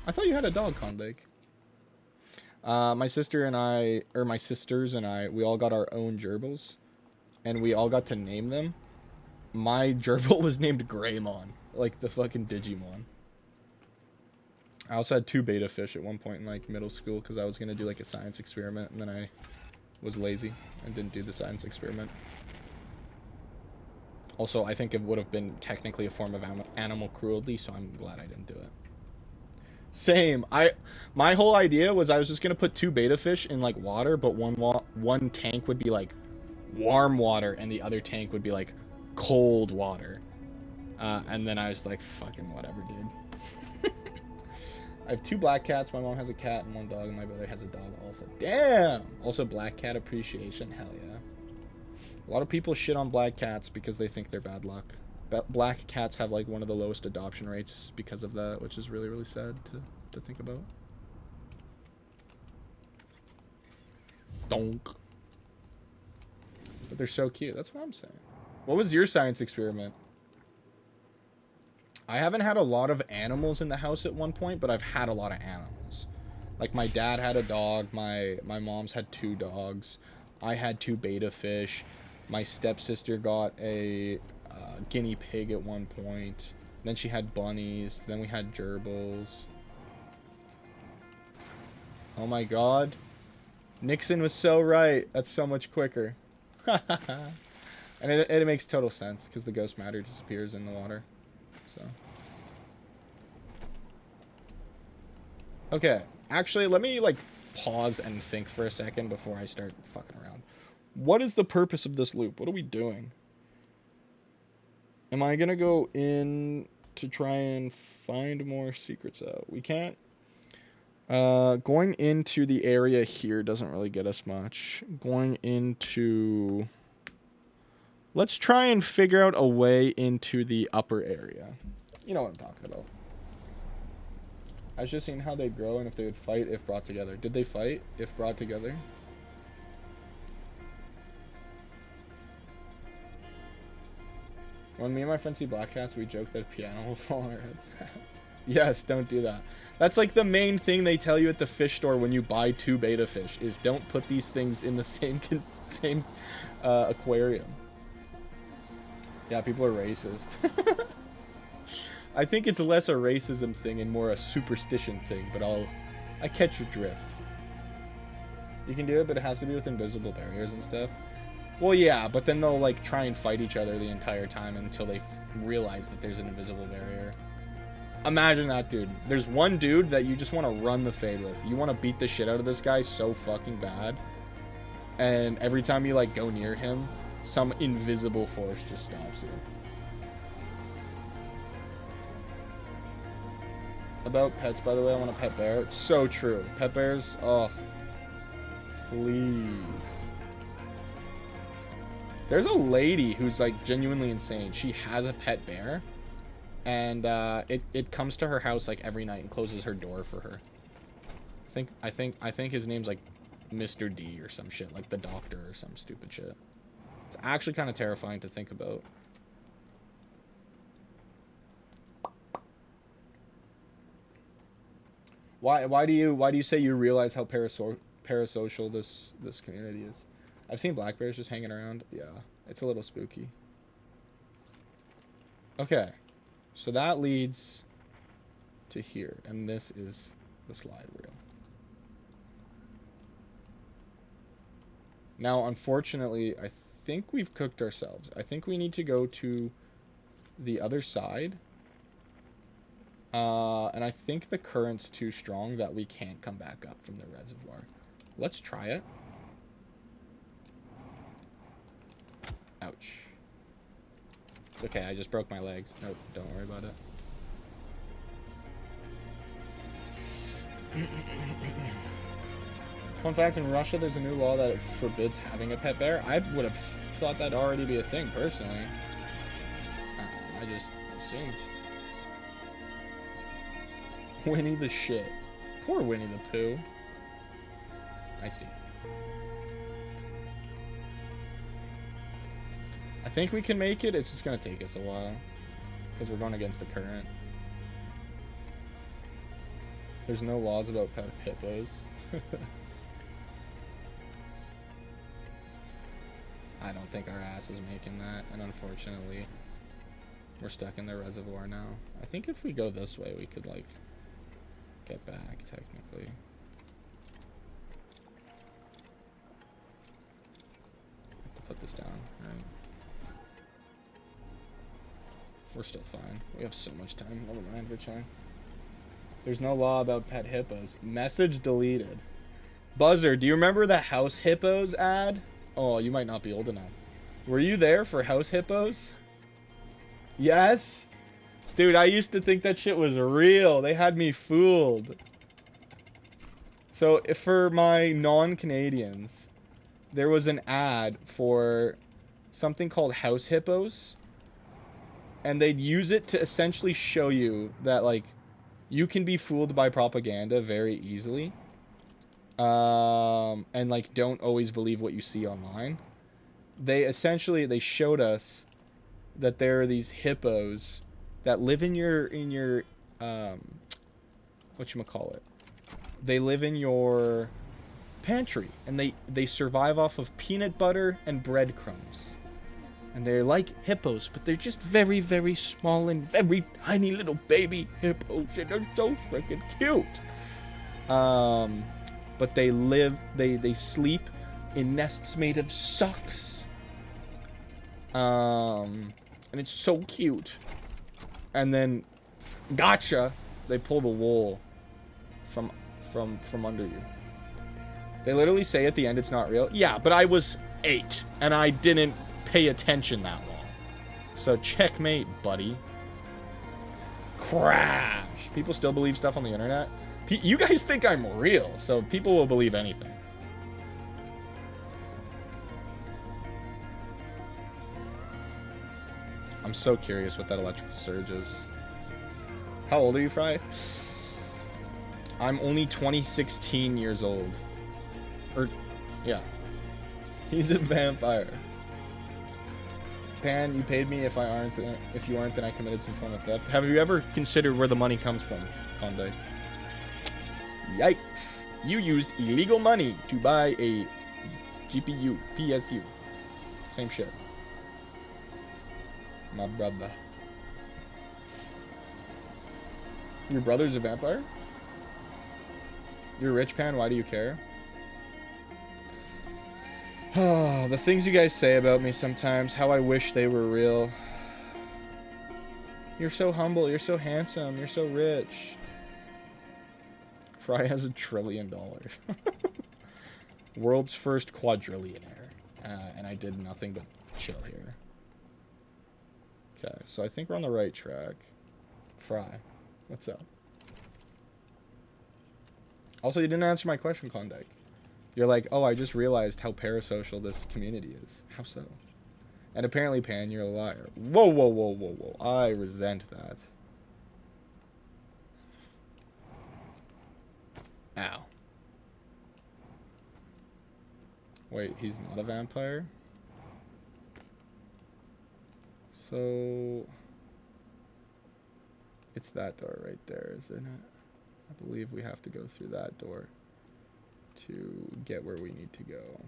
I thought you had a dog, Klondike. My sisters and I, we all got our own gerbils, and we all got to name them. My gerbil was named Greymon, like the fucking Digimon. I also had 2 beta fish at one point in like middle school because I was gonna do like a science experiment, and then I was lazy and didn't do the science experiment. Also, I think it would have been technically a form of animal cruelty, so I'm glad I didn't do it. Same. My whole idea was I was just gonna put 2 beta fish in like water, but one tank would be like warm water and the other tank would be like cold water. And then I was like, fucking whatever, dude. I have 2 black cats. My mom has a cat and 1 dog, and my brother has a dog also. Damn. Also, black cat appreciation. Hell yeah. A lot of people shit on black cats because they think they're bad luck. Black cats have like one of the lowest adoption rates because of that, which is really, really sad to think about. Donk. But they're so cute. That's what I'm saying. What was your science experiment? I haven't had a lot of animals in the house at one point, but I've had a lot of animals. Like my dad had a dog. My mom's had 2 dogs. I had 2 beta fish. My stepsister got a guinea pig at one point. Then she had bunnies. Then we had gerbils. Oh my god. Nixon was so right. That's so much quicker. And it makes total sense because the ghost matter disappears in the water. So. Okay. Actually, let me like pause and think for a second before I start fucking around. What is the purpose of this loop? What are we doing? Am I gonna go in to try and find more secrets out? We can't. Going into the area here doesn't really get us much. Going into... Let's try and figure out a way into the upper area. You know what I'm talking about. I was just seeing how they grow and if they would fight if brought together. Did they fight if brought together? When me and my friend see black cats, we joke that a piano will fall on our heads. Yes, don't do that. That's like the main thing they tell you at the fish store when you buy 2 beta fish is don't put these things in the same aquarium. Yeah, people are racist. I think it's less a racism thing and more a superstition thing, but I catch your drift. You can do it, but it has to be with invisible barriers and stuff. Well, yeah, but then they'll like try and fight each other the entire time until they realize that there's an invisible barrier. Imagine that, dude. There's one dude that you just want to run the fade with. You want to beat the shit out of this guy so fucking bad. And every time you like go near him, some invisible force just stops you. About pets, by the way, I want a pet bear. It's so true. Pet bears, oh. Please. There's a lady who's like genuinely insane. She has a pet bear. And it comes to her house like every night and closes her door for her. I think his name's like Mr. D or some shit, like the doctor or some stupid shit. It's actually kind of terrifying to think about. Why do you say you realize how parasocial this community is? I've seen black bears just hanging around. Yeah, it's a little spooky. Okay. So that leads to here, and this is the slide reel. Now, unfortunately, I think we've cooked ourselves. I think we need to go to the other side. And I think the current's too strong that we can't come back up from the reservoir. Let's try it. Ouch. It's okay, I just broke my legs. Nope, don't worry about it. Fun fact, in Russia, there's a new law that forbids having a pet bear. I would have thought that'd already be a thing, personally. I just assumed. Winnie the shit. Poor Winnie the Pooh. I see. I think we can make it. It's just going to take us a while. Because we're going against the current. There's no laws about pet hippos. I don't think our ass is making that. And unfortunately, we're stuck in the reservoir now. I think if we go this way, we could, like, get back, technically. I have to put this down, right? We're still fine. We have so much time. Never mind, we're fine. There's no law about pet hippos. Message deleted. Buzzer, do you remember the House Hippos ad? Oh, you might not be old enough. Were you there for House Hippos? Yes? Dude, I used to think that shit was real. They had me fooled. So, for my non-Canadians, there was an ad for something called House Hippos. And they'd use it to essentially show you that, like, you can be fooled by propaganda very easily. And, like, don't always believe what you see online. They showed us that there are these hippos that live in your whatchamacallit. They live in your pantry, and they survive off of peanut butter and breadcrumbs. And they're like hippos, but they're just very, very small and very tiny little baby hippos. And they're so freaking cute. But they sleep in nests made of socks. And it's so cute. And then, gotcha, they pull the wool from under you. They literally say at the end it's not real. Yeah, but I was 8 and I didn't pay attention that long. So checkmate, buddy. Crash. People still believe stuff on the internet. You guys think I'm real, so people will believe anything. I'm so curious what that electrical surge is. How old are you, Fry? I'm only 2016 years old. Yeah. He's a vampire. Pan, you paid me. If you aren't, then I committed some form of theft. Have you ever considered where the money comes from, Klondike? Yikes. You used illegal money to buy a GPU, PSU. Same shit. My brother. Your brother's a vampire? You're rich, Pan, why do you care? Oh, the things you guys say about me sometimes, how I wish they were real. You're so humble, you're so handsome, you're so rich. Fry has $1 trillion. World's first quadrillionaire. And I did nothing but chill here. Okay, so I think we're on the right track. Fry, what's up? Also, you didn't answer my question, Klondike. You're like, oh, I just realized how parasocial this community is. How so? And apparently, Pan, you're a liar. Whoa, whoa, whoa, whoa, whoa. I resent that. Ow. Wait, he's not a vampire? So... it's that door right there, isn't it? I believe we have to go through that door to get where we need to go.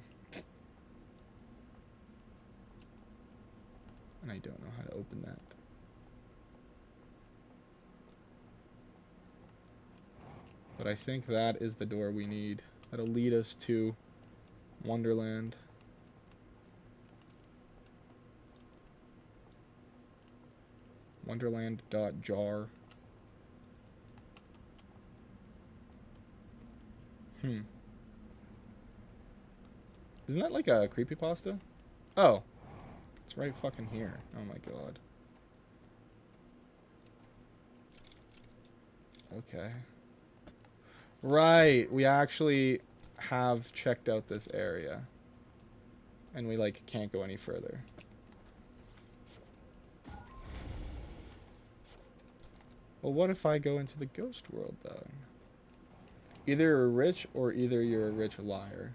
And I don't know how to open that. But I think that is the door we need. That'll lead us to Wonderland. Wonderland.jar. Isn't that like a creepypasta? Oh. It's right fucking here. Oh my god. Okay. Right. We actually have checked out this area. And we, like, can't go any further. Well, what if I go into the ghost world, though? Either you're rich or either you're a rich liar.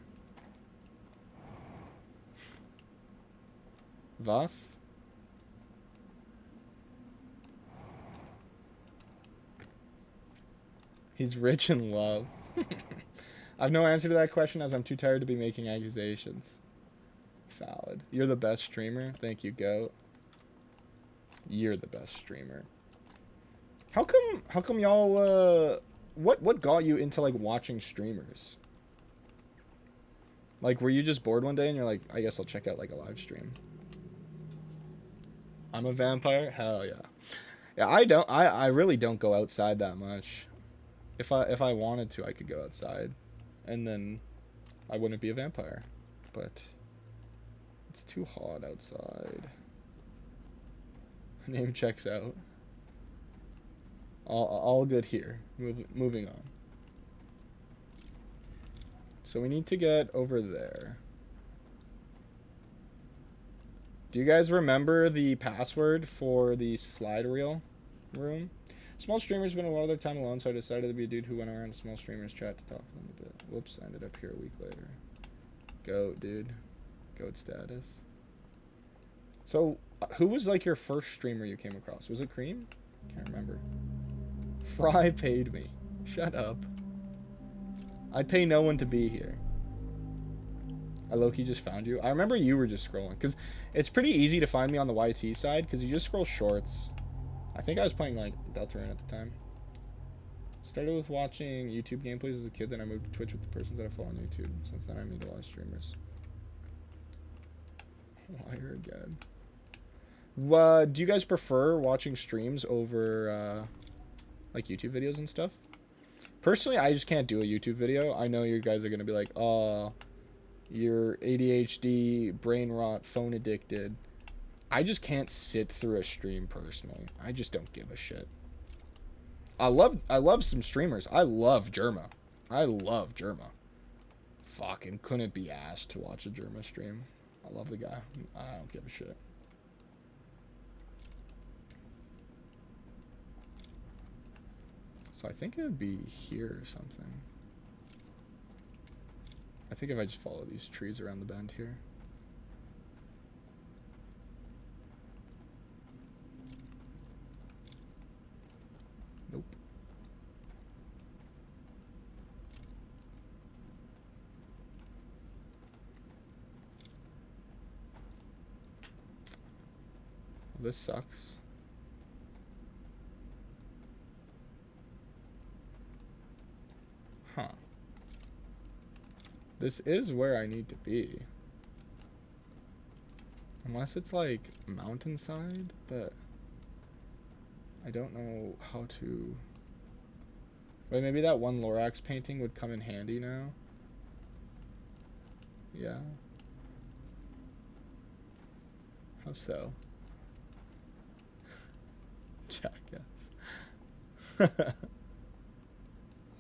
Was? He's rich in love. I have no answer to that question as I'm too tired to be making accusations. Valid. You're the best streamer. Thank you, Goat. You're the best streamer. How come y'all what got you into like watching streamers? Like, were you just bored one day and you're like, I guess I'll check out like a live stream? I'm a vampire? Hell yeah. Yeah, I really don't go outside that much. If I wanted to, I could go outside and then I wouldn't be a vampire. But it's too hot outside. Name checks out. All good here. Moving on. So we need to get over there. Do you guys remember the password for the slide reel room? Small streamers spend a lot of their time alone, so I decided to be a dude who went around to small streamers chat to talk to them a bit. Whoops, I ended up here a week later. Goat, dude. Goat status. So, who was like your first streamer you came across? Was it Cream? Can't remember. Fry paid me. Shut up. I'd pay no one to be here. I low-key just found you. I remember you were just scrolling, because it's pretty easy to find me on the YT side, because you just scroll shorts. I think I was playing, like, Deltarune at the time. Started with watching YouTube gameplays as a kid, then I moved to Twitch with the persons that I follow on YouTube. Since then, I meet a lot of streamers. Liar again. Do you guys prefer watching streams over, like, YouTube videos and stuff? Personally, I just can't do a YouTube video. I know you guys are going to be like, oh, you're ADHD, brain rot, phone addicted. I just can't sit through a stream personally. I just don't give a shit. I love some streamers. I love Germa. Fucking couldn't be asked to watch a Germa stream. I love the guy. I don't give a shit. So I think it would be here or something. I think if I just follow these trees around the bend here. Nope. Well, this sucks. Huh. This is where I need to be. Unless it's like mountainside, but I don't know how to... Wait, maybe that one Lorax painting would come in handy now? Yeah. How so? Jackass.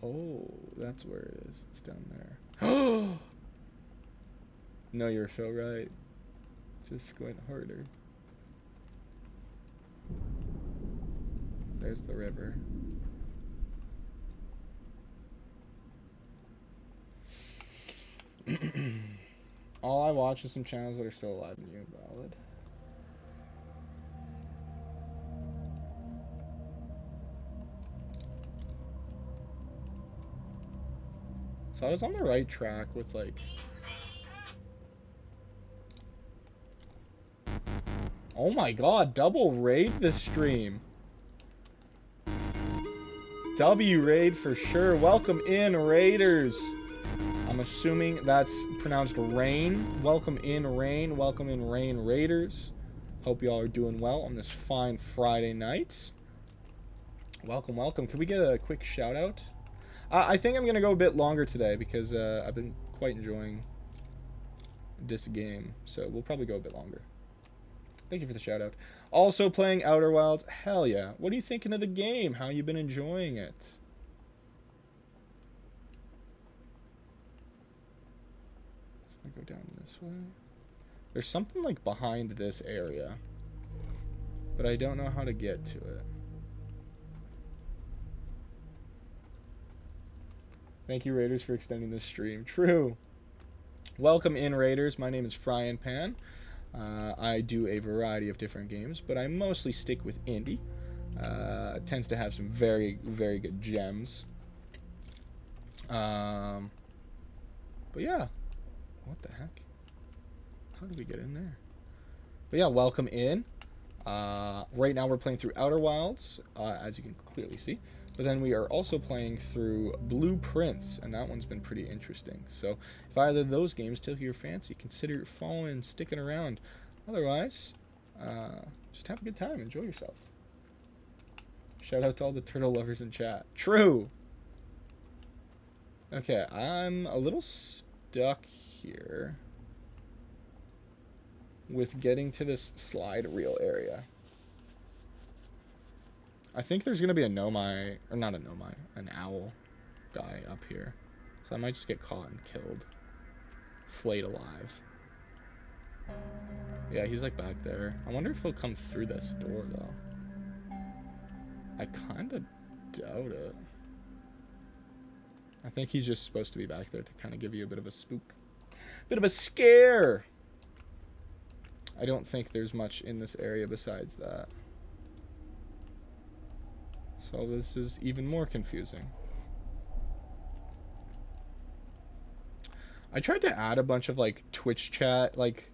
Oh, that's where it is. It's down there. Oh! No, you're so right. Just squint harder. There's the river. All I watch is some channels that are still alive and you valid. So I was on the right track with like... Oh my god, double raid this stream. W raid for sure. Welcome in, raiders. I'm assuming that's pronounced rain. Welcome in, rain. Welcome in, rain raiders. Hope y'all are doing well on this fine Friday night. Welcome, welcome. Can we get a quick shout out? I think I'm going to go a bit longer today because I've been quite enjoying this game. So we'll probably go a bit longer. Thank you for the shout out. Also playing Outer Wilds. Hell yeah. What are you thinking of the game? How you been enjoying it? So I go down this way. There's something like behind this area, but I don't know how to get to it. Thank you, Raiders, for extending this stream. True. Welcome in, Raiders. My name is Fryan Pan. I do a variety of different games, but I mostly stick with indie. It tends to have some very, very good gems. But yeah. What the heck? How did we get in there? But yeah, welcome in. Right now we're playing through Outer Wilds, as you can clearly see. But then we are also playing through Blueprints, and that one's been pretty interesting. So if either of those games tickle your fancy, consider following and sticking around. Otherwise, just have a good time. Enjoy yourself. Shout out to all the turtle lovers in chat. True! Okay, I'm a little stuck here with getting to this slide reel area. I think there's going to be a nomai, or not a nomai, an owl guy up here. So I might just get caught and killed. Flayed alive. Yeah, he's like back there. I wonder if he'll come through this door, though. I kind of doubt it. I think he's just supposed to be back there to kind of give you a bit of a spook. Bit of a scare! I don't think there's much in this area besides that. So this is even more confusing. I tried to add a bunch of like Twitch chat like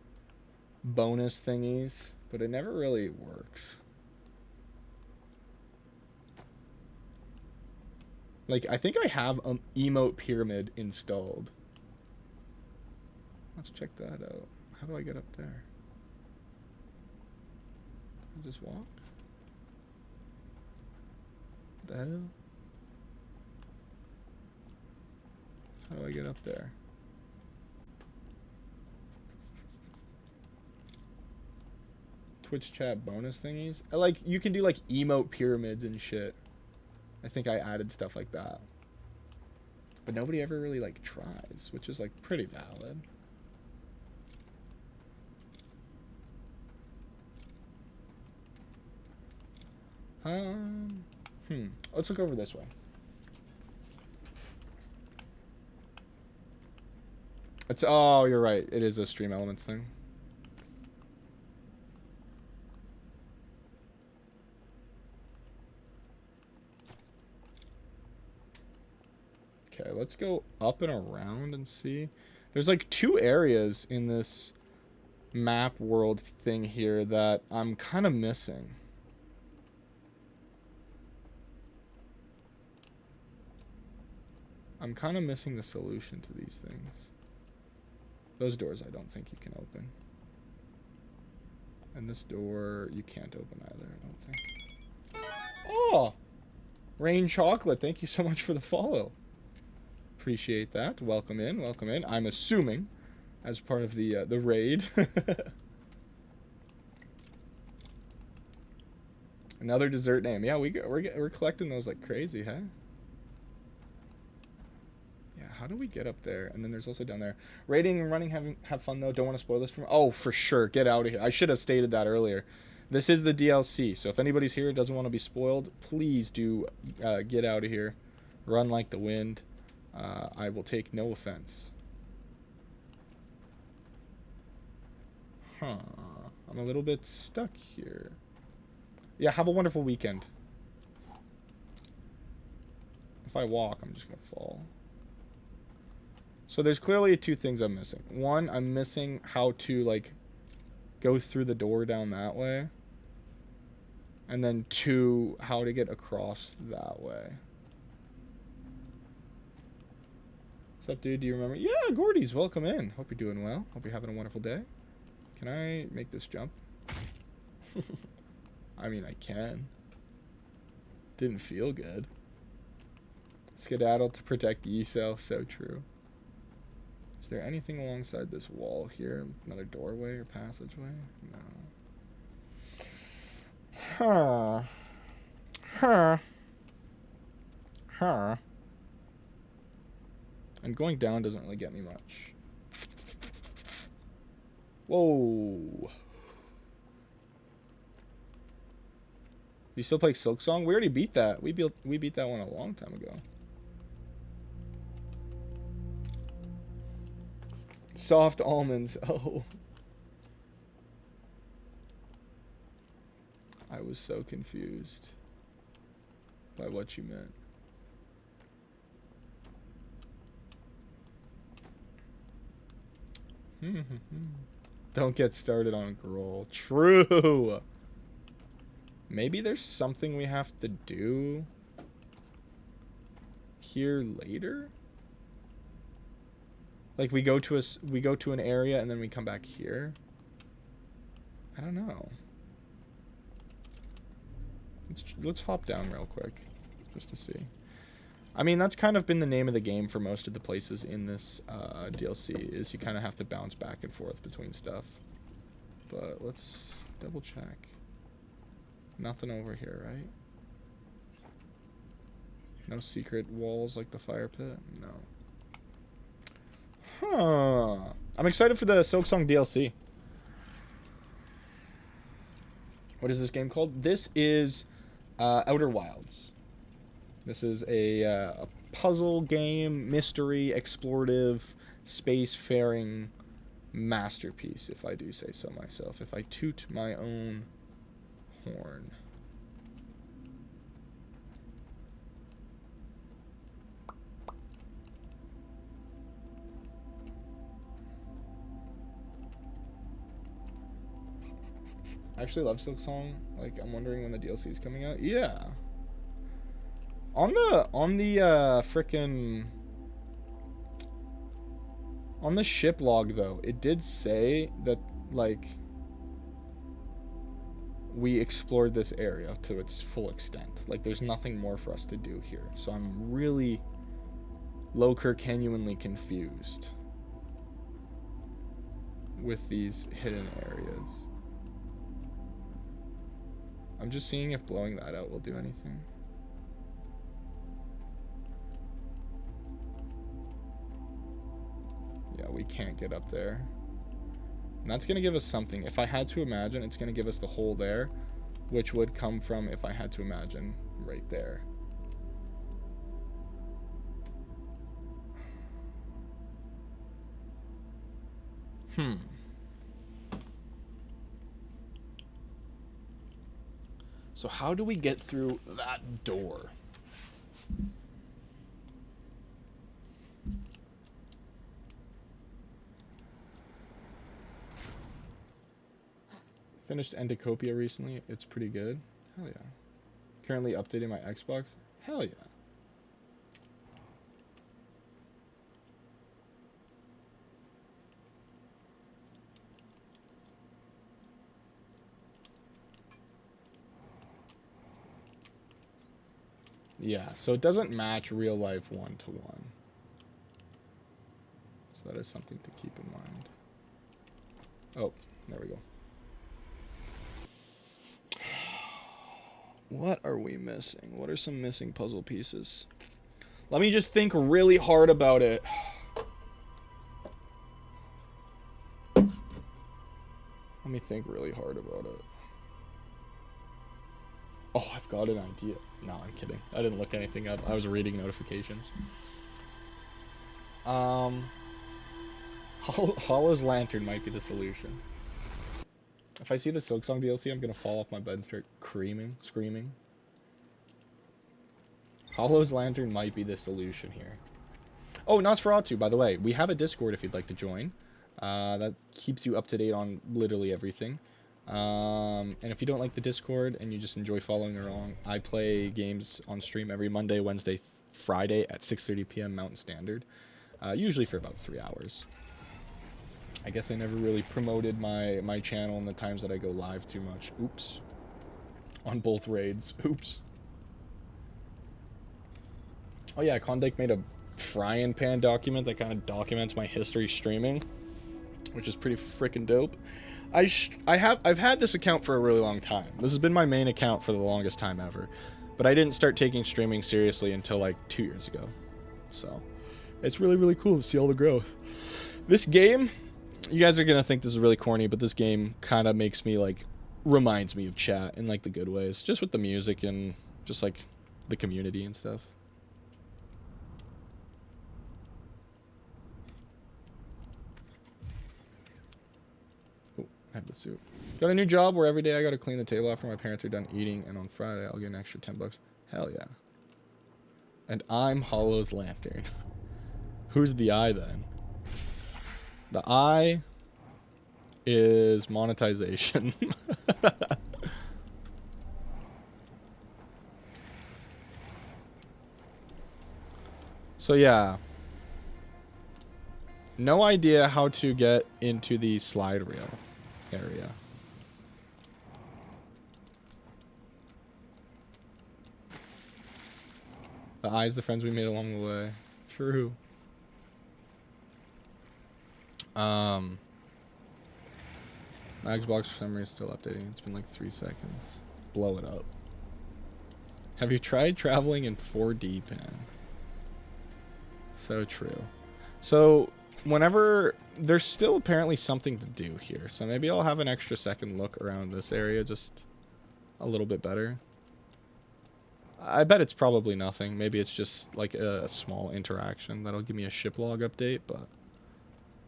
bonus thingies, but it never really works. Like, I think I have emote pyramid installed. Let's check that out. How do I get up there? I just walk? What the hell? How do I get up there? Twitch chat bonus thingies? Like, you can do like emote pyramids and shit. I think I added stuff like that. But nobody ever really like tries, which is like pretty valid. Let's look over this way. It's, oh, you're right. It is a stream elements thing. Okay, let's go up and around and see. There's like 2 areas in this map world thing here that I'm kind of missing. I'm kind of missing the solution to these things. Those doors I don't think you can open. And this door you can't open either, I don't think. Oh! Rain Chocolate, thank you so much for the follow. Appreciate that. Welcome in, welcome in. I'm assuming as part of the raid. Another dessert name. Yeah, we're collecting those like crazy, huh? Yeah, how do we get up there? And then there's also down there. Raiding and running, have fun though. Don't want to spoil this for me. Oh, for sure. Get out of here. I should have stated that earlier. This is the DLC, so if anybody's here and doesn't want to be spoiled, please do get out of here. Run like the wind. I will take no offense. Huh. I'm a little bit stuck here. Yeah, have a wonderful weekend. If I walk, I'm just gonna fall. So there's clearly 2 things I'm missing. One, I'm missing how to, like, go through the door down that way. And then 2, how to get across that way. What's up, dude? Do you remember? Yeah, Gordy's, welcome in. Hope you're doing well. Hope you're having a wonderful day. Can I make this jump? I mean, I can. Didn't feel good. Skedaddle to protect yourself. So true. Is there anything alongside this wall here? Another doorway or passageway? No. Huh. Huh. Huh. And going down doesn't really get me much. Whoa. You still play Silk Song? We already beat that. We beat that one a long time ago. Soft almonds. Oh. I was so confused by what you meant. Don't get started on Grohl. True. Maybe there's something we have to do here later. Like we go to an area and then we come back here. I don't know. Let's hop down real quick just to see. I mean, that's kind of been the name of the game for most of the places in this DLC, is you kind of have to bounce back and forth between stuff. But let's double check. Nothing over here, right? No secret walls like the fire pit? No. Huh. I'm excited for the Silksong DLC. What is this game called? This is Outer Wilds. This is a puzzle game, mystery, explorative, spacefaring masterpiece, if I do say so myself. If I toot my own horn. I actually love Silk Song. Like, I'm wondering when the DLC is coming out. Yeah. On the frickin' on the ship log though, it did say that like we explored this area to its full extent. Like, there's nothing more for us to do here. So I'm really genuinely confused with these hidden areas. I'm just seeing if blowing that out will do anything. Yeah, we can't get up there. And that's going to give us something. If I had to imagine, it's going to give us the hole there, which would come from, if I had to imagine, right there. So how do we get through that door? Finished Endocopia recently. It's pretty good. Hell yeah. Currently updating my Xbox. Hell yeah. Yeah, so it doesn't match real life 1-to-1. So that is something to keep in mind. Oh, there we go. What are we missing? What are some missing puzzle pieces? Let me just think really hard about it. Let me think really hard about it. Oh, I've got an idea. No, I'm kidding. I didn't look anything up. I was reading notifications. Hollow's Lantern might be the solution. If I see the Silksong DLC, I'm gonna fall off my bed and start screaming. Hollow's Lantern might be the solution here. Oh, Nosferatu, by the way. We have a Discord if you'd like to join. That keeps you up to date on literally everything. And if you don't like the Discord and you just enjoy following along, I play games on stream every Monday, Wednesday, Friday at 6:30 p.m. Mountain Standard. Usually for about 3 hours. I guess I never really promoted my channel in the times that I go live too much. Oops. On both raids. Oops. Oh yeah, Klondike made a frying pan document that kind of documents my history streaming, which is pretty freaking dope. I've had this account for a really long time. This has been my main account for the longest time ever, but I didn't start taking streaming seriously until like 2 years ago. So it's really, really cool to see all the growth. This game, you guys are gonna think this is really corny, but this game kind of makes me like, reminds me of chat in like the good ways, just with the music and just like the community and stuff. Oh, I have the soup. Got a new job where every day I gotta clean the table after my parents are done eating, and on Friday I'll get an extra $10. Hell yeah. And I'm Hollow's Lantern. Who's the I then? The I is monetization. So yeah. No idea how to get into the slide rail area. The I's the friends we made along the way. True. My Xbox for some reason is still updating. It's been like 3 seconds. Blow it up. Have you tried traveling in 4D, Pan? So true. So whenever there's still apparently something to do here, so maybe I'll have an extra second look around this area just a little bit better. I bet it's probably nothing. Maybe it's just like a small interaction that'll give me a ship log update, but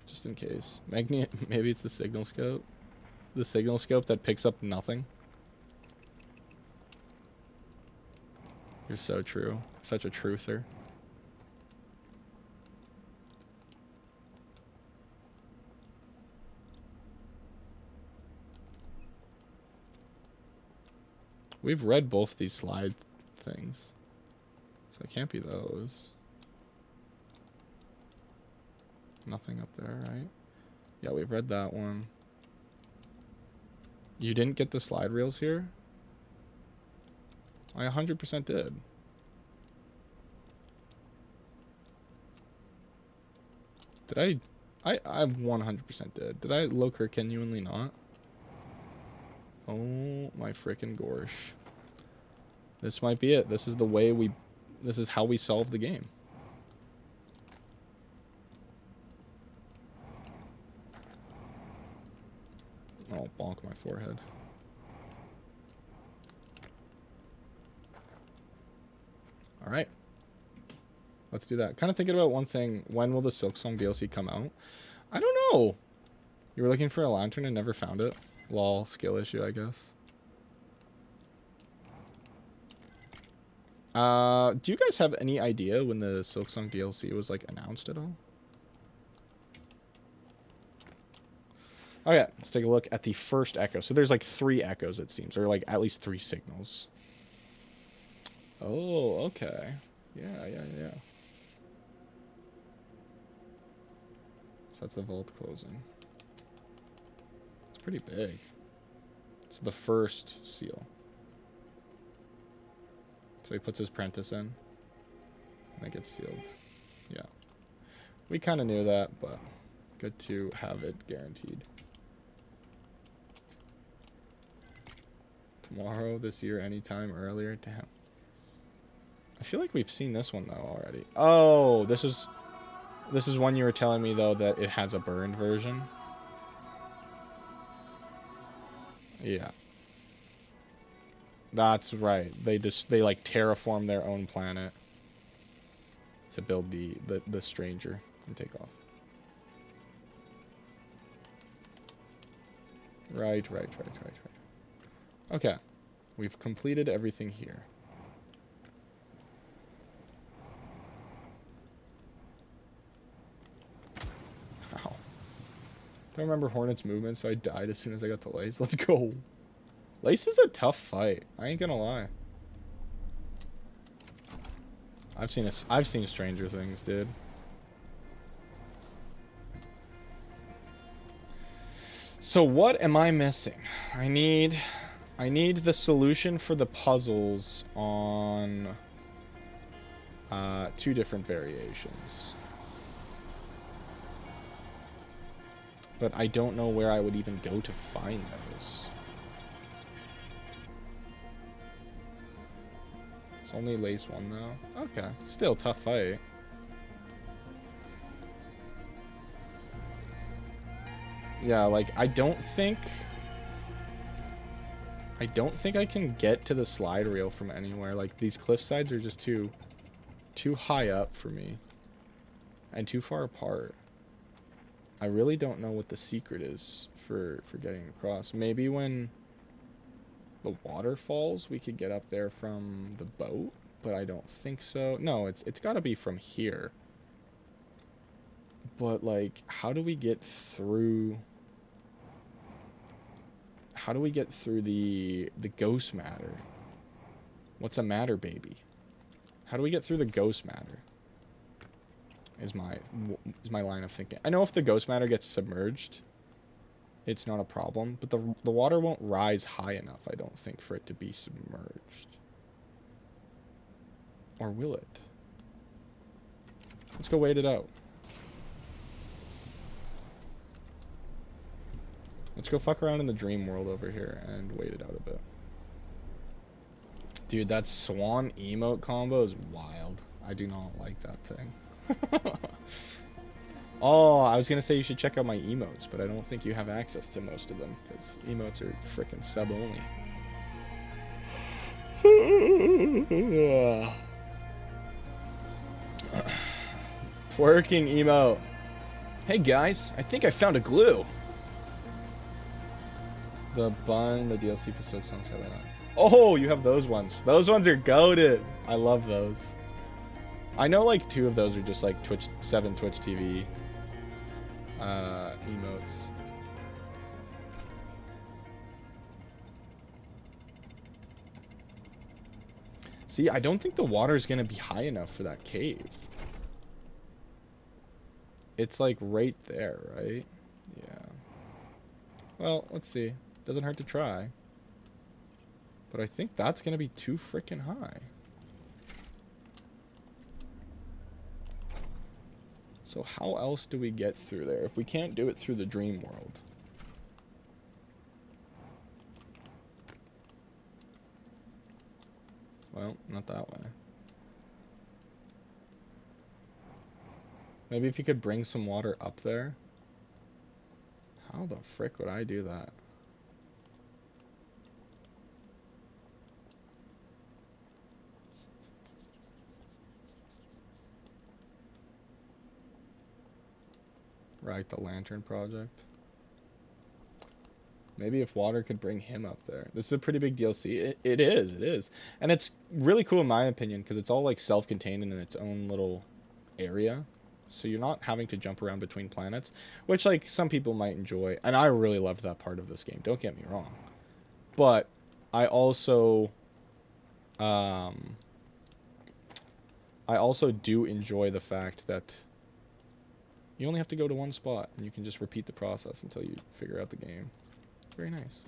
just in case. Maybe it's the signal scope. The signal scope that picks up nothing. You're so true. Such a truther. We've read both these slide things. So it can't be those. Nothing up there, right? Yeah, we've read that one. You didn't get the slide reels here? I 100% did. Did I 100% did. Did I Loker genuinely not? Oh my frickin' gorsh. This might be it. This is the way we... This is how we solve the game. Oh, bonk my forehead. Alright. Let's do that. Kind of thinking about one thing. When will the Silksong DLC come out? I don't know. You were looking for a lantern and never found it? Lol, skill issue, I guess. Do you guys have any idea when the Silksong DLC was, like, announced at all? Okay, let's take a look at the first echo. So there's, like, 3 echoes, it seems. Or, like, at least 3 signals. Oh, okay. Yeah. So that's the vault closing. It's pretty big. It's the first seal. So he puts his prentice in. And it gets sealed. Yeah. We kind of knew that, but good to have it guaranteed. Tomorrow, this year, anytime earlier. Damn. I feel like we've seen this one, though, already. Oh, this is one you were telling me, though, that it has a burned version. Yeah. That's right. They like terraform their own planet to build the stranger and take off. Right. Okay. We've completed everything here. Ow. Don't remember Hornet's movement, so I died as soon as I got to Lace. Let's go. Lace is a tough fight. I ain't gonna lie. I've seen Stranger Things, dude. So what am I missing? I need the solution for the puzzles on 2 different variations. But I don't know where I would even go to find those. It's only Lace 1 though. Okay, still tough fight. Yeah, like I don't think I can get to the slide reel from anywhere. Like these cliff sides are just too high up for me and too far apart. I really don't know what the secret is for getting across. Maybe when the water falls, we could get up there from the boat, but I don't think so. No, it's got to be from here. But like, how do we get through? How do we get through the ghost matter? What's a matter, baby? How do we get through the ghost matter? Is my line of thinking. I know if the ghost matter gets submerged, it's not a problem, but the water won't rise high enough, I don't think, for it to be submerged. Or will it? Let's go wait it out. Let's go fuck around in the dream world over here and wait it out a bit. Dude, that swan emote combo is wild. I do not like that thing. Oh, I was gonna say you should check out my emotes, but I don't think you have access to most of them because emotes are freaking sub only. Twerking emote. Hey guys, I think I found a glue. The bun, the DLC for Silksong said that. Oh, you have those ones. Those ones are goated. I love those. I know like 2 of those are just like Twitch 7 Twitch TV emotes. See, I don't think the water's gonna be high enough for that cave. It's like right there, right? Yeah. Well, let's see. Doesn't hurt to try. But I think that's gonna be too freaking high. So how else do we get through there if we can't do it through the dream world? Well, not that way. Maybe if you could bring some water up there. How the frick would I do that? Right, the lantern project. Maybe if water could bring him up there. This is a pretty big DLC. It is. And it's really cool in my opinion because it's all like self-contained in its own little area. So you're not having to jump around between planets, which like some people might enjoy. And I really loved that part of this game. Don't get me wrong. But I also do enjoy the fact that you only have to go to one spot and you can just repeat the process until you figure out the game. Very nice.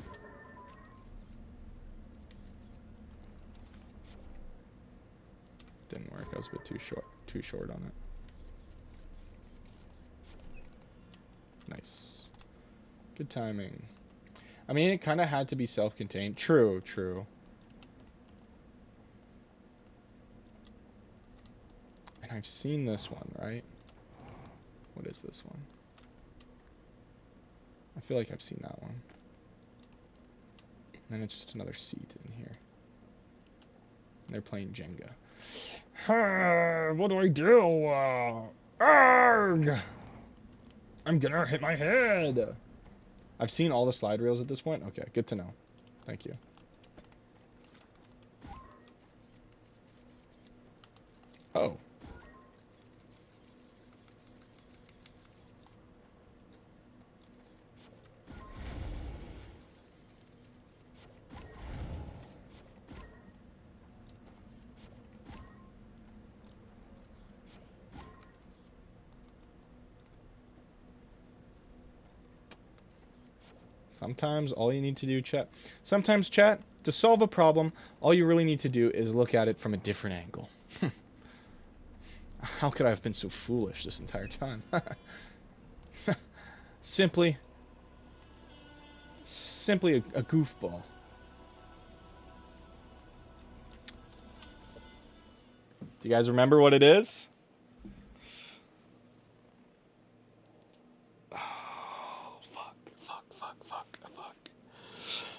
Didn't work. I was a bit too short on it. Nice. Good timing. I mean, it kind of had to be self-contained. True. And I've seen this one, right? What is this one? I feel like I've seen that one. And then it's just another seat in here. And they're playing Jenga. What do I do? Arg! I'm gonna hit my head. I've seen all the slide rails at this point. Okay, good to know. Thank you. Oh. Sometimes all you need to do, chat. Sometimes, chat, to solve a problem, all you really need to do is look at it from a different angle. How could I have been so foolish this entire time? Simply a goofball. Do you guys remember what it is? Oh, fuck.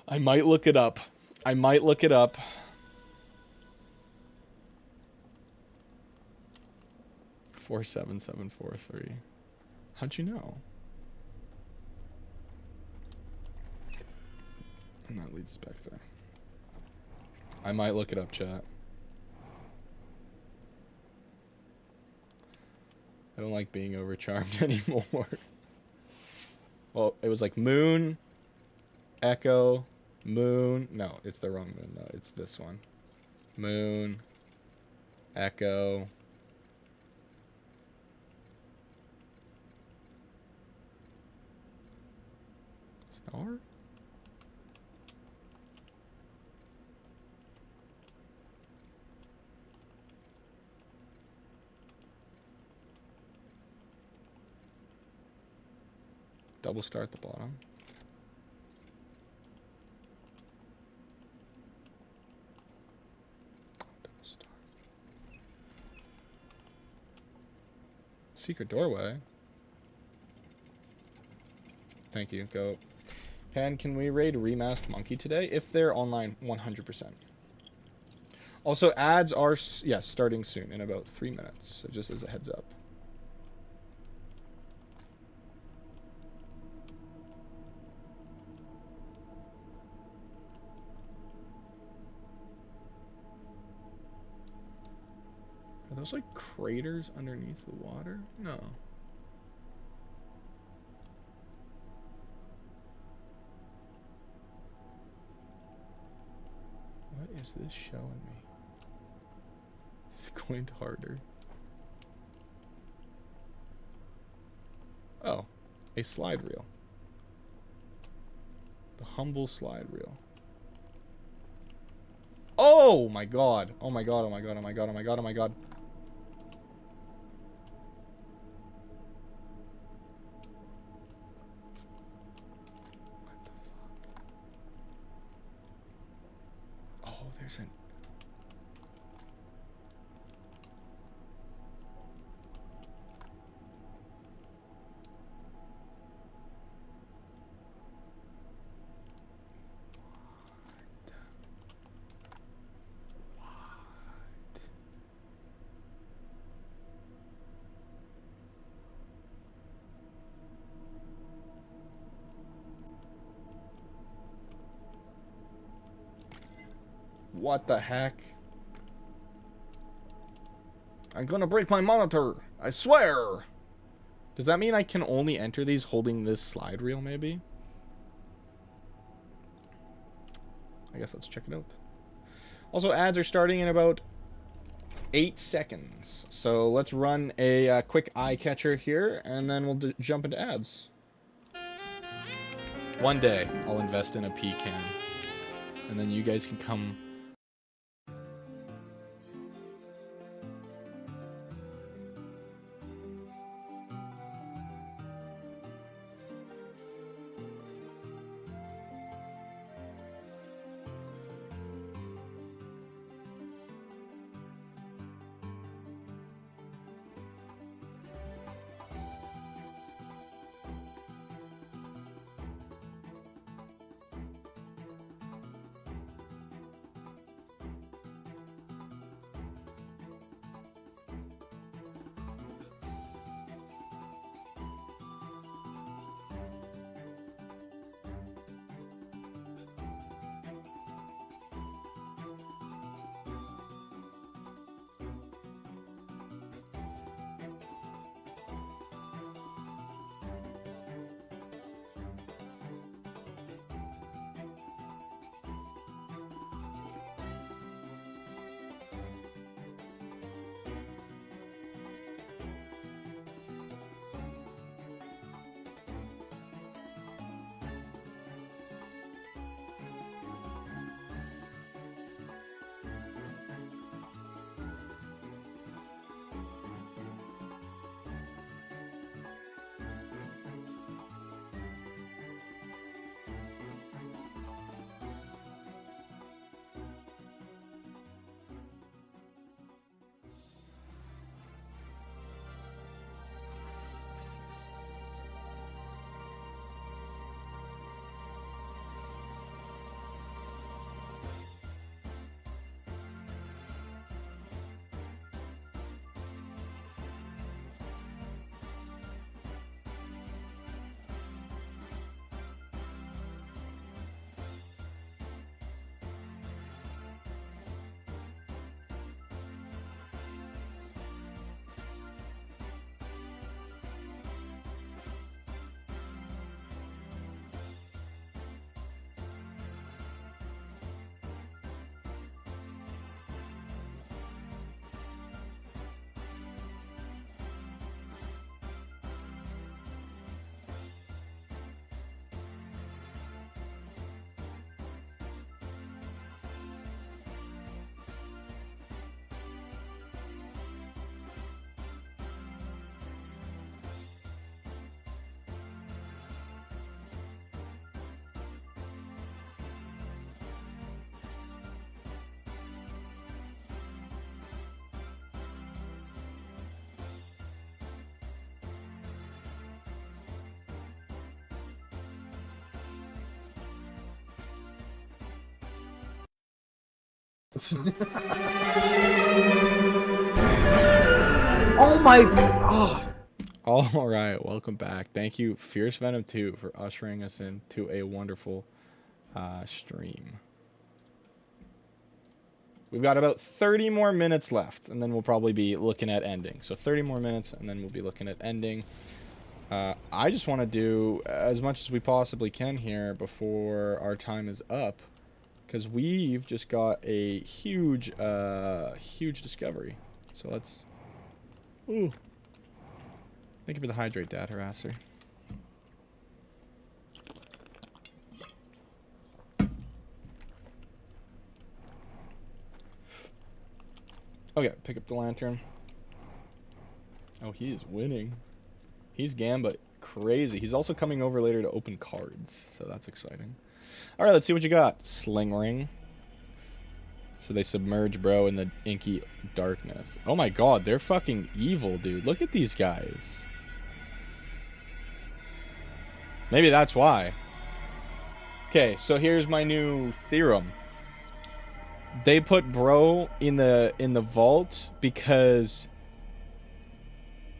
I might look it up. 47743. How'd you know? And that leads back there. I might look it up, chat. I don't like being overcharmed anymore. Well, it was like moon, echo, moon. No, it's the wrong moon, though. It's this one. Moon, echo. Star? Double star at the bottom. Double star. Secret doorway. Thank you. Go. Pan, can we raid Remasked Monkey today? If they're online, 100%. Also, ads are, yes, starting soon in about 3 minutes. So just as a heads up. Are those like craters underneath the water? No. What is this showing me? Squint harder. Oh, a slide reel. The humble slide reel. Oh my god. Oh my god, oh my god, oh my god, oh my god, oh my god. What the fuck? Oh, there's an... What the heck? I'm gonna break my monitor! I swear! Does that mean I can only enter these holding this slide reel, maybe? I guess let's check it out. Also, ads are starting in about 8 seconds. So let's run a quick eye catcher here, and then we'll jump into ads. One day, I'll invest in a pecan. And then you guys can come... Oh my god. All right, welcome back. Thank you, Fierce Venom 2, for ushering us into a wonderful stream. We've got about 30 more minutes left, and then we'll probably be looking at ending. So 30 more minutes, and then we'll be looking at ending. I just want to do as much as we possibly can here before our time is up, because we've just got a huge, huge discovery. So let's... Ooh. Thank you for the hydrate, Dad Harasser. Okay, pick up the lantern. Oh, he is winning. He's Gambit crazy. He's also coming over later to open cards, so that's exciting. Alright, let's see what you got. Sling ring. So they submerge, bro, in the inky darkness. Oh my god, they're fucking evil, dude. Look at these guys. Maybe that's why. Okay, so here's my new theorem. They put bro in the vault because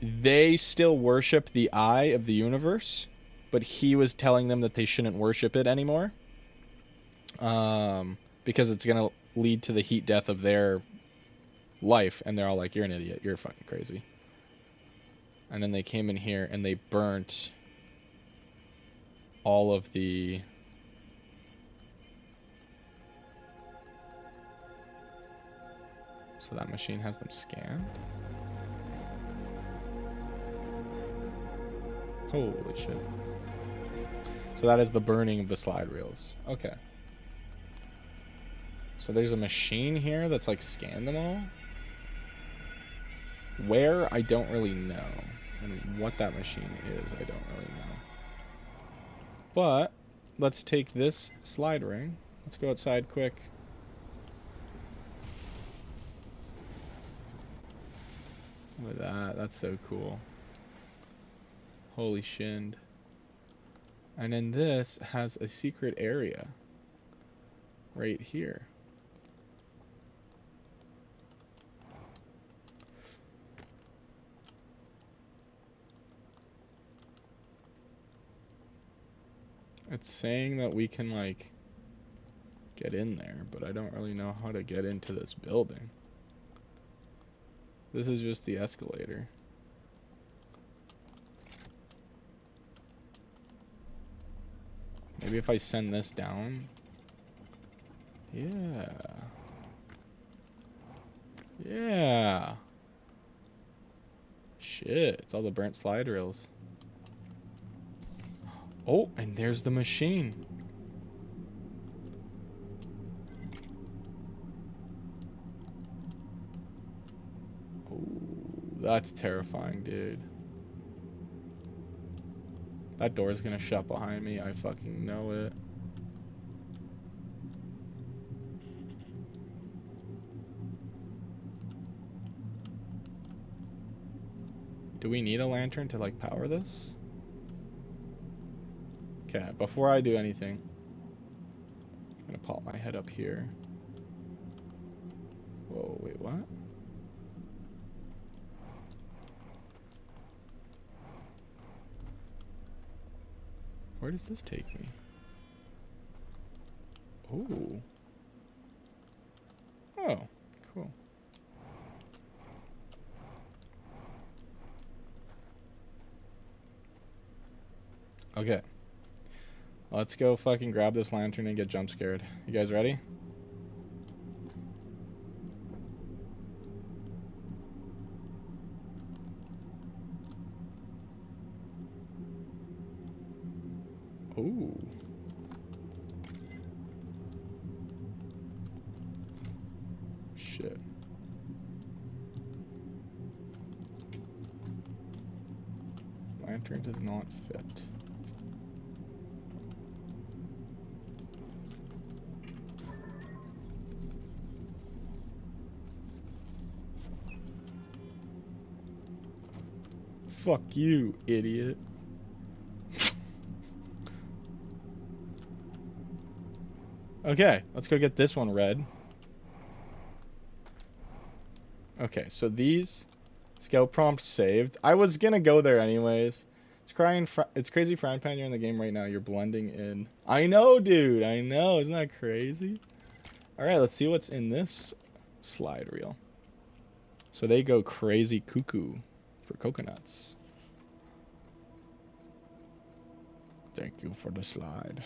they still worship the eye of the universe, but he was telling them that they shouldn't worship it anymore. Because it's gonna lead to the heat death of their life, and they're all like, you're an idiot, you're fucking crazy. And then they came in here and they burnt all of the... So that machine has them scanned? Holy shit. So that is the burning of the slide reels. Okay. So there's a machine here that's like scanned them all? Where? I don't really know. And what that machine is, I don't really know. But let's take this slide ring. Let's go outside quick. Look at that. That's so cool. Holy shind. And then this has a secret area. Right here. It's saying that we can, like, get in there, but I don't really know how to get into this building. This is just the escalator. Maybe if I send this down. Yeah. Yeah. Shit, it's all the burnt slide rails. Oh, and there's the machine. Oh, that's terrifying, dude. That door's gonna shut behind me. I fucking know it. Do we need a lantern to, like, power this? Okay, before I do anything, I'm gonna pop my head up here. Whoa, wait, what? Where does this take me? Ooh. Oh, cool. Okay. Let's go fucking grab this lantern and get jump scared. You guys ready? Ooh. Shit. Lantern does not fit. Fuck you, idiot. Okay, let's go get this one red. Okay, so these scout prompt saved. I was gonna go there anyways. It's crazy, Fran Pan. You're in the game right now. You're blending in. I know, dude. I know. Isn't that crazy? All right, let's see what's in this slide reel. So they go crazy cuckoo for coconuts. Thank you for the slide.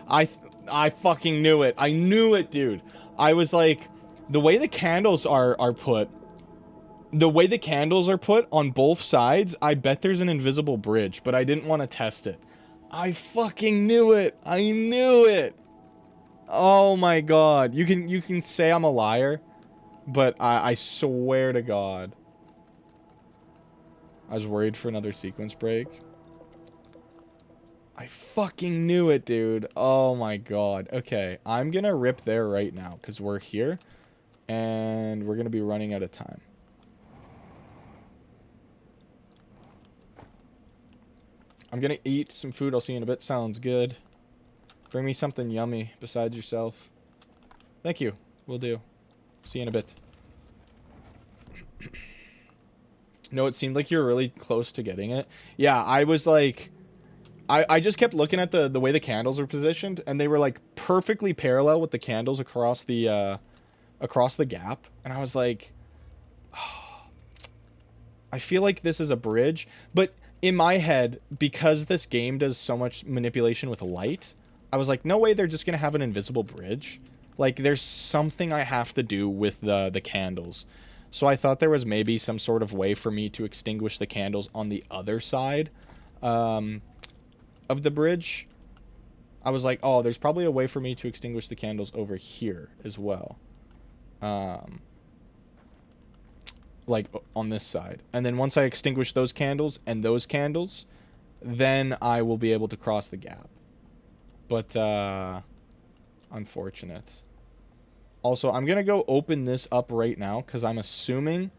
I fucking knew it. I knew it, dude. I was like, the way the candles are put, on both sides, I bet there's an invisible bridge, but I didn't want to test it. I fucking knew it. I knew it. Oh my god. You can say I'm a liar, but I swear to god. I was worried for another sequence break. I fucking knew it, dude. Oh my god. Okay, I'm gonna rip there right now, because we're here, and we're gonna be running out of time. I'm gonna eat some food. I'll see you in a bit. Sounds good. Bring me something yummy besides yourself. Thank you. Will do. See you in a bit. No, it seemed like you were really close to getting it. Yeah, I was like... I just kept looking at the way the candles were positioned, and they were like perfectly parallel with the candles across the gap. And I was like... I feel like this is a bridge, but in my head, because this game does so much manipulation with light, I was like, no way they're just gonna have an invisible bridge. Like, there's something I have to do with the candles. So I thought there was maybe some sort of way for me to extinguish the candles on the other side of the bridge. I was like, oh, there's probably a way for me to extinguish the candles over here as well. Like on this side, and then once I extinguish those candles and those candles, then I will be able to cross the gap. But unfortunate. Also, I'm gonna go open this up right now, because I'm assuming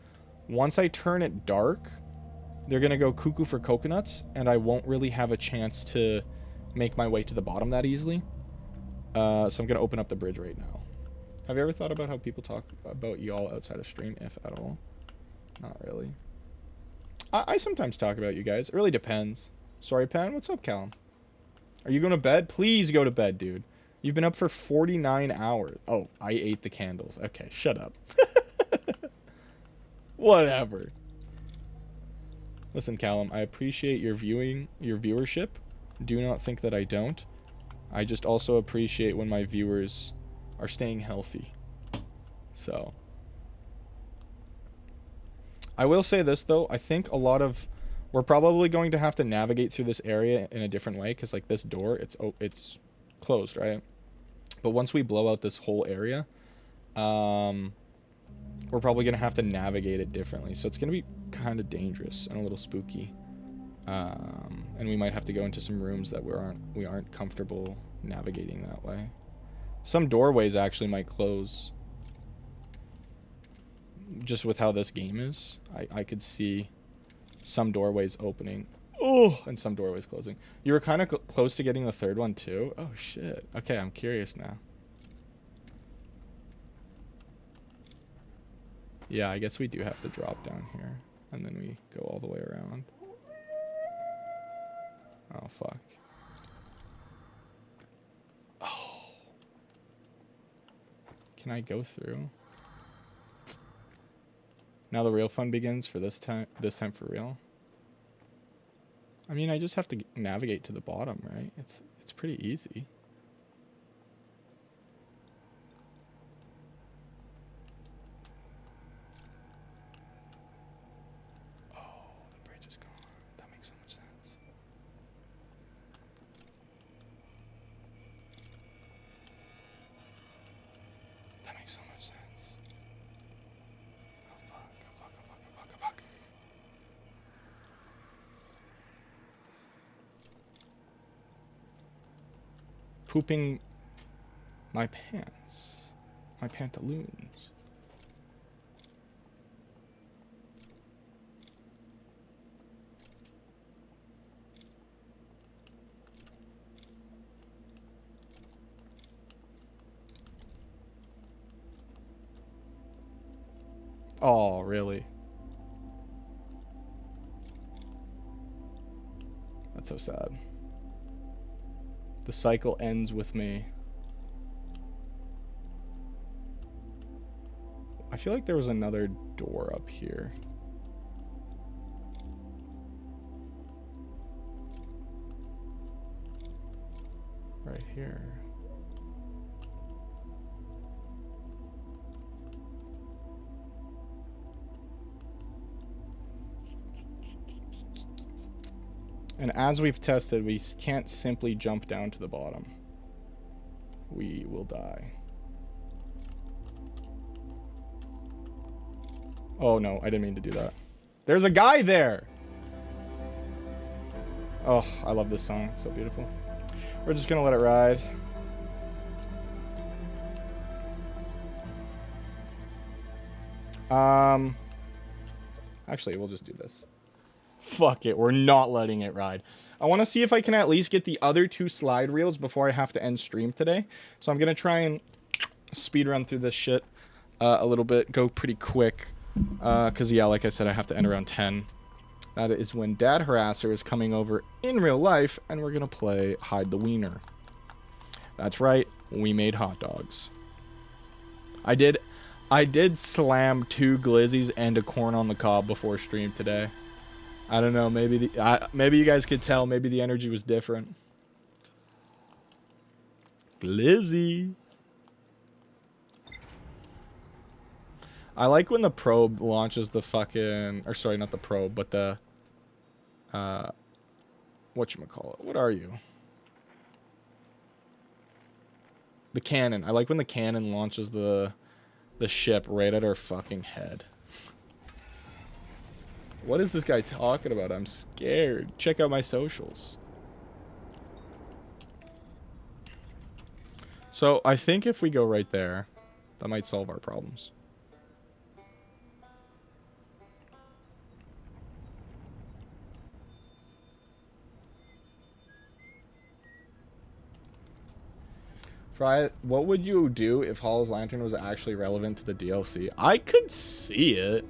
once I turn it dark, they're gonna go cuckoo for coconuts, and I won't really have a chance to make my way to the bottom that easily. So I'm gonna open up the bridge right now. Have you ever thought about how people talk about y'all outside of stream, if at all? Not really. I sometimes talk about you guys. It really depends. Sorry, Pan. What's up, Callum? Are you going to bed? Please go to bed, dude. You've been up for 49 hours. Oh, I ate the candles. Okay, shut up. Whatever. Listen, Callum, I appreciate your viewership. Do not think that I don't. I just also appreciate when my viewers are staying healthy. So... I will say this, though. I think a lot of... We're probably going to have to navigate through this area in a different way, because, like, this door, it's closed, right? But once we blow out this whole area, we're probably going to have to navigate it differently. So it's going to be kind of dangerous and a little spooky. And we might have to go into some rooms that we aren't comfortable navigating that way. Some doorways actually might close. Just with how this game is, I could see some doorways opening. Oh, and some doorways closing. You were kind of close to getting the third one too? Oh, shit. Okay, I'm curious now. Yeah, I guess we do have to drop down here. And then we go all the way around. Oh, fuck. Oh. Can I go through? Now the real fun begins for this time for real. I mean, I just have to navigate to the bottom, right? It's pretty easy. Oh, the bridge is gone. That makes so much sense. That makes so much sense. Fuck. Pooping my pants. My pantaloons. Oh, really? That's so sad. The cycle ends with me. I feel like there was another door up here. Right here. And as we've tested, we can't simply jump down to the bottom. We will die. Oh no, I didn't mean to do that. There's a guy there! Oh, I love this song. It's so beautiful. We're just gonna let it ride. Actually, we'll just do this. Fuck it, we're not letting it ride. I want to see if I can at least get the other 2 slide reels before I have to end stream today. So I'm gonna try and speed run through this shit a little bit, go pretty quick. Cause yeah, like I said, I have to end around 10. That is when Dad Harasser is coming over in real life, and we're gonna play Hide the Wiener. That's right, we made hot dogs. I did slam 2 glizzies and a corn on the cob before stream today. I don't know, maybe maybe you guys could tell, maybe the energy was different. Glizzy. I like when the probe launches the fucking, or sorry, not the probe, but the whatchamacallit. What are you? The cannon. I like when the cannon launches the ship right at our fucking head. What is this guy talking about? I'm scared. Check out my socials. So, I think if we go right there, that might solve our problems. What would you do if Hall's Lantern was actually relevant to the DLC? I could see it.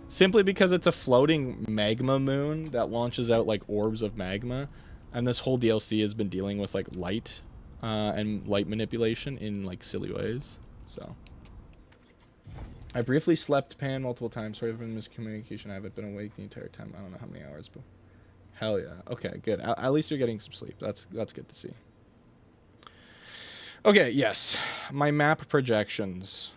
Simply because it's a floating magma moon that launches out like orbs of magma. And this whole DLC has been dealing with like light and light manipulation in like silly ways. So I briefly slept Pan multiple times. Sorry for the miscommunication. I haven't been awake the entire time. I don't know how many hours, but hell yeah. Okay, good. At least you're getting some sleep. That's good to see. Okay, yes. My map projections.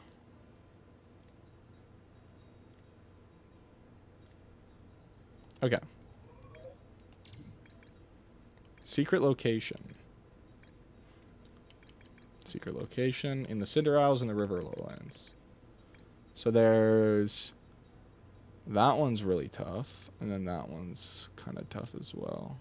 Okay. Secret location. Secret location in the Cinder Isles and the River Lowlands. So there's... That one's really tough. And then that one's kind of tough as well.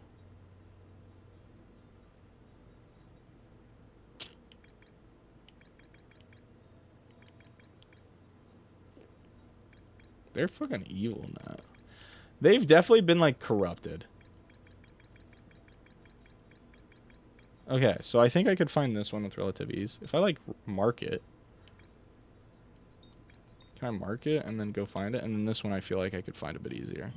They're fucking evil now. They've definitely been, like, corrupted. Okay, so I think I could find this one with relative ease. If I, like, mark it. Can I mark it and then go find it? And then this one I feel like I could find a bit easier.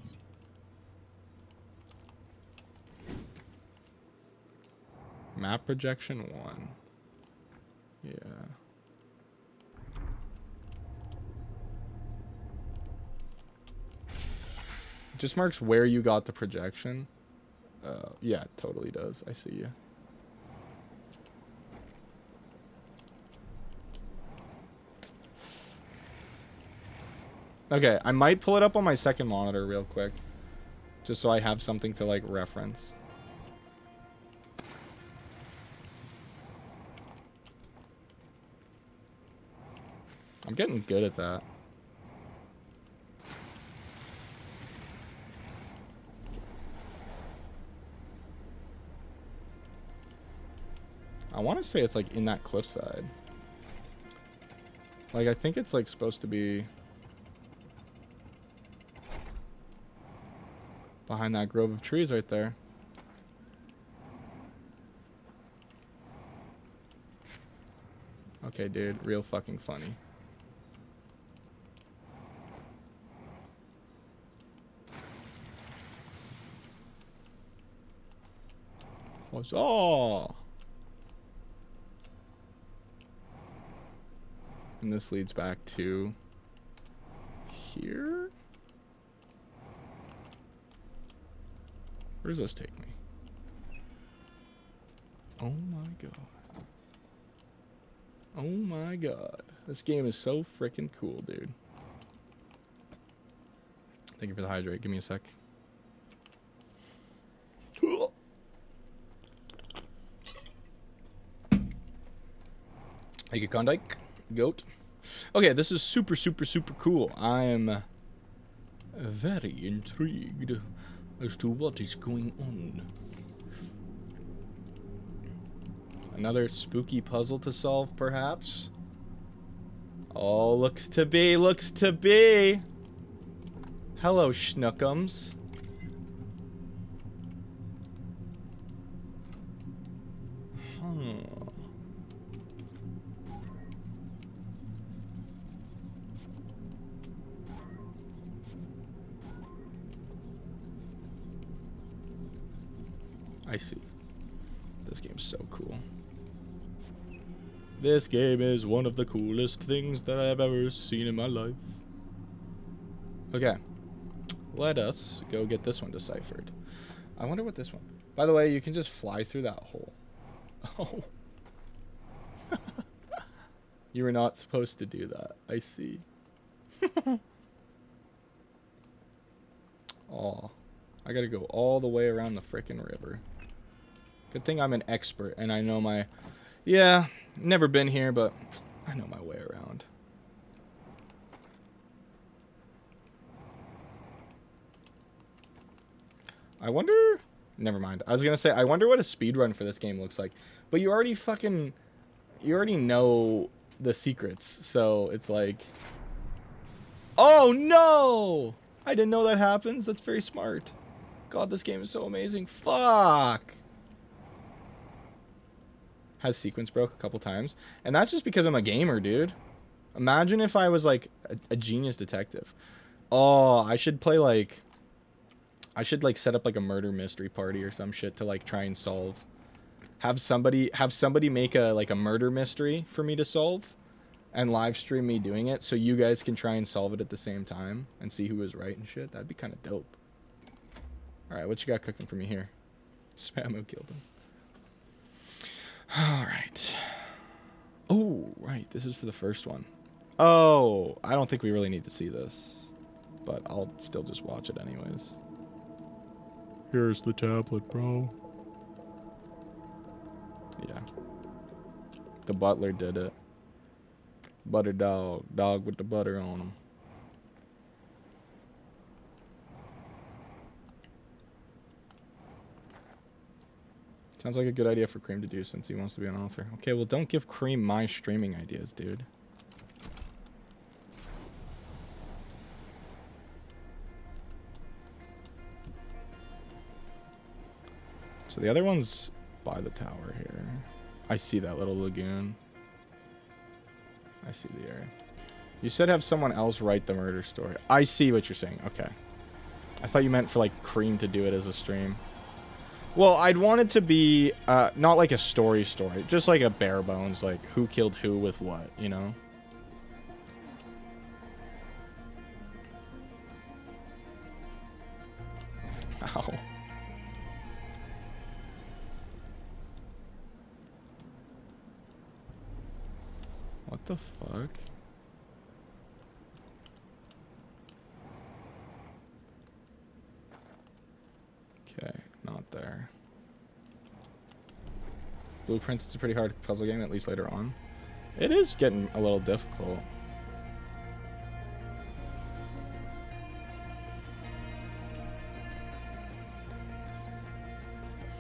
Map projection 1. Yeah. It just marks where you got the projection. Yeah, it totally does. I see you. Okay, I might pull it up on my second monitor real quick. Just so I have something to, like, reference. I'm getting good at that. I want to say it's, like, in that cliffside. Like, I think it's, like, supposed to be... behind that grove of trees right there. Okay, dude. Real fucking funny. Huzzah! And this leads back to here? Where does this take me? Oh my god. Oh my god. This game is so freaking cool, dude. Thank you for the hydrate. Give me a sec. Thank you, Klondike. Goat. Okay, this is super, super, super cool. I am very intrigued as to what is going on. Another spooky puzzle to solve, perhaps? Oh, looks to be, looks to be. Hello, Schnookums. Huh. I see. This game's so cool. This game is one of the coolest things that I have ever seen in my life. Okay. Let us go get this one deciphered. I wonder what this one... By the way, you can just fly through that hole. Oh. You were not supposed to do that. I see. Oh. I gotta go all the way around the frickin' river. Good thing I'm an expert and I know my... Yeah, never been here, but I know my way around. I wonder... Never mind. I was gonna say, I wonder what a speedrun for this game looks like. But you already fucking... You already know the secrets, so it's like... Oh, no! I didn't know that happens. That's very smart. God, this game is so amazing. Fuck! Has sequence broke a couple times. And that's just because I'm a gamer, dude. Imagine if I was, like, a genius detective. Oh, I should play, like... I should, like, set up, like, a murder mystery party or some shit to, like, try and solve. Have somebody make a, like, a murder mystery for me to solve. And live stream me doing it so you guys can try and solve it at the same time. And see who was right and shit. That'd be kind of dope. Alright, what you got cooking for me here? Spammo killed him. Alright. Oh, right. This is for the first one. Oh, I don't think we really need to see this. But I'll still just watch it anyways. Here's the tablet, bro. Yeah. The butler did it. Butter dog. Dog with the butter on him. Sounds like a good idea for Cream to do since he wants to be an author. Okay, well, don't give Cream my streaming ideas, dude. So the other one's by the tower here. I see that little lagoon. I see the area. You said have someone else write the murder story. I see what you're saying. Okay. I thought you meant for, like, Cream to do it as a stream. Well, I'd want it to be, not like a story, just like a bare bones, like, who killed who with what, you know? Ow. What the fuck? Okay, not there. Blueprints, it's a pretty hard puzzle game, at least later on. It is getting a little difficult.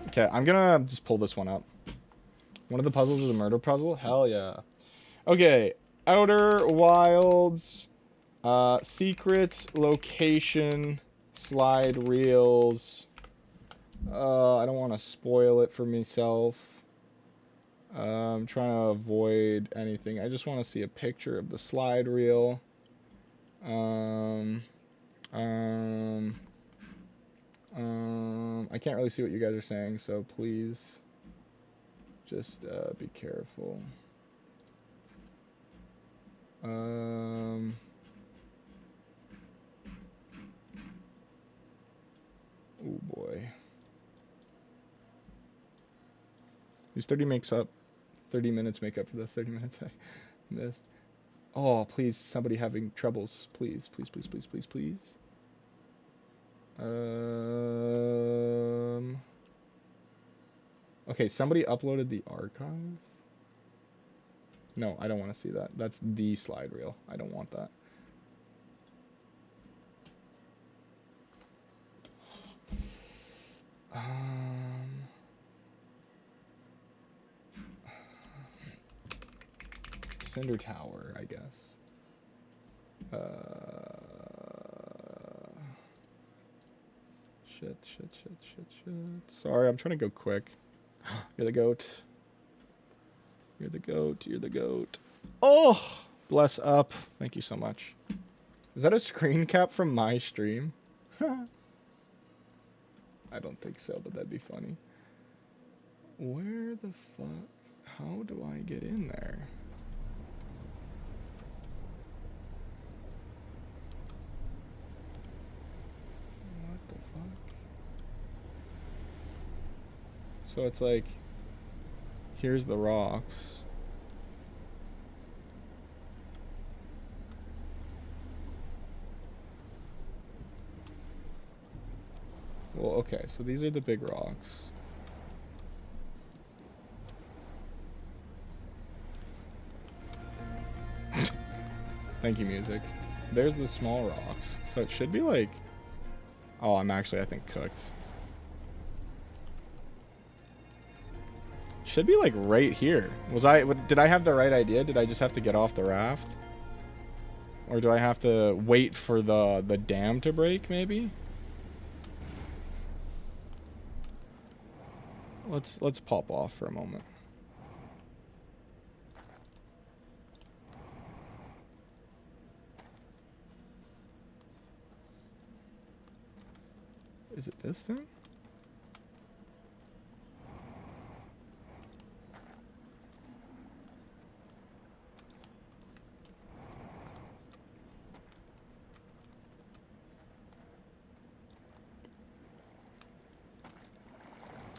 Okay, I'm gonna just pull this one up. One of the puzzles is a murder puzzle? Hell yeah. Okay, Outer Wilds, secret location, slide reels. I don't want to spoil it for myself. I'm trying to avoid anything. I just want to see a picture of the slide reel. I can't really see what you guys are saying, so please just be careful. Oh boy. These 30 minutes make up for the 30 minutes I missed. Oh, please, somebody having troubles. Please, please, please, please, please, please. Okay, somebody uploaded the archive. No, I don't want to see that. That's the slide reel. I don't want that. Cinder Tower, I guess. Shit. Sorry, I'm trying to go quick. You're the goat. You're the goat. You're the goat. Oh, bless up. Thank you so much. Is that a screen cap from my stream? I don't think so, but that'd be funny. Where the fuck? How do I get in there? What the fuck? So it's like, here's the rocks. Well, okay, so these are the big rocks. Thank you, music. There's the small rocks. So it should be like... Oh, I'm actually, I think, cooked. Should be like right here. Did I have the right idea? Did I just have to get off the raft? Or do I have to wait for the dam to break, maybe? Let's pop off for a moment. Is it this thing?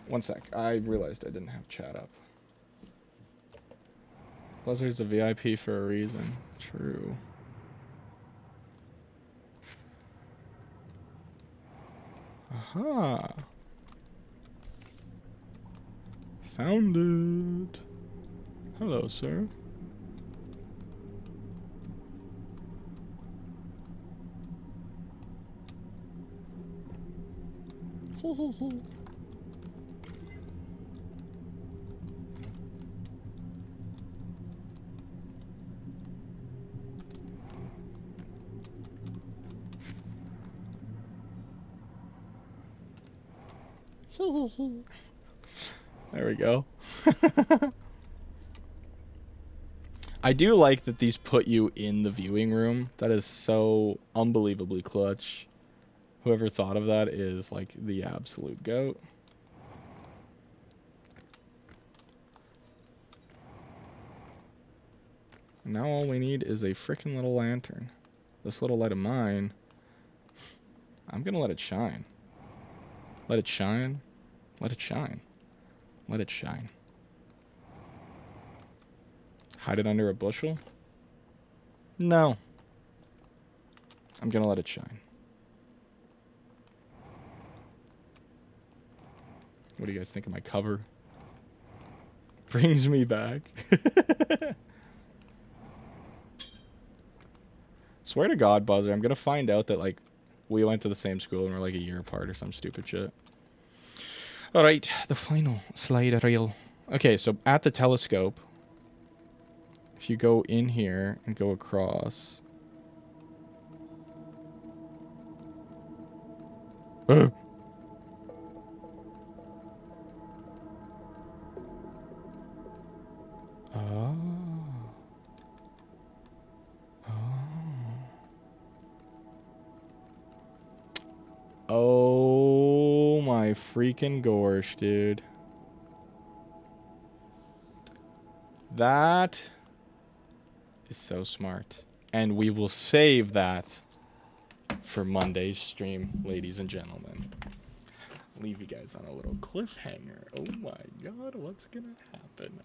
One sec. I realized I didn't have chat up. Buzzard's a VIP for a reason. True. Aha. Found it. Hello, sir. There we go. I do like that these put you in the viewing room. That is so unbelievably clutch. Whoever thought of that is like the absolute goat. Now all we need is a freaking little lantern. This little light of mine, I'm gonna let it shine. Let it shine. Let it shine. Let it shine. Hide it under a bushel? No. I'm gonna let it shine. What do you guys think of my cover? Brings me back. Swear to God, Buzzer, I'm gonna find out that, like, we went to the same school and we're, like, a year apart or some stupid shit. Alright, the final slide reel. Okay, so at the telescope, if you go in here and go across... Oh! Oh my freaking gosh, dude. That is so smart. And we will save that for Monday's stream, ladies and gentlemen. Leave you guys on a little cliffhanger. Oh my God, what's gonna happen?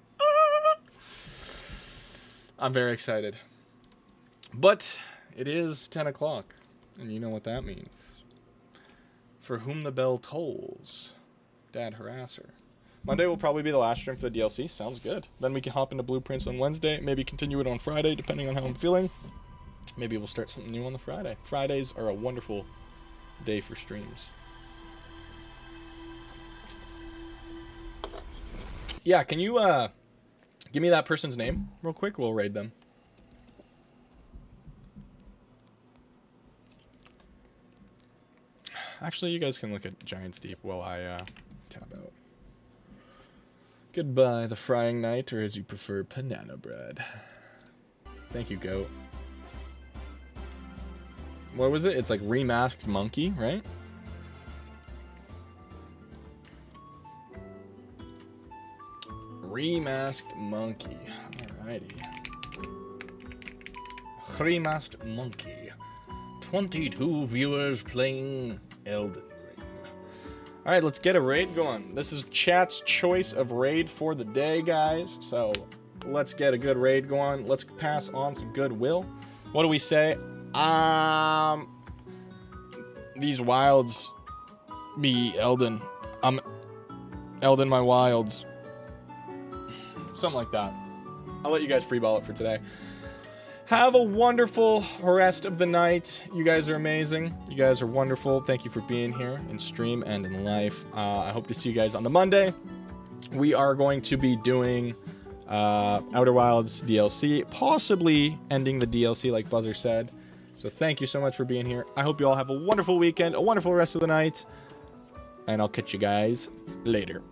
I'm very excited. But it is 10 o'clock, and you know what that means. For whom the bell tolls, Dad Harasser. Monday will probably be the last stream for the DLC. Sounds good. Then we can hop into Blueprints on Wednesday. Maybe continue it on Friday, depending on how I'm feeling. Maybe we'll start something new on the Friday. Fridays are a wonderful day for streams. Yeah, can you give me that person's name real quick? We'll raid them. Actually, you guys can look at Giants Deep while I tab out. Goodbye, the frying knight, or as you prefer, banana bread. Thank you, goat. What was it? It's like remasked monkey, right? Remasked monkey. Alrighty. Remasked monkey. 22 viewers playing Elden Ring. Alright, let's get a raid going. This is chat's choice of raid for the day, guys. So let's get a good raid going. Let's pass on some goodwill. What do we say? These wilds be Elden. Elden my wilds. Something like that. I'll let you guys freeball it for today. Have a wonderful rest of the night. You guys are amazing. You guys are wonderful. Thank you for being here in stream and in life. I hope to see you guys on the Monday. We are going to be doing Outer Wilds DLC, possibly ending the DLC like Buzzer said. So thank you so much for being here. I hope you all have a wonderful weekend, a wonderful rest of the night, and I'll catch you guys later.